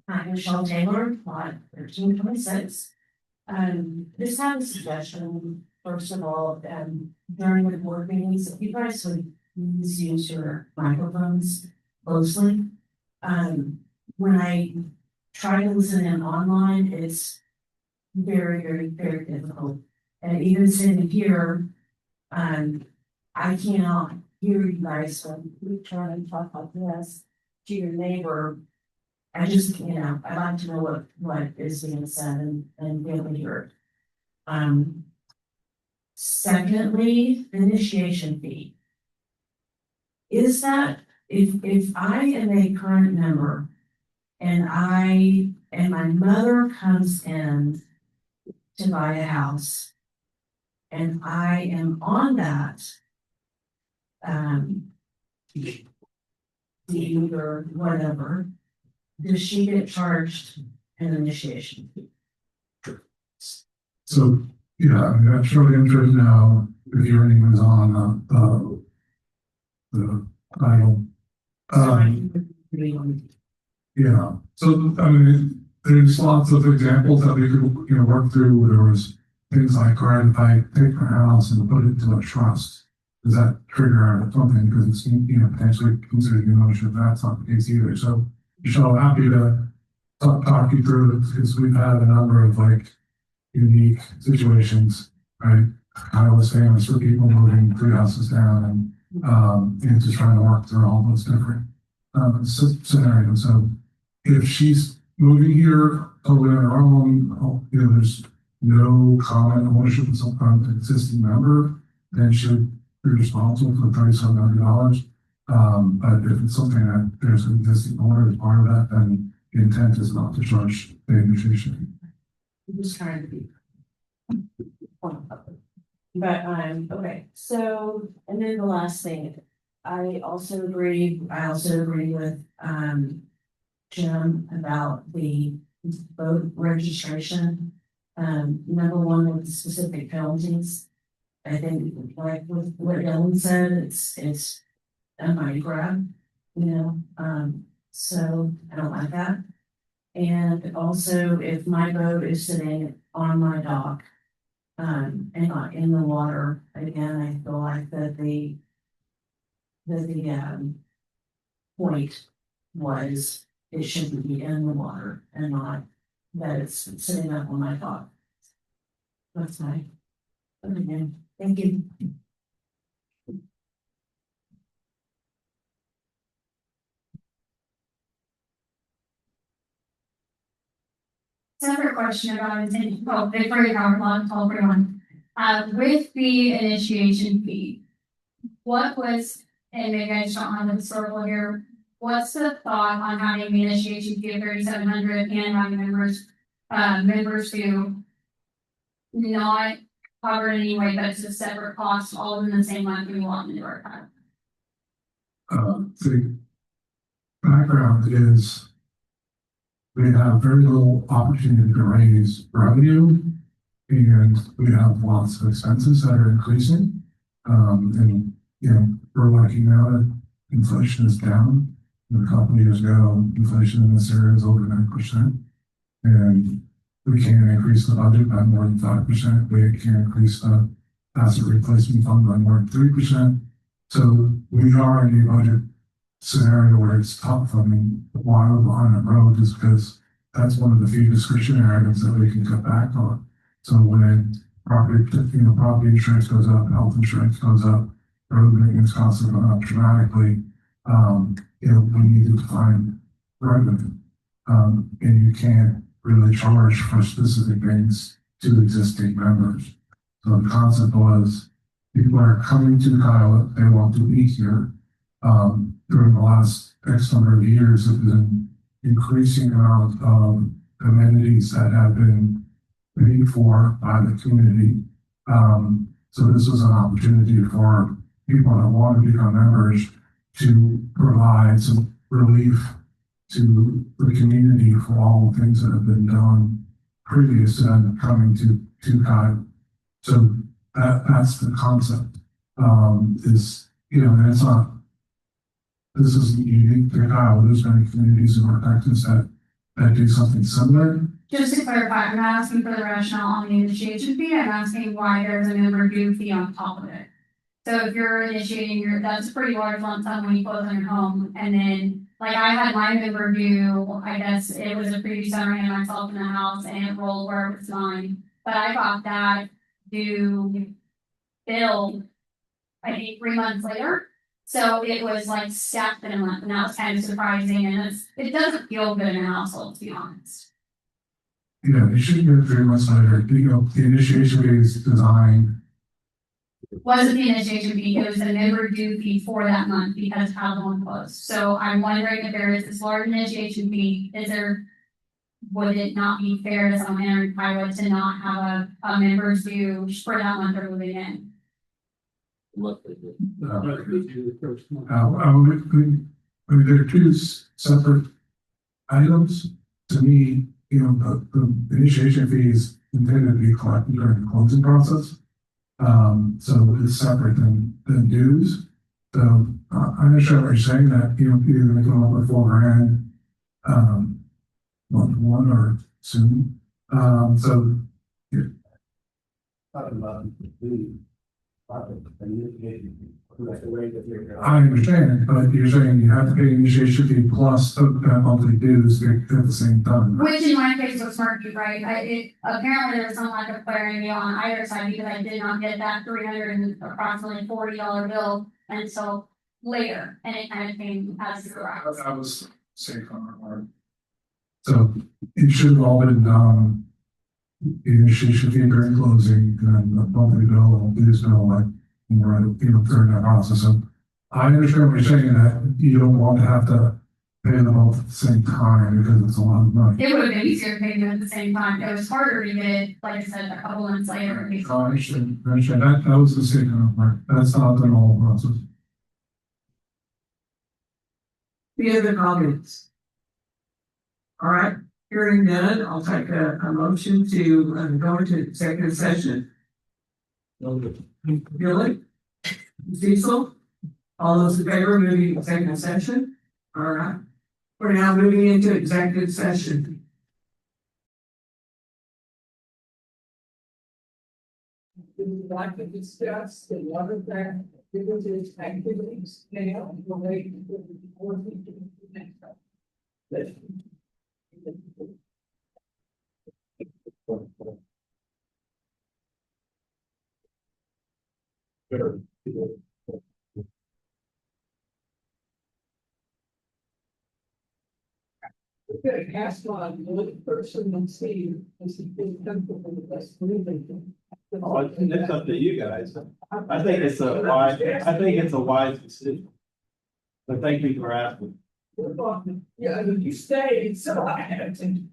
S11: I'm Michelle Taylor, lot 1326. This has a suggestion, first of all, during the board meetings, if you guys would please use your microphones closely. When I try to listen in online, it's very, very, very difficult. And even sitting here, I cannot hear you guys when we try and talk like this to your neighbor. I just, I'd like to know what is being said and be able to hear it. Secondly, initiation fee. Is that, if I am a current member and my mother comes in to buy a house and I am on that, deed or whatever, does she get charged an initiation fee?
S4: So, yeah, I mean, I'm sure the interest now, if your name is on, the title. Yeah, so, I mean, there's lots of examples that we could, work through. There was things like, all right, if I take my house and put it into a trust, does that trigger something? Because it's, potentially considered new ownership. That's not the case either. So, Michelle, happy to talk you through it because we've had a number of unique situations, right? I was famous for people moving 3 houses down and just trying to work through all those different scenarios. So if she's moving here totally on her own, there's no common ownership of some kind of existing member, then she'd be responsible for $3,700. But if it's something that there's an existing owner as part of that, then the intent is not to charge the initiation.
S11: I'm just trying to be. But, okay, so, and then the last thing, I also agree with, Jim about the boat registration. Number one, with the specific penalties. I think, like with what Ellen said, it's a money grab, so I don't like that. And also, if my boat is sitting on my dock, and not in the water, again, I feel like that the point was it shouldn't be in the water and not that it's sitting up on my dock. That's my opinion. Thank you.
S7: Separate question about it, well, Victoria Power Plant, all for one. With the initiation fee, what was, and maybe I just don't have the historical here, what's the thought on having the initiation fee of $3,700 and having members who not covered in any way, but it's a separate cost, all in the same month we want into our time?
S4: The background is we have very little opportunity to raise revenue, and we have lots of expenses that are increasing. We're lucky now that inflation is down. A couple of years ago, inflation in this area is over 9%, and we can't increase the budget by more than 5%. We can't increase the asset replacement fund by more than 3%. So we are in a budget scenario where it's tough. I mean, why we're behind the road is because that's one of the few discretionary items that we can cut back on. So when property insurance goes up, health insurance goes up, road maintenance costs are going up dramatically, we needed to find revenue. And you can't really charge for specific things to existing members. So the concept was, people are coming to Kiowa, they want to be here. During the last X number of years, there's been increasing amount of amenities that have been paid for by the community. So this was an opportunity for people that want to become members to provide some relief to the community for all the things that have been done previous to them coming to Kiowa. So that's the concept. And it's not, this isn't unique to Kiowa. There's many communities in North Texas that do something similar.
S7: Just to clarify, I'm not asking for the rationale on the initiation fee, I'm asking why there's a member due fee on top of it. So if you're initiating that's a pretty large lump sum when you close on your home, and then, like, I had my member due, I guess it was a previous owner and myself in the house, and it rolled where it was mine, but I got that due bill, I think 3 months later. So it was like stacked in a month, and that was kind of surprising, and it doesn't feel good in a household, to be honest.
S4: Yeah, it should get 3 months later. The initiation fee is designed.
S7: Wasn't the initiation fee, it was the member due fee for that month because how the one closed. So I'm wondering if there is this large initiation fee, would it not be fair to someone entering Kiowa to not have a member's due for that month they're moving in?
S4: They're two separate items. To me, the initiation fee is intended to be collected during the closing process. So it's separate than dues. So I understand what you're saying, that you're going to come up with $4,000, month one or soon. So I understand, but you're saying you have to pay initiation fee plus the monthly dues at the same time.
S7: Which in my case was murky, right? Apparently there was some lack of clarity on either side because I did not get that $340 bill until later, and it kind of came as a surprise.
S4: I was safe on our part. So it should have all been done. The initiation fee during closing, and then the monthly bill and dues bill, during that process. So I understand what you're saying, that you don't want to have to pay them both at the same time because it's a lot of money.
S7: It would have been easier to pay them at the same time. It was harder to get it, like I said, a couple months later.
S4: I understand. That was the mistake on our part. That's not the normal process.
S1: Any other comments? All right, hearing none, I'll take a motion to go into executive session. Billy? Cecil? All those in favor of moving to executive session? All right. We're now moving into executive session. We would like to discuss the water back activities now. We'll wait until the board meeting next time. Okay, ask one person and see if he feels comfortable with us moving.
S13: Oh, it's up to you guys. I think it's a wise decision. But thank you for asking.
S1: Yeah, you stay, so I have to.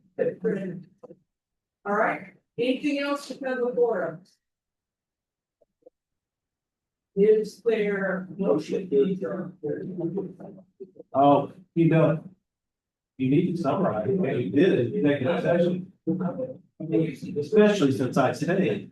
S1: All right, anything else to come before us? Is there motion?
S13: Oh, you know, you need to summarize what you did in executive session. Especially since I stayed.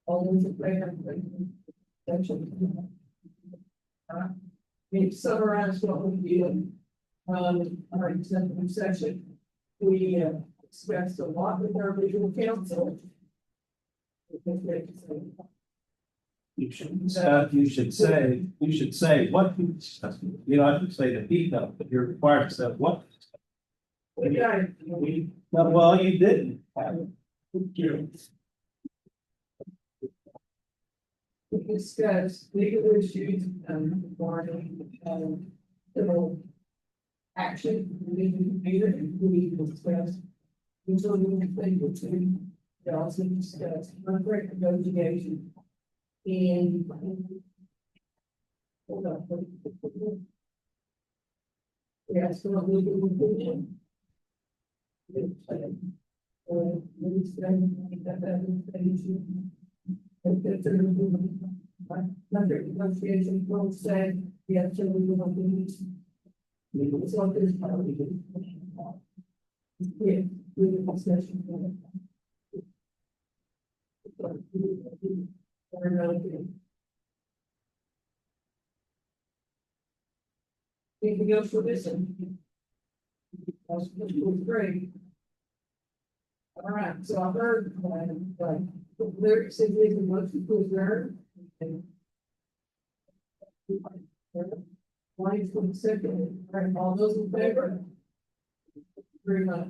S1: All those in favor? Section. We summarize what we did. Our executive session. We expressed a lot with our legal counsel.
S13: You should say what you discussed. You don't have to say the detail, but you're required to say what. Well, you didn't.
S1: We discussed legal issues regarding civil action. We discussed usually things between. We also discussed contract negotiation and. Hold on. We asked for a legal opinion. Negotiation will say, yeah, so we will be. It's not this part. Yeah, we will discussion. Anything else for this? Was great. All right, so I heard, lyrics said we can look to preserve. Why for the second, all right, all those in favor? Very much.